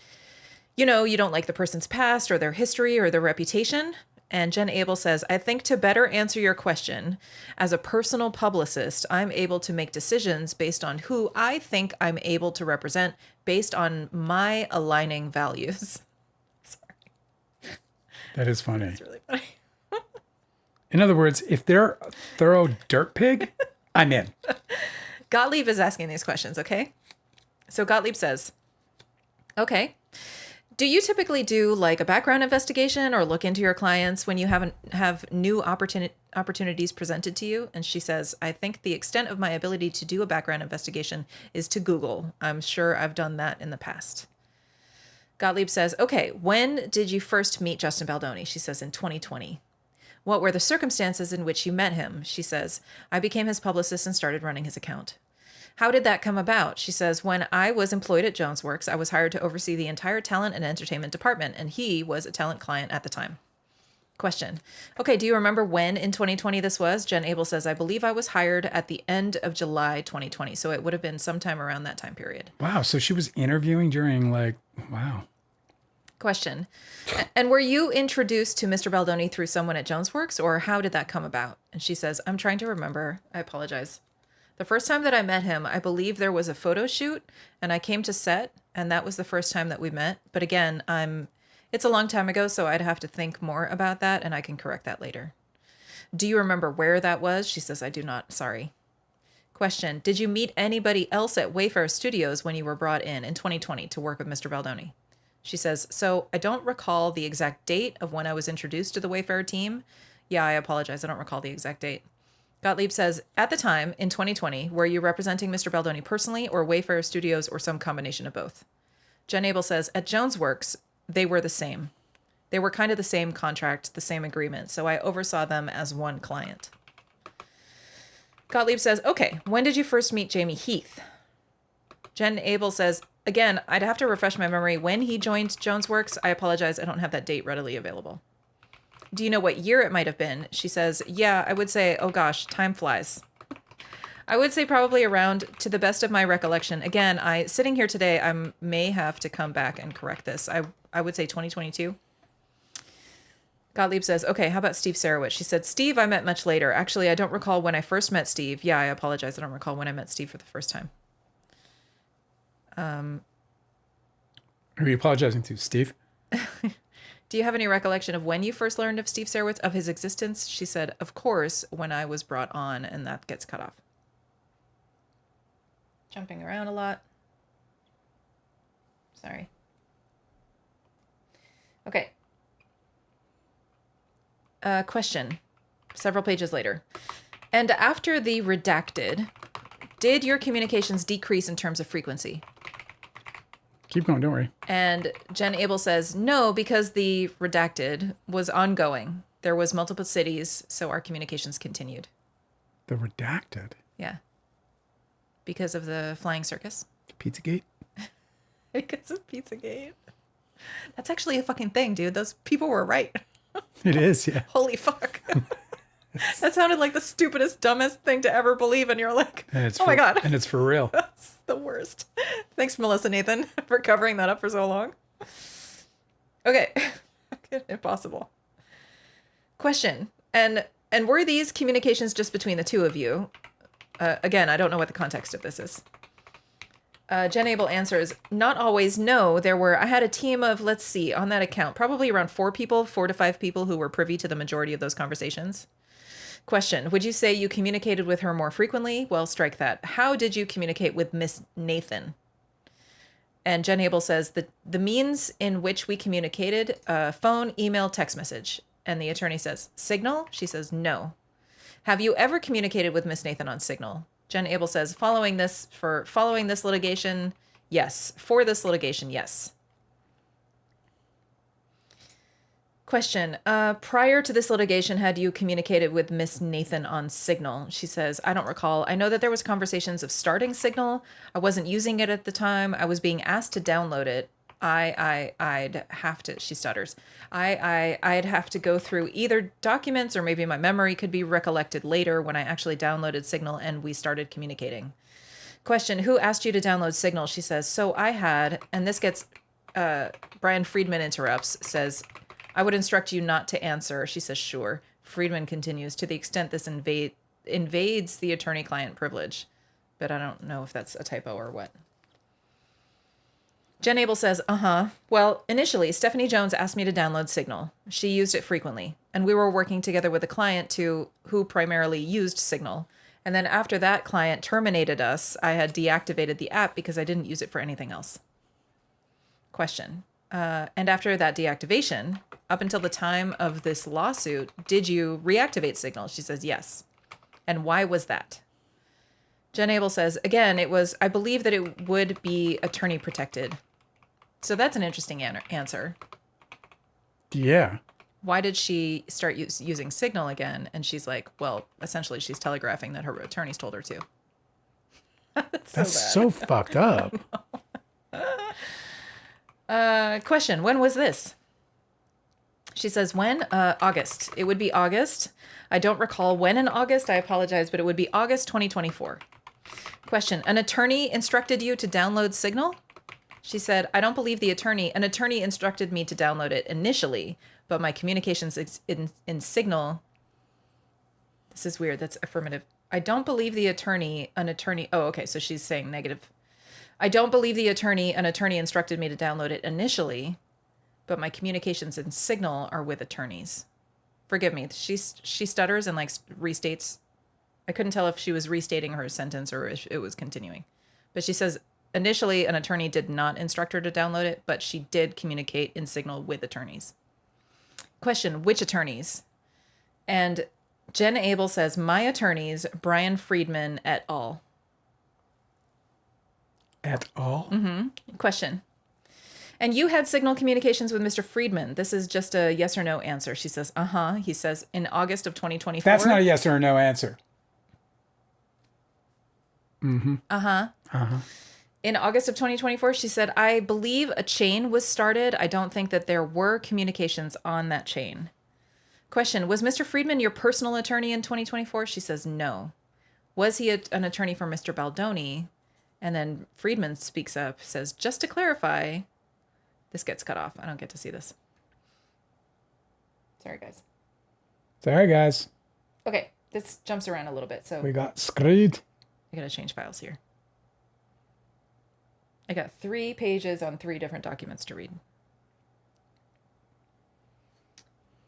you don't like the person's past or their history or their reputation. And Jen Abel says, I think to better answer your question, as a personal publicist, I'm able to make decisions based on who I think I'm able to represent based on my aligning values. Sorry. That is funny. That's really funny. In other words, if they're a thorough dirt pig, I'm in. Gottlieb is asking these questions, okay? So Gottlieb says, okay, do you typically do like a background investigation or look into your clients when you have new opportunities presented to you? And she says, I think the extent of my ability to do a background investigation is to Google. I'm sure I've done that in the past. Gottlieb says, okay, when did you first meet Justin Baldoni? She says, in 2020. What were the circumstances in which you met him? She says, I became his publicist and started running his account. How did that come about? She says, when I was employed at JonesWorks, I was hired to oversee the entire talent and entertainment department, and he was a talent client at the time. Question. Okay, do you remember when in 2020 this was? Jen Abel says, I believe I was hired at the end of July 2020. So it would have been sometime around that time period. Wow. So she was interviewing during wow. Question. And were you introduced to Mr. Baldoni through someone at JonesWorks, or how did that come about? And she says, I'm trying to remember. I apologize. The first time that I met him, I believe there was a photo shoot and I came to set, and that was the first time that we met. But again, it's a long time ago, so I'd have to think more about that, and I can correct that later. Do you remember where that was? She says, I do not. Sorry. Question. Did you meet anybody else at Wayfair Studios when you were brought in 2020 to work with Mr. Baldoni? She says, so I don't recall the exact date of when I was introduced to the Wayfair team. Yeah, I apologize. I don't recall the exact date. Gottlieb says, at the time, in 2020, were you representing Mr. Baldoni personally or Wayfair Studios or some combination of both? Jen Abel says, at JonesWorks, they were the same. They were kind of the same contract, the same agreement, so I oversaw them as one client. Gottlieb says, okay, when did you first meet Jamie Heath? Jen Abel says, again, I'd have to refresh my memory. When he joined JonesWorks, I apologize, I don't have that date readily available. Do you know what year it might have been? She says, yeah, I would say, oh gosh, time flies. I would say probably around, to the best of my recollection. Again, sitting here today, I may have to come back and correct this. I would say 2022. Gottlieb says, okay, how about Steve Sarowitz? She said, Steve, I met much later. Actually, I don't recall when I first met Steve. Yeah, I apologize. I don't recall when I met Steve for the first time. Are you apologizing to Steve? Do you have any recollection of when you first learned of Steve Sarowitz, of his existence? She said, of course, when I was brought on, and that gets cut off. Jumping around a lot. Sorry. Okay. Question. Several pages later. And after the redacted, did your communications decrease in terms of frequency? Keep going, don't worry. And Jen Abel says, no, because the redacted was ongoing. There was multiple cities, so our communications continued. The redacted? Yeah. Because of the flying circus. Pizzagate? Because of Pizzagate. That's actually a fucking thing, dude. Those people were right. It is, yeah. Holy fuck. That sounded like the stupidest, dumbest thing to ever believe, and you're like, oh my God. And it's for real. That's the worst. Thanks, Melissa Nathan, for covering that up for so long. Okay. Impossible. Question. And were these communications just between the two of you? Again, I don't know what the context of this is. Jen Abel answers, not always, no. I had a team of, let's see, on that account, probably around 4 to 5 people who were privy to the majority of those conversations. Question, would you say you communicated with her more frequently? Well, strike that. How did you communicate with Miss Nathan? And Jen Abel says, the means in which we communicated, phone, email, text message. And the attorney says, Signal? She says, no. Have you ever communicated with Miss Nathan on Signal? Jen Abel says, following this litigation, yes. For this litigation, yes. Question, prior to this litigation, had you communicated with Miss Nathan on Signal? She says, I don't recall. I know that there was conversations of starting Signal. I wasn't using it at the time. I was being asked to download it. I'd have to, she stutters. I'd have to go through either documents or maybe my memory could be recollected later when I actually downloaded Signal and we started communicating. Question, who asked you to download Signal? She says, so I had, and this gets, Brian Friedman interrupts, says, I would instruct you not to answer. She says, sure. Friedman continues, to the extent this invades the attorney-client privilege. But I don't know if that's a typo or what. Jen Abel says, well, initially, Stephanie Jones asked me to download Signal. She used it frequently, and we were working together with a client who primarily used Signal. And then after that client terminated us, I had deactivated the app because I didn't use it for anything else. Question. And after that deactivation, up until the time of this lawsuit, did you reactivate Signal? She says, yes. And why was that? Jen Abel says, again, I believe that it would be attorney protected. So that's an interesting answer. Yeah. Why did she start using Signal again? And she's like, well, essentially she's telegraphing that her attorneys told her to. That's so fucked up. Question, when was this? She says, when? August. It would be August. I don't recall when in August. I apologize, but it would be August 2024. Question, an attorney instructed you to download Signal? She said, I don't believe an attorney instructed me to download it initially, but my communications in Signal, this is weird, that's affirmative. I don't believe an attorney, oh, okay, so she's saying negative. I don't believe an attorney instructed me to download it initially, but my communications in Signal are with attorneys. Forgive me, she stutters and like restates. I couldn't tell if she was restating her sentence or if it was continuing. But she says, initially, an attorney did not instruct her to download it, but she did communicate in Signal with attorneys. Question, which attorneys? And Jen Abel says, my attorneys, Brian Friedman et al. Et al? Mm-hmm. Question. And you had Signal communications with Mr. Friedman. This is just a yes or no answer. She says, uh-huh. He says, in August of 2024. That's not a yes or no answer. Mm-hmm. Uh-huh. Uh-huh. In August of 2024, she said, I believe a chain was started. I don't think that there were communications on that chain. Question, was Mr. Friedman your personal attorney in 2024? She says, no. Was he an attorney for Mr. Baldoni? And then Friedman speaks up, says, just to clarify, this gets cut off. I don't get to see this. Sorry, guys. Okay, this jumps around a little bit. So we got screwed. I got to change files here. I got 3 pages on 3 different documents to read.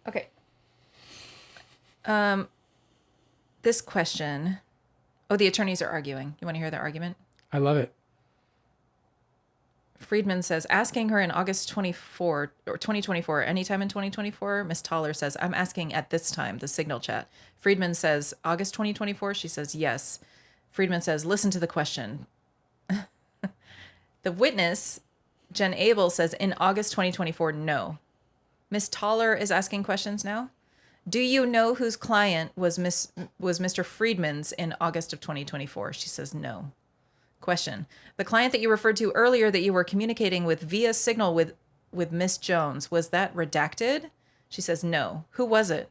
Okay. This question. Oh, the attorneys are arguing. You want to hear their argument? I love it. Friedman says, asking her in August 24 or 2024, anytime in 2024. Miss Toller says, I'm asking at this time, the Signal chat. Friedman says, August 2024. She says, yes. Friedman says, listen to the question. The witness, Jen Abel, says, in August 2024, no. Miss Toller is asking questions now. Do you know whose client was Mr. Friedman's in August of 2024? She says, no. Question. The client that you referred to earlier that you were communicating with via Signal with Miss Jones, was that redacted? She says, no. Who was it?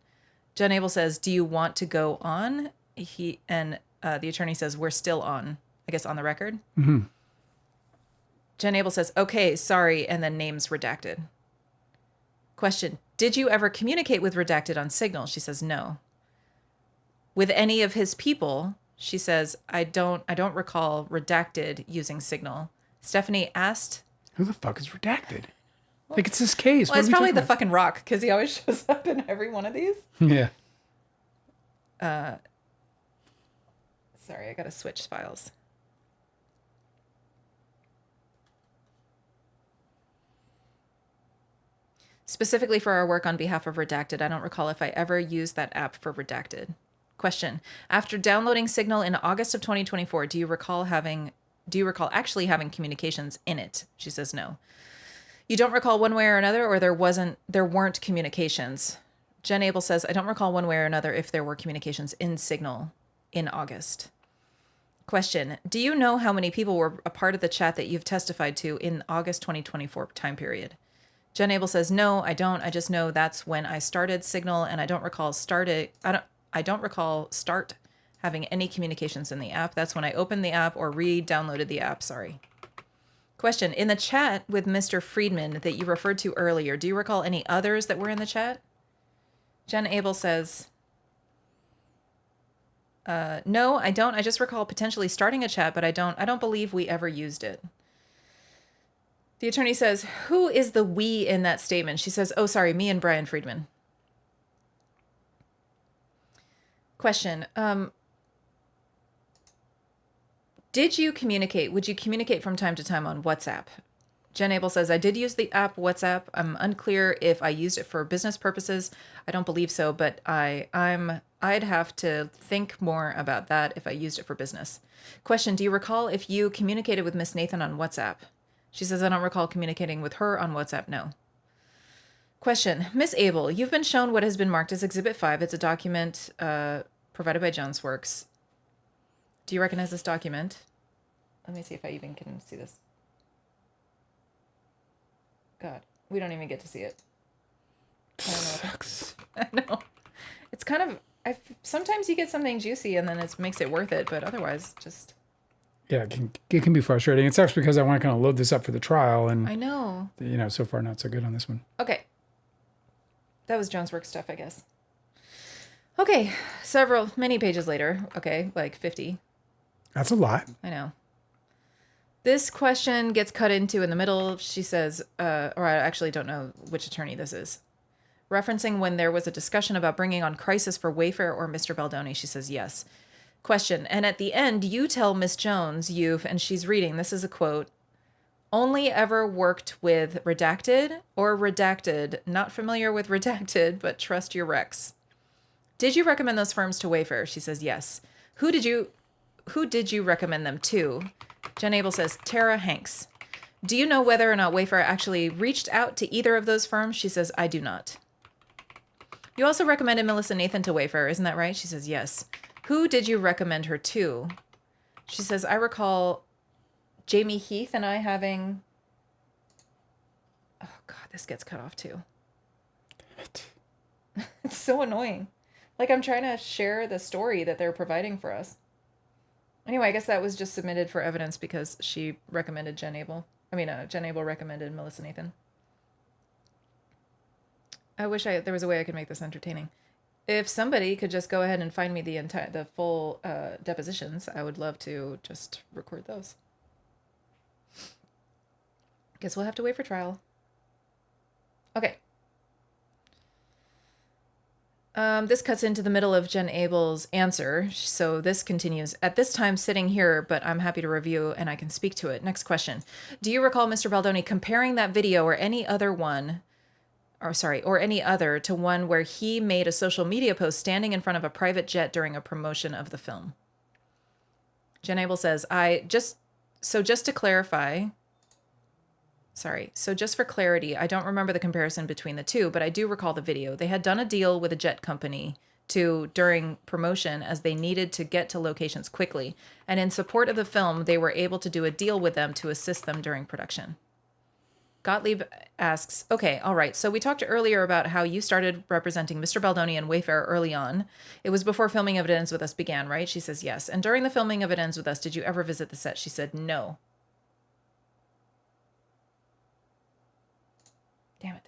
Jen Abel says, do you want to go on? The attorney says, we're still on, I guess, on the record. Mm-hmm. Jen Abel says, okay, sorry, and then names redacted. Question, did you ever communicate with redacted on Signal? She says, no. With any of his people? She says, I don't recall redacted using Signal. Stephanie asked, who the fuck is redacted? Like, it's this case. Well, it's probably the fucking Rock, because he always shows up in every one of these. Yeah. Sorry, I got to switch files. Specifically for our work on behalf of Redacted, I don't recall if I ever used that app for Redacted. Question. After downloading Signal in August of 2024, do you recall actually having communications in it? She says no. You don't recall one way or another, or there weren't communications? Jen Abel says, I don't recall one way or another if there were communications in Signal in August. Question. Do you know how many people were a part of the chat that you've testified to in August 2024 time period? Jen Abel says, no, I don't. I just know that's when I started Signal, and I don't recall start having any communications in the app. That's when I opened the app or re-downloaded the app. Sorry. Question. In the chat with Mr. Friedman that you referred to earlier, do you recall any others that were in the chat? Jen Abel says, no, I don't. I just recall potentially starting a chat, but I don't believe we ever used it. The attorney says, who is the we in that statement? She says, oh, sorry, me and Brian Friedman. Question. Would you communicate from time to time on WhatsApp? Jen Abel says, I did use the app WhatsApp. I'm unclear if I used it for business purposes. I don't believe so, but I'd have to think more about that if I used it for business. Question, do you recall if you communicated with Miss Nathan on WhatsApp? She says, I don't recall communicating with her on WhatsApp. No. Question. Miss Abel, you've been shown what has been marked as Exhibit 5. It's a document provided by Jones Works. Do you recognize this document? Let me see if I even can see this. God, we don't even get to see it. I don't know. Sucks. I know. It's kind of... sometimes you get something juicy and then it makes it worth it, but otherwise, just... Yeah, it can be frustrating. It sucks because I want to kind of load this up for the trial, and I know. So far not so good on this one. Okay. That was Jones Works stuff, I guess. Okay, many pages later. Okay, like 50. That's a lot. I know. This question gets cut into in the middle. She says, or I actually don't know which attorney this is. Referencing when there was a discussion about bringing on Crisis for Wayfair or Mr. Baldoni, she says yes. Question, and at the end, you tell Miss Jones and she's reading, this is a quote, only ever worked with Redacted or Redacted, not familiar with Redacted, but trust your recs. Did you recommend those firms to Wayfair? She says yes. Who did you recommend them to? Jen Abel says, Tara Hanks. Do you know whether or not Wayfair actually reached out to either of those firms? She says, I do not. You also recommended Melissa Nathan to Wayfair, isn't that right? She says, yes. Who did you recommend her to? She says, I recall Jamie Heath and I having... Oh, God, this gets cut off too. It's so annoying. Like, I'm trying to share the story that they're providing for us. Anyway, I guess that was just submitted for evidence because she recommended Jen Abel. Jen Abel recommended Melissa Nathan. I wish there was a way I could make this entertaining. If somebody could just go ahead and find me the full depositions, I would love to just record those. Guess we'll have to wait for trial. Okay. This cuts into the middle of Jen Abel's answer. So this continues. At this time, sitting here, but I'm happy to review and I can speak to it. Next question. Do you recall Mr. Baldoni comparing that video or any other to one where he made a social media post standing in front of a private jet during a promotion of the film? Jen Abel says, just for clarity, I don't remember the comparison between the two, but I do recall the video. They had done a deal with a jet company during promotion as they needed to get to locations quickly. And in support of the film, they were able to do a deal with them to assist them during production. Gottlieb asks, okay, all right. So we talked earlier about how you started representing Mr. Baldoni and Wayfair early on. It was before filming of It Ends With Us began, right? She says, yes. And during the filming of It Ends With Us, did you ever visit the set? She said, no. Damn it.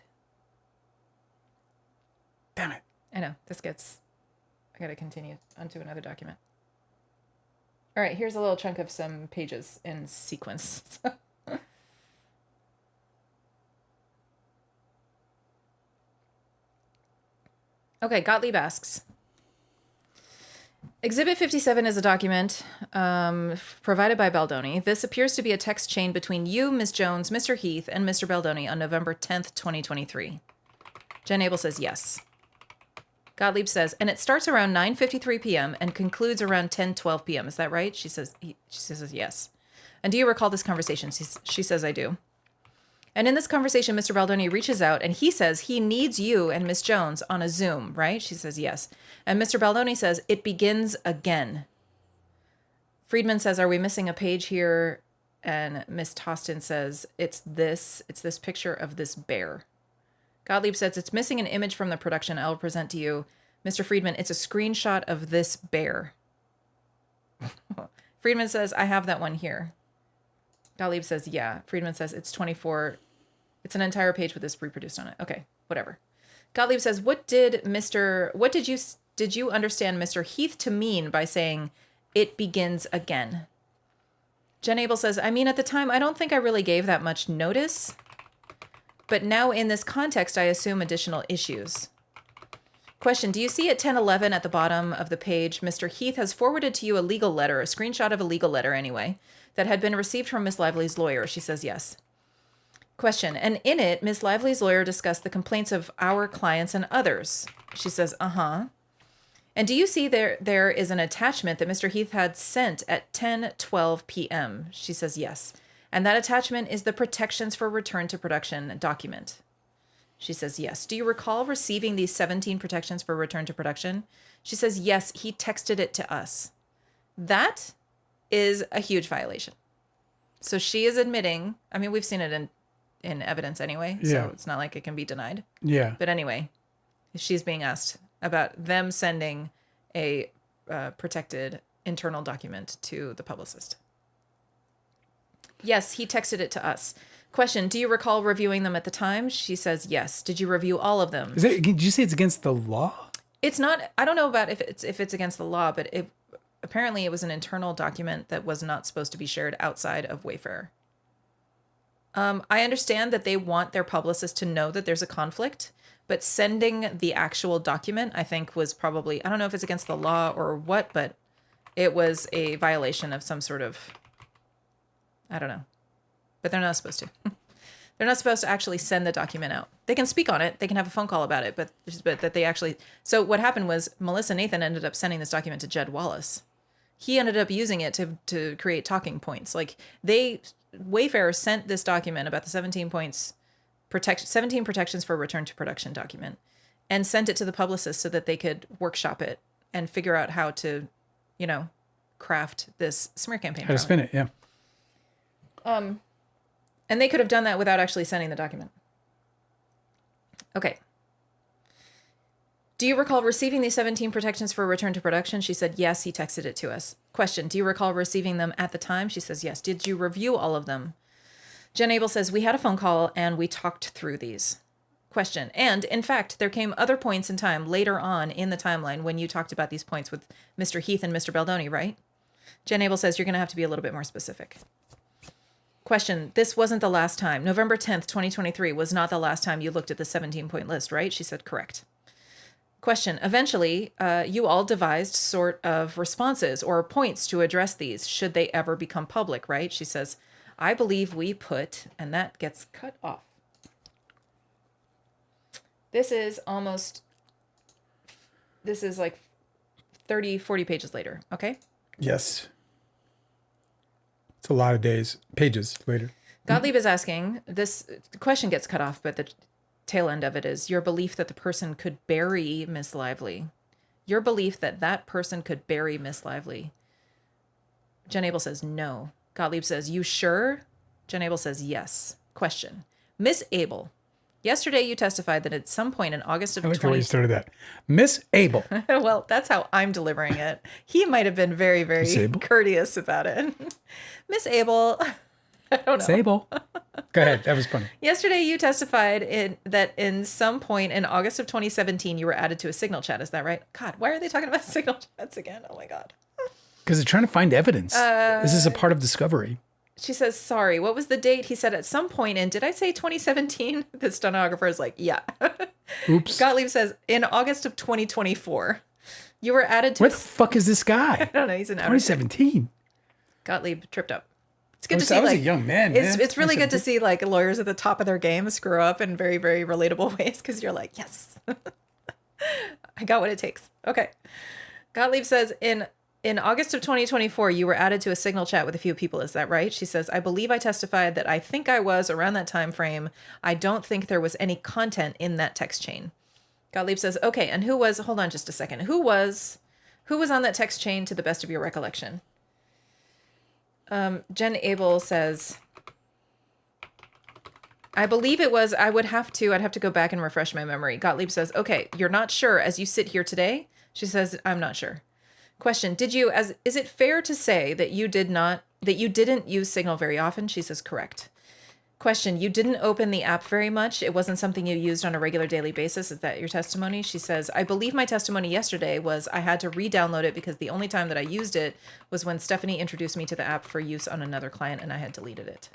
I know. I got to continue onto another document. All right, here's a little chunk of some pages in sequence. Okay, Gottlieb asks, Exhibit 57 is a document provided by Baldoni. This appears to be a text chain between you, Ms. Jones, Mr. Heath, and Mr. Baldoni on November 10th, 2023. Jen Abel says yes. Gottlieb says, and it starts around 9:53 p.m. and concludes around 10:12 p.m. Is that right? She says yes. And do you recall this conversation? She says, I do. And in this conversation, Mr. Baldoni reaches out and he says he needs you and Miss Jones on a Zoom, right? She says yes. And Mr. Baldoni says, it begins again. Friedman says, are we missing a page here? And Miss Tostin says, it's this picture of this bear. Gottlieb says, it's missing an image from the production I'll present to you. Mr. Friedman, it's a screenshot of this bear. Friedman says, I have that one here. Gottlieb says, yeah. Friedman says, it's 24. It's an entire page with this reproduced on it. Okay, whatever. Gottlieb says, did you understand Mr. Heath to mean by saying, it begins again? Jen Abel says, at the time, I don't think I really gave that much notice. But now in this context, I assume additional issues. Question, do you see at 10:11 at the bottom of the page, Mr. Heath has forwarded to you a legal letter, a screenshot of a legal letter anyway, that had been received from Miss Lively's lawyer? She says yes. Question, and in it, Miss Lively's lawyer discussed the complaints of our clients and others. She says, uh-huh. And do you see there is an attachment that Mr. Heath had sent at 10:12 p.m.? She says yes. And that attachment is the protections for return to production document. She says, yes. Do you recall receiving these 17 protections for return to production? She says, yes, he texted it to us. That is a huge violation. So she is admitting, I mean, we've seen it in evidence anyway, so it's not like it can be denied. Yeah. But anyway, she's being asked about them sending a protected internal document to the publicist. Yes, he texted it to us. Question, do you recall reviewing them at the time? She says, yes. Did you review all of them? Did you say it's against the law? It's not, I don't know about if it's against the law, but apparently it was an internal document that was not supposed to be shared outside of Wayfair. I understand that they want their publicist to know that there's a conflict, but sending the actual document, I think, was probably, I don't know if it's against the law or what, but it was a violation of some sort of, I don't know. But they're not supposed to. They're not supposed to actually send the document out. They can speak on it. They can have a phone call about it, but that they actually... So what happened was Melissa Nathan ended up sending this document to Jed Wallace. He ended up using it to create talking points. Like Wayfair sent this document about the 17 points, 17 protections for return to production document, and sent it to the publicist so that they could workshop it and figure out how to, craft this smear campaign. How to spin it, yeah. And they could have done that without actually sending the document. Okay. Do you recall receiving these 17 protections for return to production? She said, yes, he texted it to us. Question, do you recall receiving them at the time? She says, yes. Did you review all of them? Jen Abel says, we had a phone call and we talked through these. Question, and in fact, there came other points in time later on in the timeline when you talked about these points with Mr. Heath and Mr. Baldoni, right? Jen Abel says, you're going to have to be a little bit more specific. Question, this wasn't the last time. November 10th, 2023 was not the last time you looked at the 17-point list, right? She said, correct. Question, eventually, you all devised sort of responses or points to address these should they ever become public, right? She says, I believe we put, and that gets cut off. This is like 30, 40 pages later, okay? Yes. It's a lot of pages later. Gottlieb is asking, this question gets cut off, but the tail end of it is your belief that the person could bury Miss Lively. Your belief that that person could bury Miss Lively. Jen Abel says no. Gottlieb says, you sure? Jen Abel says yes. Question. Miss Abel, yesterday you testified that at some point in August of I like the way you started that. Miss Abel. Well, that's how I'm delivering it. He might have been very, very courteous about it. Miss Abel, I don't know. Miss Abel. Go ahead. That was funny. Yesterday you testified that in some point in August of 2017 you were added to a Signal chat. Is that right? God, why are they talking about Signal chats again? Oh my God. Because they're trying to find evidence. This is a part of discovery. She says, sorry, what was the date? He said at some point in, did I say 2017? The stenographer is like, yeah. Oops. Gottlieb says, in August of 2024, you were added to... Where the fuck is this guy? I don't know. He's an 2017. Gottlieb tripped up. It's good to see. I was a young man. It's really good to see like lawyers at the top of their game screw up in very, very relatable ways because you're like, yes, I got what it takes. Okay. Gottlieb says, in August of 2024, you were added to a Signal chat with a few people. Is that right? She says, I believe I testified that I think I was around that time frame. I don't think there was any content in that text chain. Gottlieb says, okay. And hold on just a second. Who was on that text chain to the best of your recollection? Jen Abel says, I believe it was, I'd have to go back and refresh my memory. Gottlieb says, okay, you're not sure as you sit here today? She says, I'm not sure. Question, is it fair to say that you didn't use Signal very often? She says, correct. Question, you didn't open the app very much. It wasn't something you used on a regular daily basis. Is that your testimony? She says, I believe my testimony yesterday was I had to re-download it because the only time that I used it was when Stephanie introduced me to the app for use on another client and I had deleted it.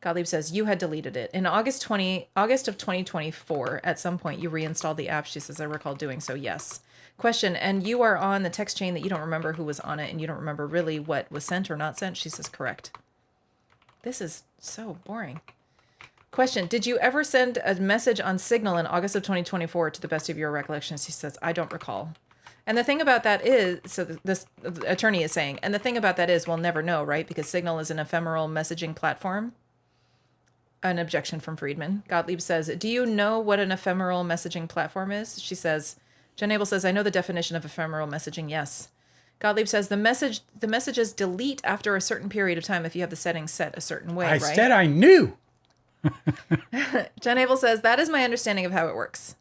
Gottlieb says, you had deleted it. In August of 2024, at some point you reinstalled the app. She says, I recall doing so, yes. Question, and you are on the text chain that you don't remember who was on it and you don't remember really what was sent or not sent? She says, correct. This is so boring. Question, did you ever send a message on Signal in August of 2024 to the best of your recollection? She says, I don't recall. And the thing about that is, so this attorney is saying, and the thing about that is we'll never know, right? Because Signal is an ephemeral messaging platform. An objection from Friedman. Gottlieb says, do you know what an ephemeral messaging platform is? She says, Jen Abel says, I know the definition of ephemeral messaging, yes. Gottlieb says, the messages delete after a certain period of time if you have the settings set a certain way, right? I said I knew. Jen Abel says, that is my understanding of how it works.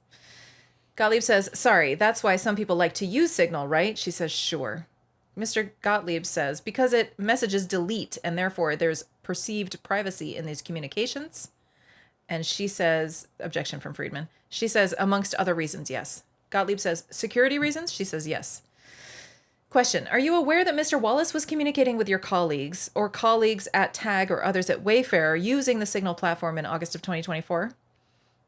Gottlieb says, sorry, that's why some people like to use Signal, right? She says, sure. Mr. Gottlieb says, because messages delete and therefore there's perceived privacy in these communications. And she says, objection from Friedman. She says, amongst other reasons, yes. Gottlieb says, security reasons? She says, yes. Question, are you aware that Mr. Wallace was communicating with your colleagues or colleagues at TAG or others at Wayfair using the Signal platform in August of 2024?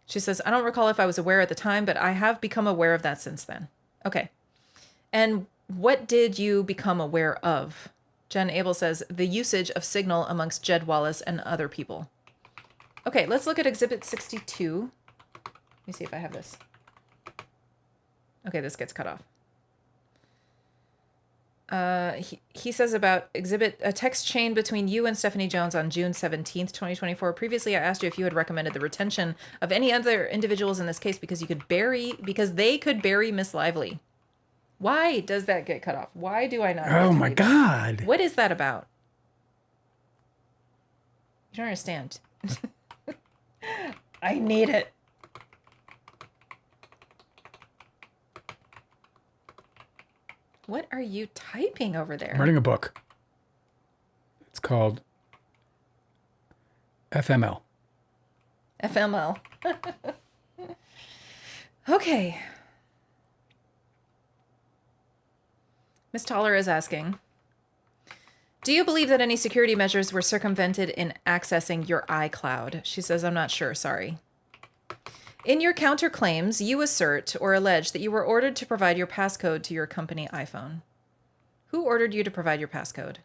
She says, I don't recall if I was aware at the time, but I have become aware of that since then. Okay. And what did you become aware of? Jen Abel says, the usage of Signal amongst Jed Wallace and other people. Okay, let's look at Exhibit 62. Let me see if I have this. Okay, this gets cut off. He says about exhibit a text chain between you and Stephanie Jones on June 17th, 2024. Previously, I asked you if you had recommended the retention of any other individuals in this case because they could bury Miss Lively. Why does that get cut off? Why do I not? Oh my God. What is that about? You don't understand. I need it. What are you typing over there? I'm writing a book. It's called FML. FML. Okay. Ms. Toller is asking, do you believe that any security measures were circumvented in accessing your iCloud? She says, I'm not sure, sorry. In your counterclaims, you assert or allege that you were ordered to provide your passcode to your company iPhone. Who ordered you to provide your passcode?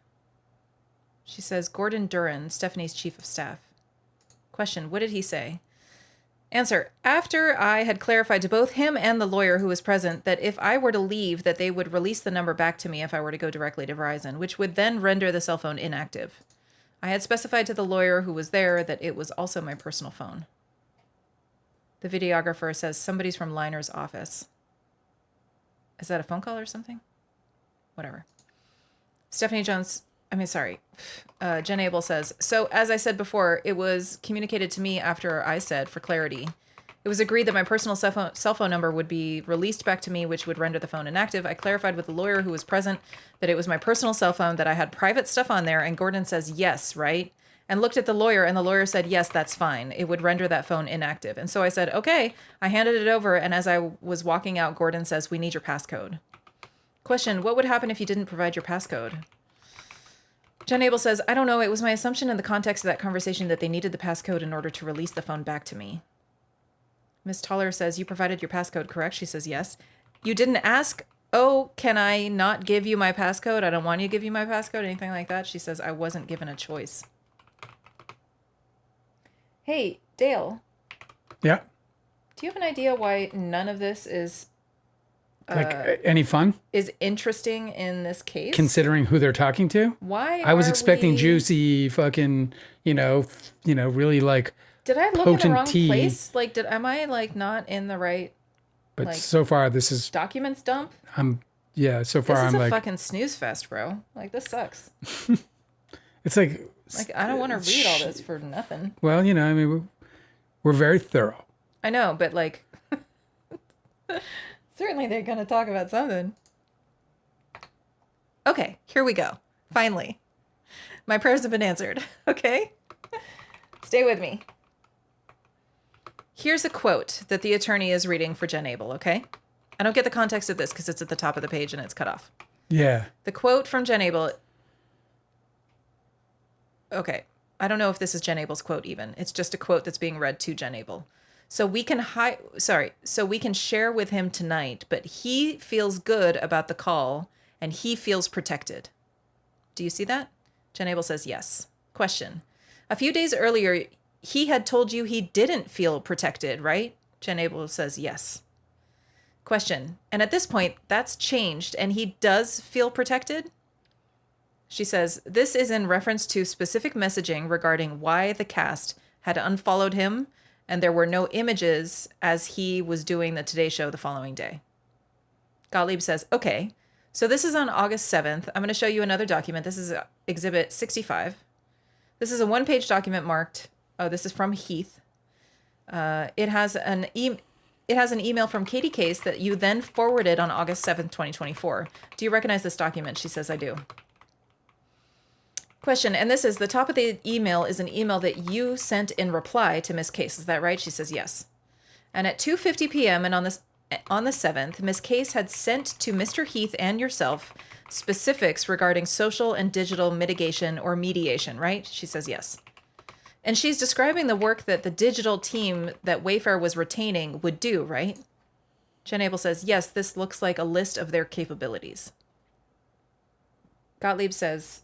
She says, Gordon Duran, Stephanie's chief of staff. Question, what did he say? Answer, after I had clarified to both him and the lawyer who was present that if I were to leave, that they would release the number back to me if I were to go directly to Verizon, which would then render the cell phone inactive. I had specified to the lawyer who was there that it was also my personal phone. The videographer says somebody's from Liner's office. Is that a phone call or something? Whatever. Jen Abel says, so as I said before, it was communicated to me after I said, for clarity, it was agreed that my personal cell phone number would be released back to me, which would render the phone inactive. I clarified with the lawyer who was present that it was my personal cell phone, that I had private stuff on there, and Gordon says, yes, right? And looked at the lawyer, and the lawyer said, yes, that's fine. It would render that phone inactive. And so I said, okay. I handed it over, and as I was walking out, Gordon says, we need your passcode. Question, what would happen if you didn't provide your passcode? Jen Abel says, I don't know. It was my assumption in the context of that conversation that they needed the passcode in order to release the phone back to me. Ms. Toller says, you provided your passcode, correct? She says, yes. You didn't ask, oh, can I not give you my passcode? I don't want you to give you my passcode, anything like that. She says, I wasn't given a choice. Hey, Dale. Yeah. Do you have an idea why none of this is any fun? Is interesting in this case? Considering who they're talking to? Why? I was expecting juicy fucking, really like. Did I look in the wrong place? Like, am I like not in the right? But like, so far, this is documents dump. So far I'm like fucking snooze fest, bro. Like, this sucks. It's like I don't want to read all this for nothing. Well, we're very thorough. I know, but like, certainly they're going to talk about something. Okay, here we go. Finally, my prayers have been answered. Okay, stay with me. Here's a quote that the attorney is reading for Jen Abel, okay? I don't get the context of this because it's at the top of the page and it's cut off. Yeah. The quote from Jen Abel. Okay. I don't know if this is Jen Abel's quote even. It's just a quote that's being read to Jen Abel. So we can share with him tonight, but he feels good about the call and he feels protected. Do you see that? Jen Abel says yes. Question. A few days earlier, he had told you he didn't feel protected, right? Jen Abel says yes. Question. And at this point, that's changed and he does feel protected? She says, this is in reference to specific messaging regarding why the cast had unfollowed him and there were no images as he was doing the Today Show the following day. Gottlieb says, okay, so this is on August 7th. I'm going to show you another document. This is Exhibit 65. This is a one-page document marked, this is from Heath. It has an email from Katie Case that you then forwarded on August 7th, 2024. Do you recognize this document? She says, I do. Question, and this is, the top of the email is an email that you sent in reply to Miss Case. Is that right? She says, yes. And at 2:50 p.m. and on the 7th, Miss Case had sent to Mr. Heath and yourself specifics regarding social and digital mitigation or mediation, right? She says, yes. And she's describing the work that the digital team that Wayfair was retaining would do, right? Jen Abel says, yes, this looks like a list of their capabilities. Gottlieb says,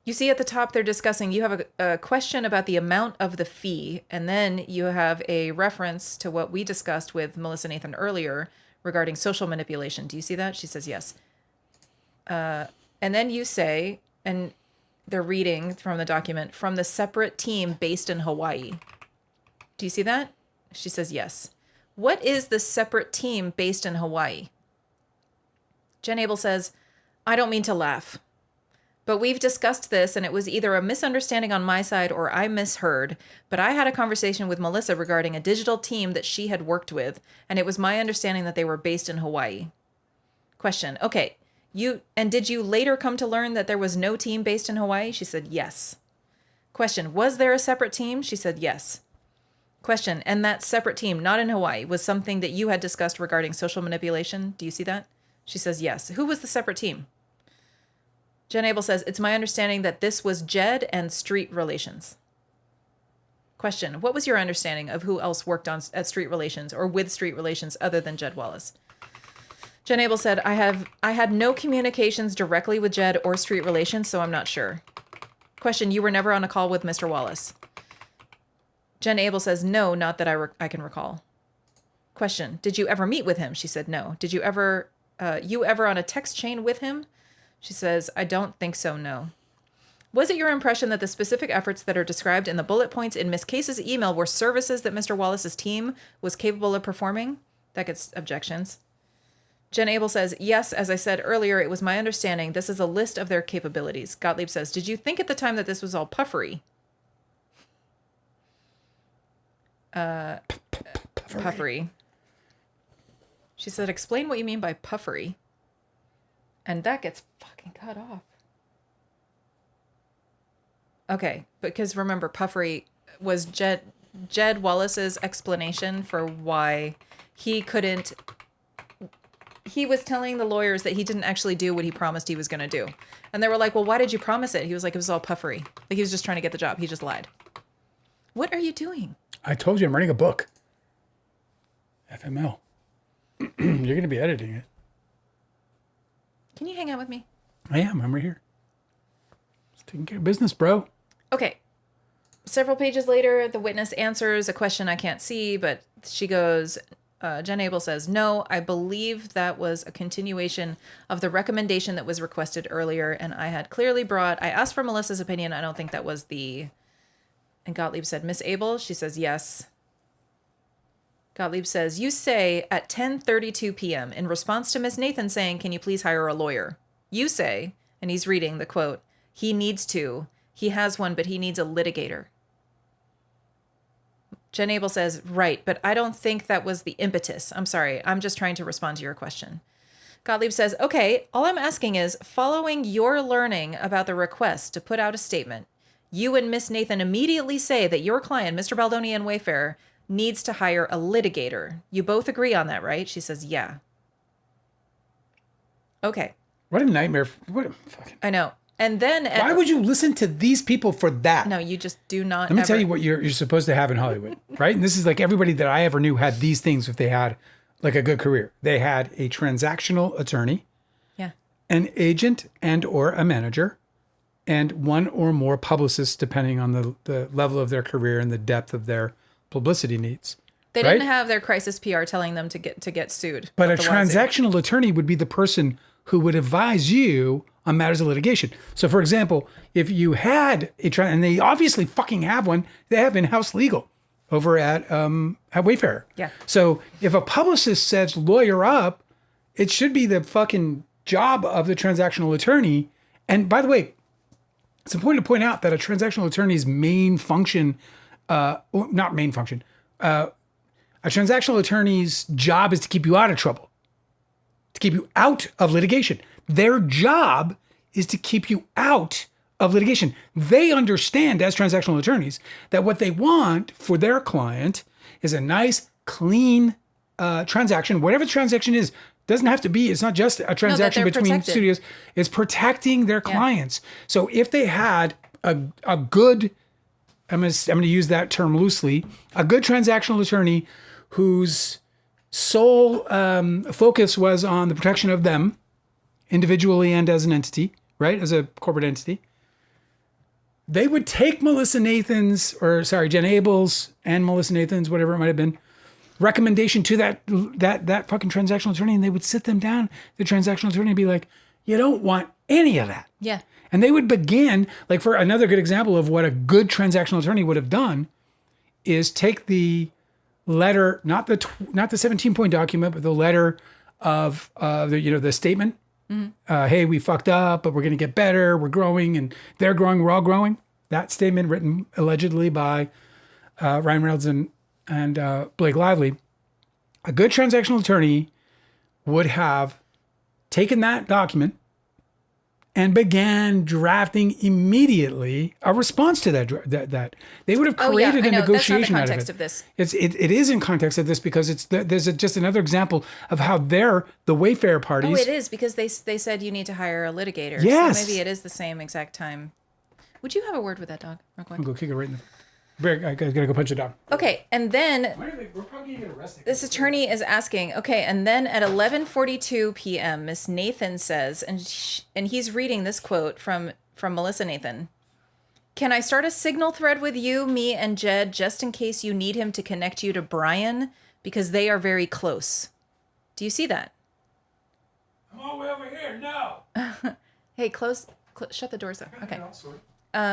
you see at the top they're discussing, you have a question about the amount of the fee, and then you have a reference to what we discussed with Melissa Nathan earlier regarding social manipulation. Do you see that? She says, yes. And then you say, and they're reading from the document, from the separate team based in Hawaii. Do you see that? She says, yes. What is the separate team based in Hawaii? Jen Abel says, I don't mean to laugh, but we've discussed this and it was either a misunderstanding on my side or I misheard, but I had a conversation with Melissa regarding a digital team that she had worked with, and it was my understanding that they were based in Hawaii. Question. Okay. Did you later come to learn that there was no team based in Hawaii? She said, yes. Question. Was there a separate team? She said, yes. Question. And that separate team, not in Hawaii, was something that you had discussed regarding social manipulation? Do you see that? She says, yes. Who was the separate team? Jen Abel says, it's my understanding that this was Jed and Street Relations. Question. What was your understanding of who else worked at Street Relations or with Street Relations other than Jed Wallace? Jen Abel said, I had no communications directly with Jed or Street Relations, so I'm not sure. Question, you were never on a call with Mr. Wallace. Jen Abel says, no, not that I can recall. Question, did you ever meet with him? She said, no. Did you ever on a text chain with him? She says, I don't think so, no. Was it your impression that the specific efforts that are described in the bullet points in Miss Case's email were services that Mr. Wallace's team was capable of performing? That gets objections. Jen Abel says, yes, as I said earlier, it was my understanding this is a list of their capabilities. Gottlieb says, did you think at the time that this was all puffery? Puffery. She said, explain what you mean by puffery. And that gets fucking cut off. Okay, because remember, puffery was Jed Wallace's explanation for why he couldn't... He was telling the lawyers that he didn't actually do what he promised he was going to do. And they were like, well, why did you promise it? He was like, it was all puffery. Like he was just trying to get the job. He just lied. What are you doing? I told you I'm writing a book. FML. You're going to be editing it. Can you hang out with me? I am. I'm right here. Just taking care of business, bro. Okay. Several pages later, the witness answers a question I can't see, but she goes... Jen Abel says, no, I believe that was a continuation of the recommendation that was requested earlier. And I had clearly I asked for Melissa's opinion. I don't think that was and Gottlieb said, Miss Abel? She says, yes. Gottlieb says, you say at 10:32 p.m. in response to Miss Nathan saying, can you please hire a lawyer? You say, and he's reading the quote, he needs to. He has one, but he needs a litigator. Jen Abel says, right, but I don't think that was the impetus. I'm sorry. I'm just trying to respond to your question. Gottlieb says, okay, all I'm asking is, following your learning about the request to put out a statement, you and Miss Nathan immediately say that your client, Mr. Baldoni and Wayfair, needs to hire a litigator. You both agree on that, right? She says, yeah. Okay. What a nightmare. What a fucking... I know. And then... Why would you listen to these people for that? No, you just do not. Let me tell you what you're supposed to have in Hollywood, right? And this is like everybody that I ever knew had these things if they had like a good career. They had a transactional attorney, an agent and or a manager, and one or more publicists depending on the level of their career and the depth of their publicity needs, They right? didn't have their crisis PR telling them to get sued. But a up the transactional attorney would be the person who would advise you on matters of litigation. So, for example, if you had and they obviously fucking have one, they have in-house legal over at Wayfair. Yeah. So if a publicist says lawyer up, it should be the fucking job of the transactional attorney. And by the way, it's important to point out that a transactional attorney's main function, not main function, a transactional attorney's job is to keep you out of trouble, to keep you out of litigation. Their job is to keep you out of litigation. They understand as transactional attorneys that what they want for their client is a nice, clean transaction. Whatever the transaction is, doesn't have to be, it's not just a transaction between protected. studios. It's protecting their clients. So if they had a good, I'm going to use that term loosely, a good transactional attorney whose sole focus was on the protection of them individually and as an entity, right? As a corporate entity, they would take Jen Abel's and Melissa Nathan's, whatever it might have been, recommendation to that fucking transactional attorney, and they would sit them down, the transactional attorney, and be like, you don't want any of that. Yeah. And they would begin, like, for another good example of what a good transactional attorney would have done is take the letter, not the 17-point document, but the letter of the statement. Mm-hmm. Hey, we fucked up, but we're going to get better. We're growing, and they're growing. We're all growing. That statement, written allegedly by Ryan Reynolds and Blake Lively. A good transactional attorney would have taken that document and began drafting immediately a response to that. They would have created a negotiation out of it. That's not the context of this. It is in context of this because there's just another example of how the Wayfair parties. Oh, it is because they said you need to hire a litigator. Yes. So maybe it is the same exact time. Would you have a word with that dog real quick? I'll go kick it right in the... I gotta go punch a dog. Okay, and then We're probably gonna get arrested. this attorney is asking, okay, and then at 11:42 p.m., Miss Nathan says, and he's reading this quote from Melissa Nathan. Can I start a signal thread with you, me, and Jed, just in case you need him to connect you to Brian? Because they are very close. Do you see that? I'm all the way over here. No. Hey, shut the doors up. Okay.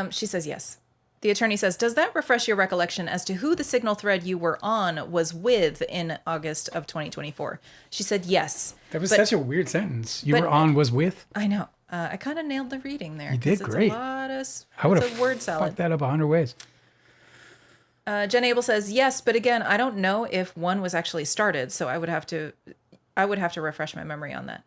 She says yes. The attorney says, does that refresh your recollection as to who the signal thread you were on was with in August of 2024? She said yes. That was such a weird sentence. You were on was with? I know. I kind of nailed the reading there. You did great. It's I would have a word salad. fucked that up 100 ways. Jen Abel says yes, but again, I don't know if one was actually started, so I would have to refresh my memory on that.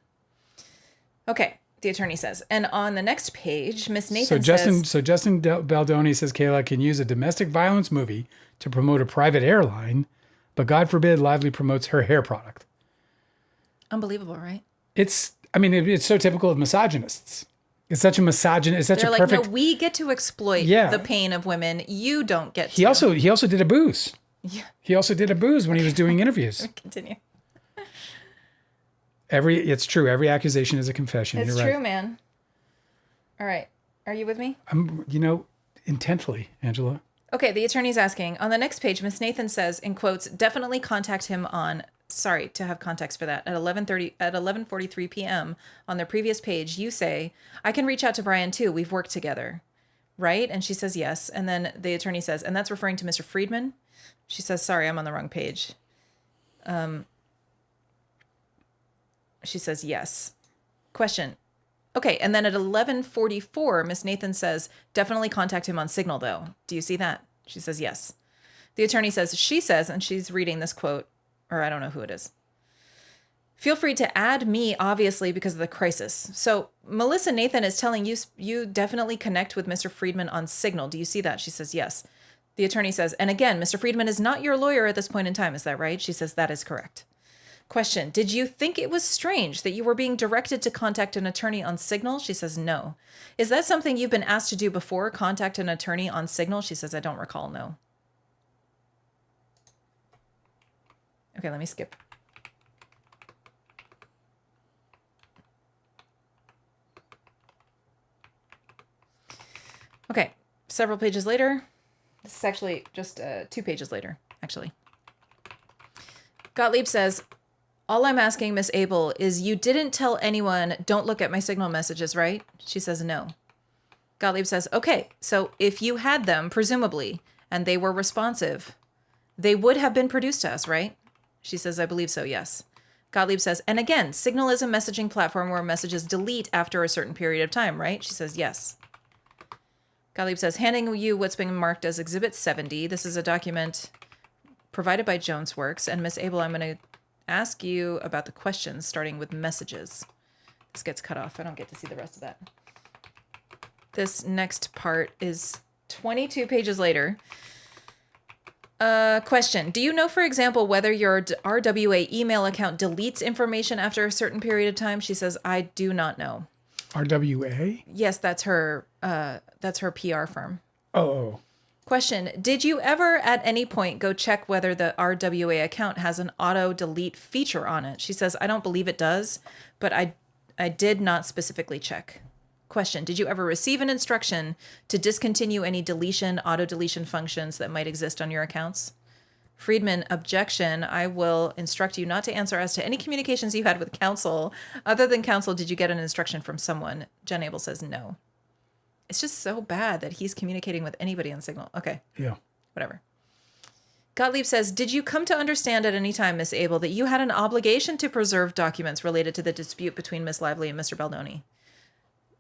Okay. The attorney says, and on the next page, Miss Nathan says... So Justin Baldoni says Kayla can use a domestic violence movie to promote a private airline, but God forbid Lively promotes her hair product. Unbelievable, right? It's so typical of misogynists. It's such a misogynist. It's such They're a perfect... no, we get to exploit the pain of women. You don't get to. He also did a booze. Yeah. He also did a booze when he was doing interviews. Continue. It's true. Every accusation is a confession. It's You're true, right. man. All right. Are you with me? I'm, intently, Angela. Okay. The attorney's asking on the next page. Miss Nathan says, in quotes, definitely contact him on. Sorry to have context for that. At 11:43 p.m. on their previous page, you say, I can reach out to Brian too. We've worked together, right? And she says yes. And then the attorney says, and that's referring to Mr. Friedman. She says, sorry, I'm on the wrong page. She says yes. Question. Okay, and then at 11:44, Miss Nathan says, definitely contact him on Signal, though. Do you see that? She says yes. The attorney says, she says, and she's reading this quote, or I don't know who it is. Feel free to add me, obviously, because of the crisis. So Melissa Nathan is telling you definitely connect with Mr. Friedman on Signal. Do you see that? She says yes. The attorney says, and again, Mr. Friedman is not your lawyer at this point in time. Is that right? She says, that is correct. Question, did you think it was strange that you were being directed to contact an attorney on Signal? She says, no. Is that something you've been asked to do before, contact an attorney on Signal? She says, I don't recall, no. Okay, let me skip. Okay, several pages later. This is actually just 2 pages later, actually. Gottlieb says, all I'm asking, Miss Abel, is you didn't tell anyone, don't look at my Signal messages, right? She says, no. Gottlieb says, okay, so if you had them, presumably, and they were responsive, they would have been produced to us, right? She says, I believe so, yes. Gottlieb says, and again, Signal is a messaging platform where messages delete after a certain period of time, right? She says, yes. Gottlieb says, handing you what's been marked as Exhibit 70. This is a document provided by JonesWorks. And Miss Abel, I'm going to ask you about the questions, starting with messages. This gets cut off. I don't get to see the rest of that. This next part is 22 pages later. Question. Do you know, for example, whether your RWA email account deletes information after a certain period of time? She says, I do not know. RWA? Yes, that's her PR firm. Oh. Question. Did you ever at any point go check whether the RWA account has an auto delete feature on it? She says, I don't believe it does, but I did not specifically check. Question. Did you ever receive an instruction to discontinue any deletion, auto deletion functions that might exist on your accounts? Friedman. Objection. I will instruct you not to answer as to any communications you had with counsel. Other than counsel, did you get an instruction from someone? Jen Abel says no. It's just so bad that he's communicating with anybody on Signal. Okay. Yeah. Whatever. Gottlieb says, did you come to understand at any time, Miss Abel, that you had an obligation to preserve documents related to the dispute between Miss Lively and Mr. Baldoni?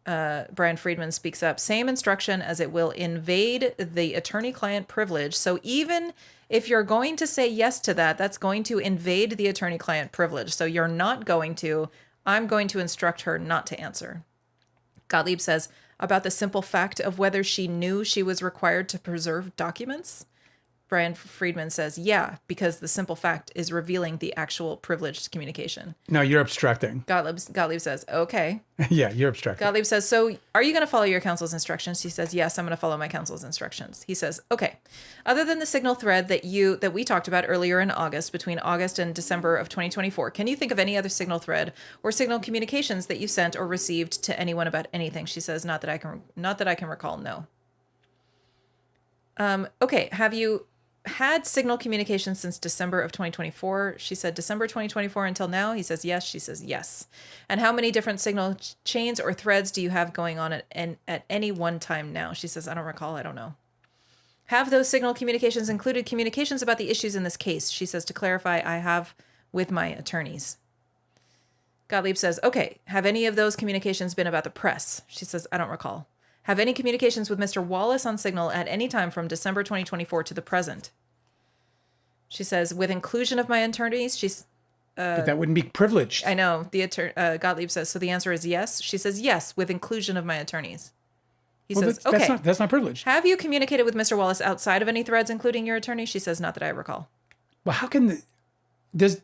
Brian Friedman speaks up. Same instruction, as it will invade the attorney-client privilege. So even if you're going to say yes to that, that's going to invade the attorney-client privilege. So you're not going to. I'm going to instruct her not to answer. Gottlieb says, about the simple fact of whether she knew she was required to preserve documents? Brian Friedman says, yeah, because the simple fact is revealing the actual privileged communication. No, you're abstracting. Gottlieb says, okay. Yeah, you're abstracting. Gottlieb says, so are you going to follow your counsel's instructions? He says, yes, I'm going to follow my counsel's instructions. He says, okay. Other than the Signal thread that we talked about earlier in August, between August and December of 2024, can you think of any other Signal thread or Signal communications that you sent or received to anyone about anything? She says, not that I can recall, no. Okay, have you had Signal communication since December of 2024? She said, December 2024 until now? He says, yes. She says, yes. And how many different Signal chains or threads do you have going on at any one time now? She says, I don't recall. I don't know. Have those Signal communications included communications about the issues in this case? She says, to clarify, I have with my attorneys. Gottlieb says, okay, have any of those communications been about the press? She says, I don't recall. Have any communications with Mr. Wallace on Signal at any time from December 2024 to the present? She says, with inclusion of my attorneys, she's... but that wouldn't be privileged. I know. Gottlieb says, so the answer is yes? She says, yes, with inclusion of my attorneys. He says, okay. That's not privileged. Have you communicated with Mr. Wallace outside of any threads, including your attorney? She says, not that I recall. Well, how can... Does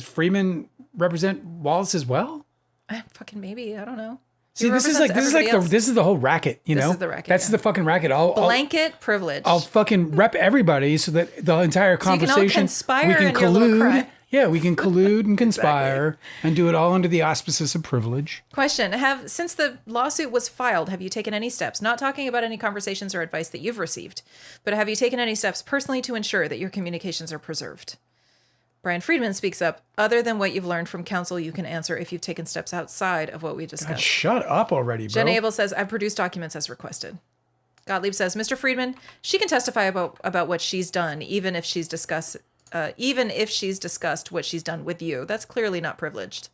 Freeman represent Wallace as well? Fucking maybe. I don't know. See, this is the whole racket, you know? This is the racket. That's the fucking racket. Blanket privilege. I'll fucking rep everybody so that the entire conversation... you can all conspire in your little crime. Yeah, we can collude and conspire and do it all under the auspices of privilege. Question. Since the lawsuit was filed, have you taken any steps, not talking about any conversations or advice that you've received, but have you taken any steps personally to ensure that your communications are preserved? Brian Friedman speaks up. Other than what you've learned from counsel, you can answer if you've taken steps outside of what we discussed. God, shut up already, bro. Jen Abel says, I've produced documents as requested. Gottlieb says, Mr. Friedman, she can testify about what she's done, even if she's discussed what she's done with you. That's clearly not privileged.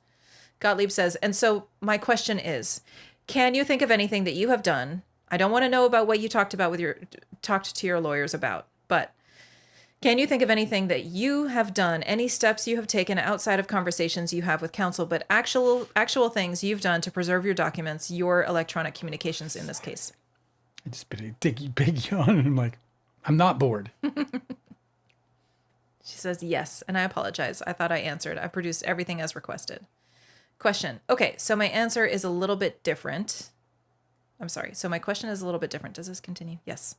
Gottlieb says, and so my question is, can you think of anything that you have done? I don't want to know about what you talked to your lawyers about, but can you think of anything that you have done, any steps you have taken outside of conversations you have with counsel, but actual things you've done to preserve your documents, your electronic communications in this case? I just been a big yawn, and I'm like, I'm not bored. She says, yes, and I apologize. I thought I answered. I produced everything as requested. Question. Okay, so my answer is a little bit different. I'm sorry. So my question is a little bit different. Does this continue? Yes.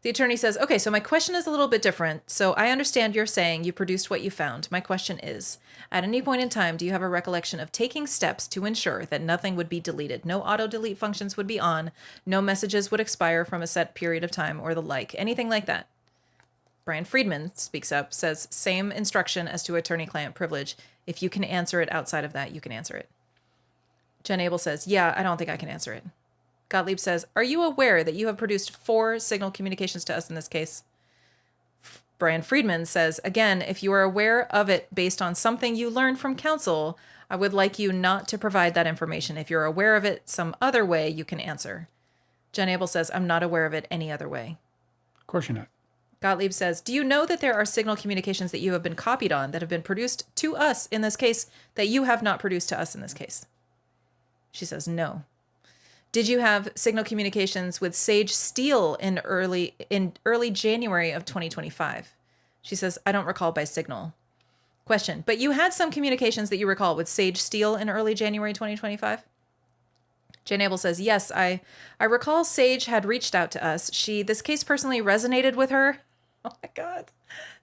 The attorney says, okay, so my question is a little bit different. So I understand you're saying you produced what you found. My question is, at any point in time, do you have a recollection of taking steps to ensure that nothing would be deleted? No auto-delete functions would be on. No messages would expire from a set period of time or the like. Anything like that? Brian Friedman speaks up, says, same instruction as to attorney-client privilege. If you can answer it outside of that, you can answer it. Jen Abel says, yeah, I don't think I can answer it. Gottlieb says, are you aware that you have produced 4 signal communications to us in this case? Brian Friedman says, again, if you are aware of it based on something you learned from counsel, I would like you not to provide that information. If you're aware of it some other way, you can answer. Jen Abel says, I'm not aware of it any other way. Of course you're not. Gottlieb says, do you know that there are signal communications that you have been copied on that have been produced to us in this case that you have not produced to us in this case? She says, no. Did you have signal communications with Sage Steele in early January of 2025? She says, I don't recall by signal. Question, but you had some communications that you recall with Sage Steele in early January 2025? Jen Abel says, yes, I recall Sage had reached out to us. This case personally resonated with her. Oh my God,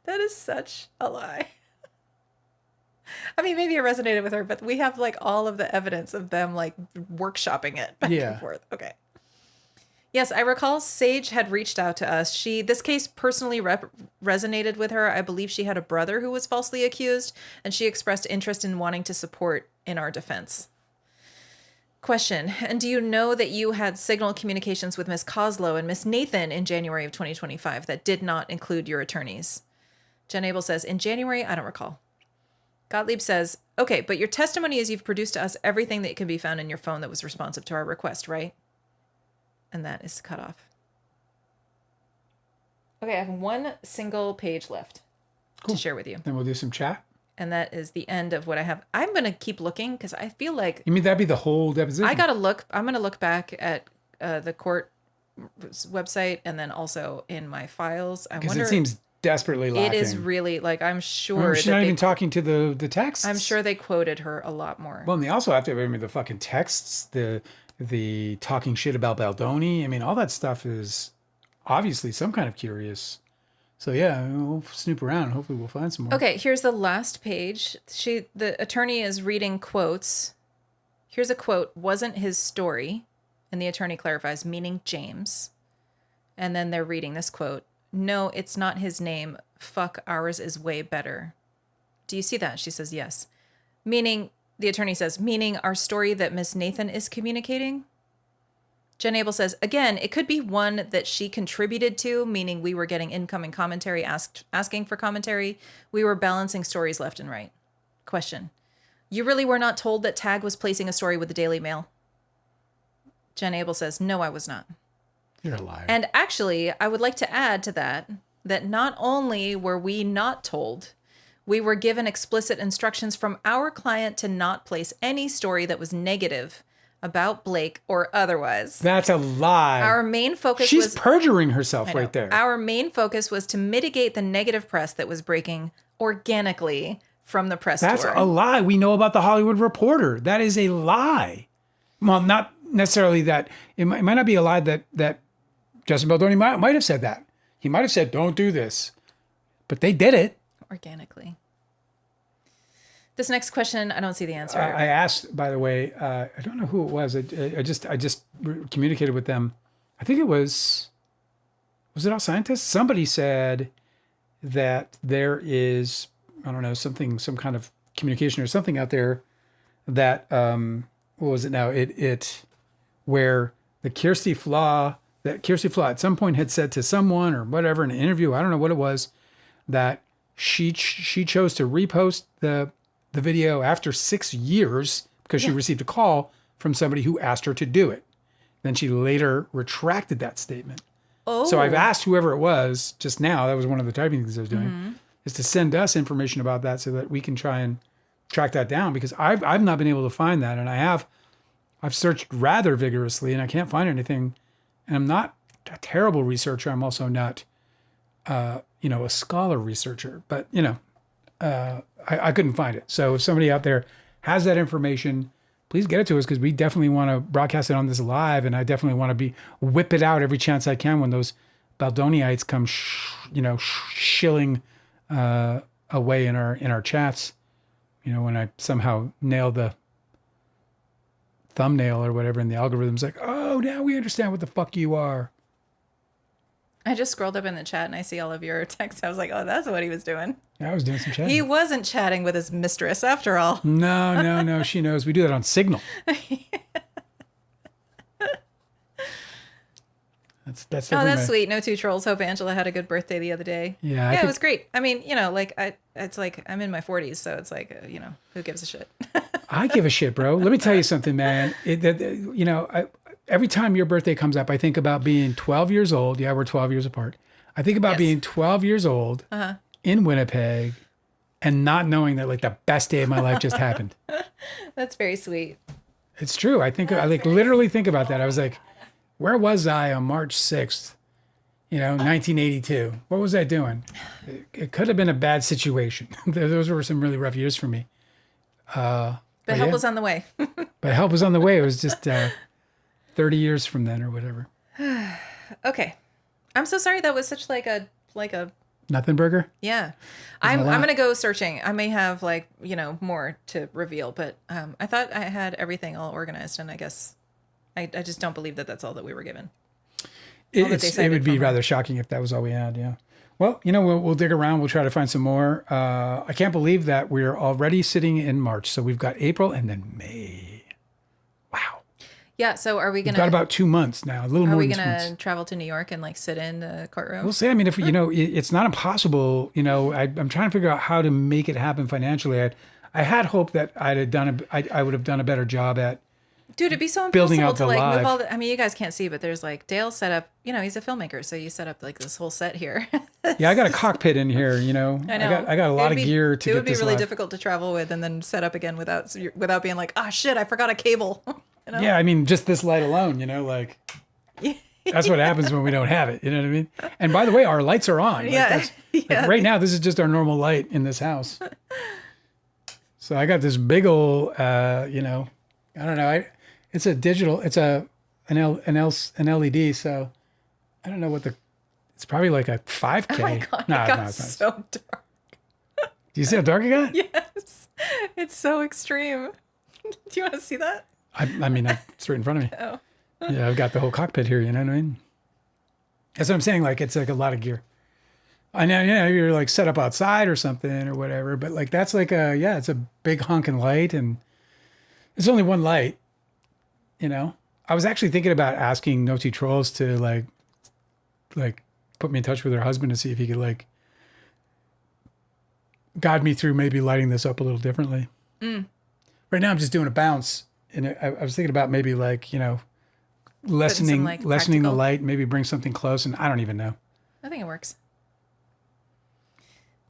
that is such a lie. I mean, maybe it resonated with her, but we have like all of the evidence of them like workshopping it back and forth. Okay. Yes, I recall Sage had reached out to us. This case personally resonated with her. I believe she had a brother who was falsely accused, and she expressed interest in wanting to support in our defense. Question, and do you know that you had signal communications with Ms. Coslow and Ms. Nathan in January of 2025 that did not include your attorneys? Jen Abel says, in January, I don't recall. Gottlieb says, okay, but your testimony is you've produced to us everything that can be found in your phone that was responsive to our request, right? And that is cut off. Okay, I have one single page left to share with you. Then we'll do some chat. And that is the end of what I have. I'm going to keep looking because I feel like... You mean that'd be the whole deposition? I'm going to look back at the court website and then also in my files. Because it seems desperately lacking. It is really, like, I'm sure... She's not even talking to the texts. I'm sure they quoted her a lot more. Well, and they also have to remember the fucking texts, the talking shit about Baldoni. I mean, all that stuff is obviously some kind of curious. So yeah, we'll snoop around. Hopefully we'll find some more. Okay, here's the last page. The attorney is reading quotes. Here's a quote, wasn't his story. And the attorney clarifies, meaning James. And then they're reading this quote. No, it's not his name. Fuck, ours is way better. Do you see that? She says, yes. Meaning, the attorney says, meaning our story that Miss Nathan is communicating? Jen Abel says, again, it could be one that she contributed to, meaning we were getting incoming commentary, asking for commentary. We were balancing stories left and right. Question, you really were not told that Tag was placing a story with the Daily Mail? Jen Abel says, no, I was not. You're a liar. And actually, I would like to add to that not only were we not told, we were given explicit instructions from our client to not place any story that was negative about Blake or otherwise. That's a lie. Our main focus She's perjuring herself right there. Our main focus was to mitigate the negative press that was breaking organically from the press tour. That's a lie. We know about the Hollywood Reporter. That is a lie. Well, not necessarily that. It might not be a lie that Justin Baldoni might have said that. He might have said, don't do this. But they did it. Organically. This next question, I don't see the answer. I asked, by the way, I don't know who it was. I just communicated with them. I think it was it All Scientists? Somebody said that there is, I don't know, some kind of communication or something out there that, what was it now? Where Kirsty Flaw at some point had said to someone or whatever in an interview, I don't know what it was, that she chose to repost the video after 6 years because she received a call from somebody who asked her to do it. Then she later retracted that statement. Oh. So I've asked whoever it was just now, that was one of the typing things I was doing, is to send us information about that so that we can try and track that down, because I've not been able to find that. And I've searched rather vigorously and I can't find anything. And I'm not a terrible researcher. I'm also not, a scholar researcher, but I couldn't find it. So if somebody out there has that information, please get it to us, because we definitely want to broadcast it on this live, and I definitely want to whip it out every chance I can when those Baldoniites come, shilling away in our chats. When I somehow nail the thumbnail or whatever, and the algorithm's like, oh, now we understand what the fuck you are. I just scrolled up in the chat and I see all of your texts. I was like, oh, that's what he was doing. I was doing some chatting. He wasn't chatting with his mistress after all. No. She knows. We do that on Signal. That's oh, that's sweet. No two trolls. Hope Angela had a good birthday the other day. Yeah, it was great. I mean, it's like I'm in my 40s, so it's like, who gives a shit? I give a shit, bro. Let me tell you something, man. Every time your birthday comes up, I think about being 12 years old. Yeah, we're 12 years apart. I think about being 12 years old in Winnipeg and not knowing that like the best day of my life just happened. That's very sweet. It's true. I literally think about that. I was like, where was I on March 6th, 1982? What was I doing? It could have been a bad situation. Those were some really rough years for me. But help was on the way. But help was on the way. It was just 30 years from then or whatever. Okay. I'm so sorry that was such like a nothing burger? Yeah. I'm going to go searching. I may have more to reveal, but I thought I had everything all organized, and I guess I just don't believe that that's all that we were given. It would be rather shocking if that was all we had, yeah. Well, we'll dig around. We'll try to find some more. I can't believe that we're already sitting in March. So we've got April and then May. Wow. Yeah. So are we going to... We've got about 2 months now, a little more than 2 months. Are we going to travel to New York and sit in the courtroom? We'll see. I mean, if it's not impossible. I'm trying to figure out how to make it happen financially. I had hoped that I would have done a better job at Dude, it'd be so impossible to move all the... I mean, you guys can't see, but there's Dale set up, he's a filmmaker, so you set up this whole set here. Yeah, I got a cockpit in here, I know. I got a lot of gear to get this It would be really difficult to travel with and then set up again without being like, ah, shit, I forgot a cable. Yeah, I mean, just this light alone, that's what happens when we don't have it. You know what I mean? And by the way, our lights are on. Right now, this is just our normal light in this house. So I got this big old, I don't know. It's a digital. It's an LED. So I don't know what it's probably like a 5K. Oh my God, it got so dark. Do you see how dark it got? Yes, it's so extreme. Do you want to see that? I mean, it's right in front of me. Oh. Yeah, I've got the whole cockpit here. You know what I mean? That's what I'm saying. It's a lot of gear. I know, you're set up outside or something or whatever, but that's it's a big honking light and it's only one light. I was actually thinking about asking No Two Trolls to put me in touch with her husband to see if he could guide me through maybe lighting this up a little differently. Right now I'm just doing a bounce, and I was thinking about maybe lessening the light, maybe bring something close, and I don't even know. I think it works.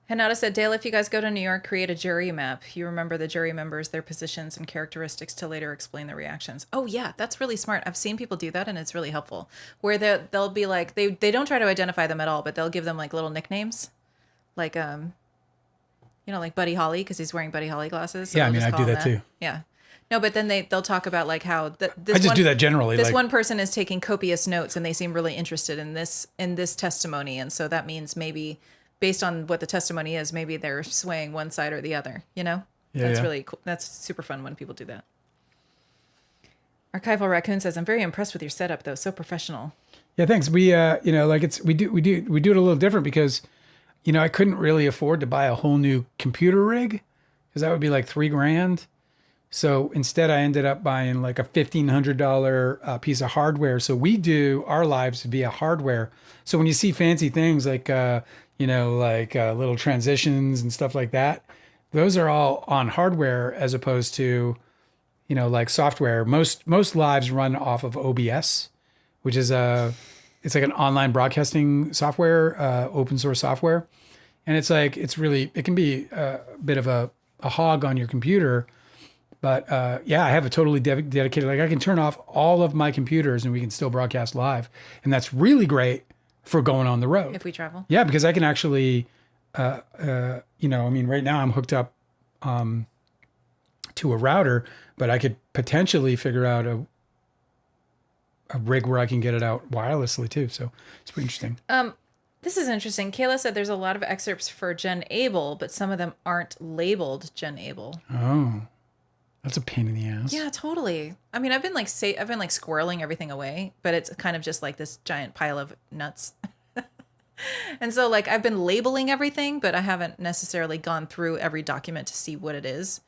Hanada said, Dale, if you guys go to New York, create a jury map. You remember the jury members, their positions and characteristics to later explain their reactions. Oh, yeah, that's really smart. I've seen people do that, and it's really helpful. Where they'll be they don't try to identify them at all, but they'll give them little nicknames. Like Buddy Holly, because he's wearing Buddy Holly glasses. So yeah, I mean, I do that too. Yeah. No, but then they'll talk about how I just do that generally. This one person is taking copious notes, and they seem really interested in this testimony, and so that means maybe... based on what the testimony is, maybe they're swaying one side or the other, Yeah, that's really cool. That's super fun when people do that. Archival Raccoon says, I'm very impressed with your setup, though. So professional. Yeah, thanks. We, we do it a little different because, I couldn't really afford to buy a whole new computer rig because that would be $3,000. So instead I ended up buying a $1,500 piece of hardware. So we do our lives via hardware. So when you see fancy things little transitions and stuff like that, those are all on hardware as opposed to, software. Most lives run off of OBS, which is it's an online broadcasting software, open source software. And it can be a bit of a hog on your computer. But I have a totally dedicated, I can turn off all of my computers and we can still broadcast live. And that's really great for going on the road. If we travel. Yeah, because I can actually, right now I'm hooked up to a router, but I could potentially figure out a rig where I can get it out wirelessly too. So it's pretty interesting. This is interesting. Kayla said there's a lot of excerpts for Jen Abel, but some of them aren't labeled Jen Abel. Oh. That's a pain in the ass. Yeah, totally. I mean, I've been squirreling everything away, but it's kind of just this giant pile of nuts. And so like I've been labeling everything, but I haven't necessarily gone through every document to see what it is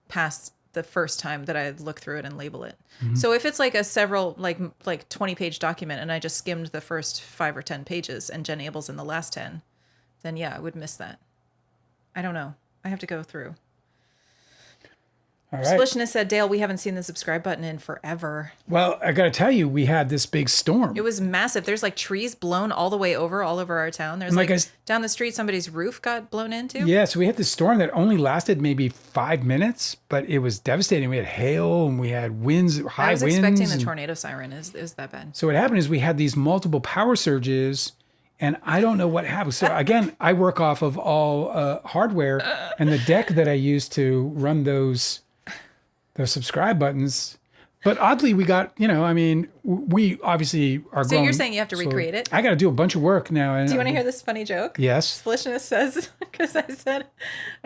past the first time that I look through it and label it. Mm-hmm. So if it's like a several like 20-page document and I just skimmed the first 5 or 10 pages and Jen Abel's in the last 10, then yeah, I would miss that. I don't know. I have to go through. All right. Splishness said, Dale, we haven't seen the subscribe button in forever. Well, I got to tell you, we had this big storm. It was massive. There's like trees blown all the way over, all over our town. There's like down the street, somebody's roof got blown into. Yeah, so we had this storm that only lasted maybe 5 minutes, but it was devastating. We had hail and we had winds, high winds. I was expecting the tornado siren. Is that bad? So what happened is we had these multiple power surges, and I don't know what happened. So again, I work off of all hardware, and the deck that I use to run those subscribe buttons. But oddly, we got, we obviously are So growing, you're saying you have to recreate it? I got to do a bunch of work now. And do you want to hear this funny joke? Yes. Splishness says, because I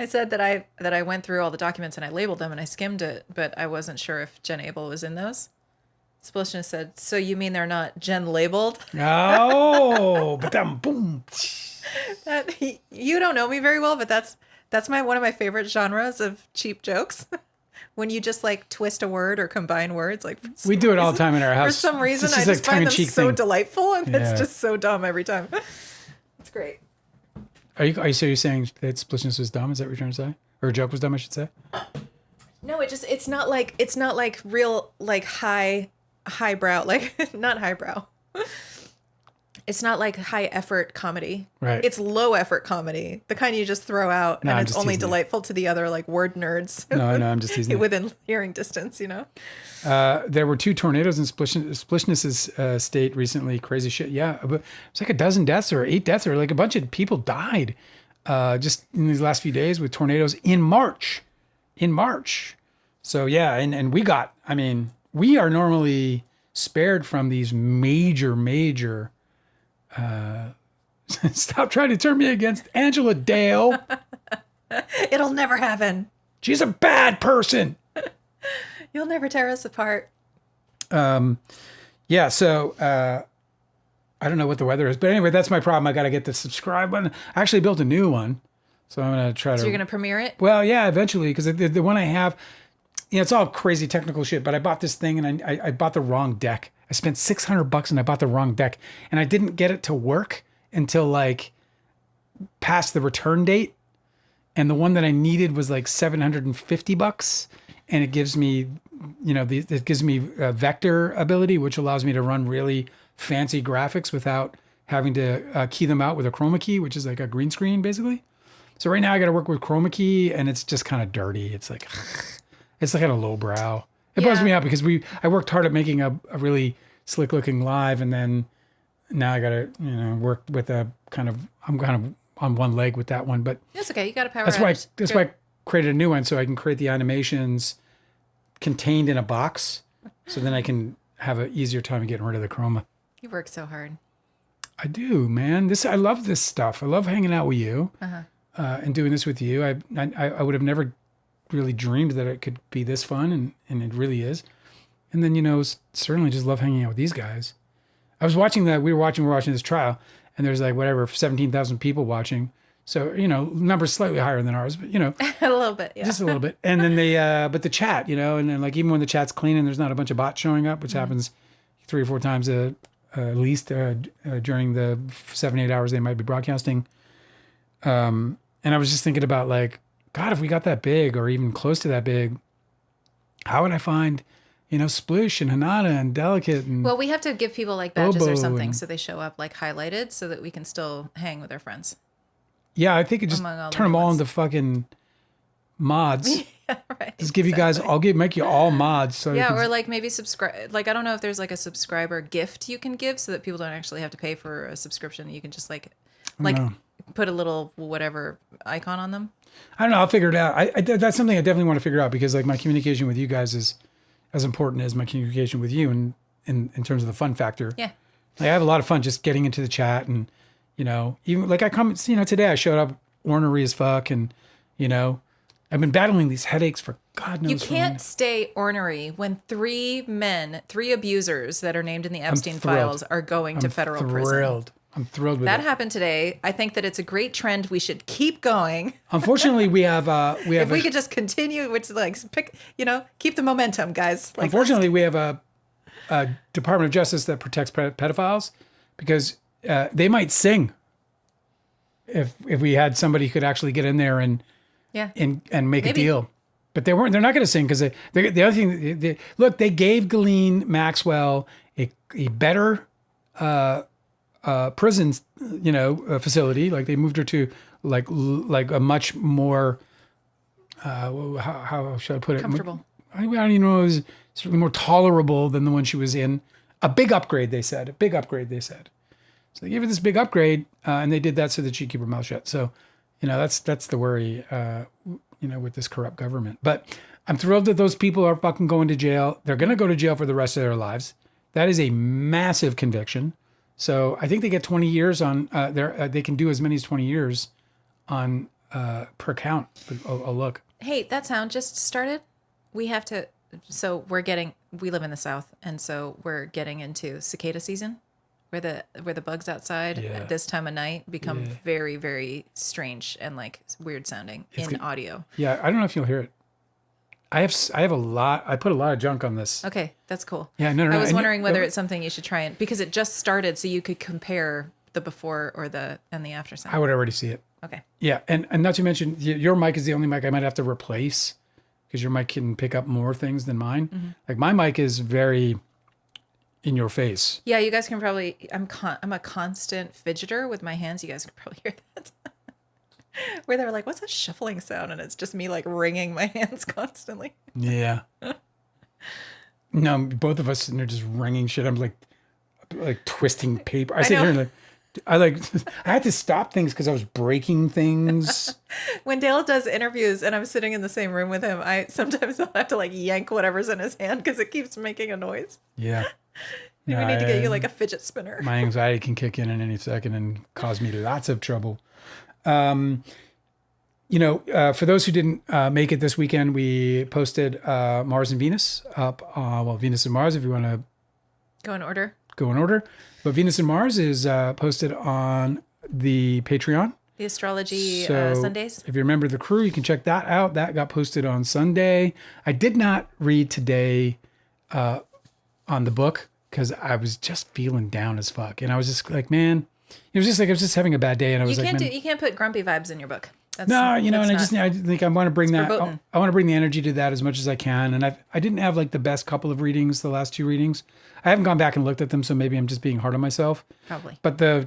said that I went through all the documents and I labeled them and I skimmed it, but I wasn't sure if Jen Abel was in those. Splishness said, so you mean they're not Jen labeled? Oh, but then boom. You don't know me very well, but that's one of my favorite genres of cheap jokes. When you just like twist a word or combine words, like we do it all the time in our house. For some reason, I just find them so delightful, and it's just so dumb every time. It's great. Are you saying that Splishness was dumb? Is that what you're trying to say, or a joke was dumb? I should say. No, it's not like real like highbrow, like not highbrow. It's not like high effort comedy. Right. It's low effort comedy. The kind you just throw out and it's only delightful to the other like word nerds. No, I'm just teasing. Within hearing distance, There were 2 tornadoes in Splishness's state recently. Crazy shit. Yeah. But it's like a dozen deaths or 8 deaths or like a bunch of people died just in these last few days with tornadoes in March. So yeah. And we are normally spared from these major stop trying to turn me against Angela Dale. It'll never happen. She's a bad person. You'll never tear us apart. Yeah, so I don't know what the weather is, but anyway, that's my problem. I got to get the subscribe button. I actually built a new one, so I'm going to try to. So you're going to premiere it? Well, yeah, eventually, because the one I have, it's all crazy technical shit. But I bought this thing and I bought the wrong deck. I spent $600 and I bought the wrong deck, and I didn't get it to work until like past the return date. And the one that I needed was like $750, and it gives me, it gives me vector ability, which allows me to run really fancy graphics without having to key them out with a chroma key, which is like a green screen basically. So right now I got to work with chroma key, and it's just kind of dirty. It's like kind of lowbrow. It bugs me out because I worked hard at making a really slick looking live, and then now I got to work with I'm kind of on one leg with that one, but it's okay. You got to power. That's why I created a new one, so I can create the animations contained in a box, so then I can have an easier time getting rid of the chroma. You work so hard. I do, man. I love this stuff. I love hanging out with you and doing this with you. I would have never really dreamed that it could be this fun, and it really is. And then, certainly just love hanging out with these guys. I was watching we were watching this trial, and there's like 17,000 people watching. So, numbers slightly higher than ours, but a little bit, yeah. Just a little bit. And then but the chat, and then like even when the chat's clean and there's not a bunch of bots showing up, which happens 3 or 4 times at least during the 7-8 hours they might be broadcasting. And I was just thinking about like, God, if we got that big or even close to that big, how would I find, Splish and Hanada and Delicate and Well, we have to give people like badges Bobo or something so they show up like highlighted so that we can still hang with our friends. Yeah, I think it just turn them all into fucking mods. Yeah, right. Just give you guys, make you all mods. So yeah, or like maybe subscribe. Like I don't know if there's like a subscriber gift you can give so that people don't actually have to pay for a subscription. You can just like put a little whatever icon on them. I don't know. I'll figure it out. That's something I definitely want to figure out because like my communication with you guys is as important as my communication with you in terms of the fun factor. Yeah. Like I have a lot of fun just getting into the chat and, even like I come, today I showed up ornery as fuck and, I've been battling these headaches for God knows. You can't stay ornery when 3 abusers that are named in the Epstein files are going to federal prison. I'm thrilled with that it. happened today. I think that it's a great trend. We should keep going. Unfortunately, we have if we could just continue, which is like keep the momentum, guys. Like, unfortunately, we have a Department of Justice that protects pedophiles because they might sing if we had somebody who could actually get in there and make a deal. But they're not going to sing because the other thing, look, they gave Ghislaine Maxwell a better prison, facility. Like they moved her to like a much more, how should I put it? Comfortable. I don't even know. It was certainly more tolerable than the one she was in. A big upgrade, they said. So they gave her this big upgrade, and they did that so that she'd keep her mouth shut. So, that's the worry, with this corrupt government. But I'm thrilled that those people are fucking going to jail. They're going to go to jail for the rest of their lives. That is a massive conviction. So I think they get 20 years on they can do as many as 20 years on per count. I'll look. Hey, that sound just started. We have to. So we live in the South, and so we're getting into cicada season, where the bugs outside at this time of night become very, very strange and like weird sounding audio. Yeah, I don't know if you'll hear it. I have a lot. I put a lot of junk on this. Okay, that's cool. Yeah, no. I was wondering whether it's something you should try because it just started, so you could compare the before and the after sound. I would already see it. Okay. Yeah, and not to mention your mic is the only mic I might have to replace because your mic can pick up more things than mine. Mm-hmm. Like my mic is very in your face. Yeah, you guys can probably. I'm a constant fidgeter with my hands. You guys can probably hear that. Where they're like, "What's that shuffling sound?" And it's just me like wringing my hands constantly. Yeah. No, both of us sitting there just wringing shit. I'm like twisting paper. I sit here and I had to stop things because I was breaking things. When Dale does interviews and I'm sitting in the same room with him, sometimes I'll have to like yank whatever's in his hand because it keeps making a noise. Yeah. We need to get you like a fidget spinner. My anxiety can kick in any second and cause me lots of trouble. For those who didn't make it this weekend, we posted Mars and Venus up. Venus and Mars, if you want to go in order. But Venus and Mars is posted on the Patreon. The astrology Sundays. If you're a member of the crew, you can check that out. That got posted on Sunday. I did not read today on the book because I was just feeling down as fuck. And I was just like, man, it was just like I was just having a bad day. And I was you can't put grumpy vibes in your book. I think I want to bring that. I want to bring the energy to that as much as I can. And I didn't have like the best couple of readings, the last two readings. I haven't gone back and looked at them, so maybe I'm just being hard on myself. Probably. But 3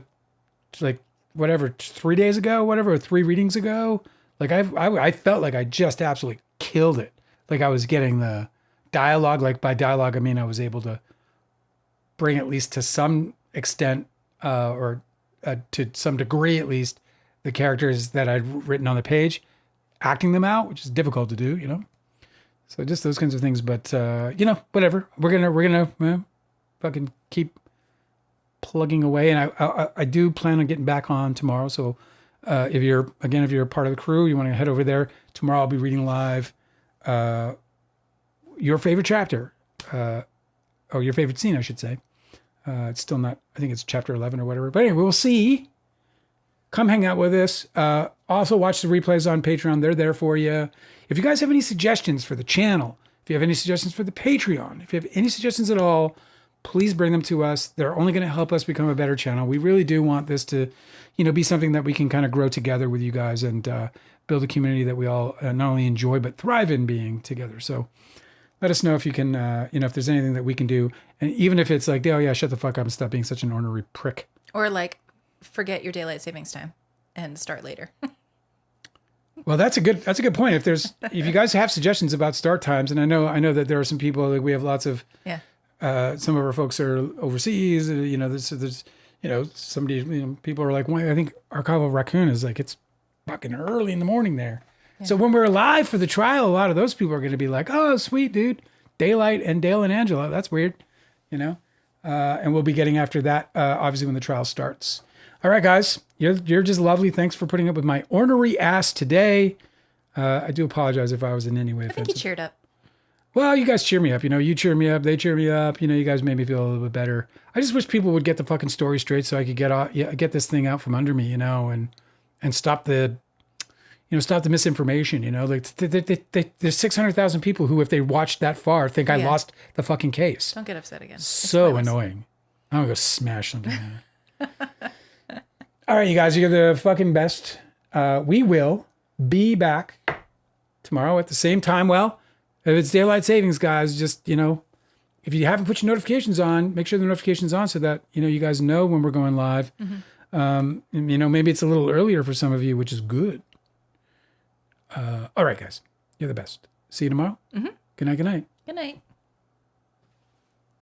days ago, or 3 readings ago, like I felt like I just absolutely killed it. Like I was getting the dialogue. Like by dialogue, I mean I was able to bring at least to some extent, or to some degree at least, the characters that I'd written on the page, acting them out, which is difficult to do, So just those kinds of things. But whatever. We're gonna fucking keep plugging away, and I do plan on getting back on tomorrow. So if you're a part of the crew, you want to head over there tomorrow. I'll be reading live your favorite chapter, or your favorite scene, I should say. It's still not. I think it's chapter 11 or whatever. But anyway, we'll see. Come hang out with us. Also watch the replays on Patreon. They're there for you. If you guys have any suggestions for the channel, if you have any suggestions for the Patreon, if you have any suggestions at all, please bring them to us. They're only going to help us become a better channel. We really do want this to, be something that we can kind of grow together with you guys and build a community that we all not only enjoy but thrive in being together. So let us know if you can, if there's anything that we can do. And even if it's like, oh yeah, shut the fuck up and stop being such an ornery prick. Or like, forget your daylight savings time and start later. Well, that's a good point. If you guys have suggestions about start times, and I know that there are some people, like we have lots of, some of our folks are overseas, there's somebody, people are like, well, I think Archival Raccoon is like, it's fucking early in the morning there. Yeah. So when we're live for the trial, a lot of those people are going to be like, oh, sweet, dude, daylight and Dale and Angela. That's weird, and we'll be getting after that, obviously, when the trial starts. All right, guys, you're just lovely. Thanks for putting up with my ornery ass today. I do apologize if I was in any way offensive. I think you cheered up. Well, you guys cheer me up. You cheer me up. They cheer me up. You guys made me feel a little bit better. I just wish people would get the fucking story straight so I could get this thing out from under me, and stop the, stop the misinformation. Like there's 600,000 people who, if they watched that far, think I lost the fucking case. Don't get upset again. So annoying. I'm gonna go smash something. All right, you guys, you're the fucking best. We will be back tomorrow at the same time. Well, if it's daylight savings, guys, just, if you haven't put your notifications on, make sure the notification's on so that, you guys know when we're going live. Maybe it's a little earlier for some of you, which is good. All right, guys, you're the best. See you tomorrow. Good night. Good night. Good night.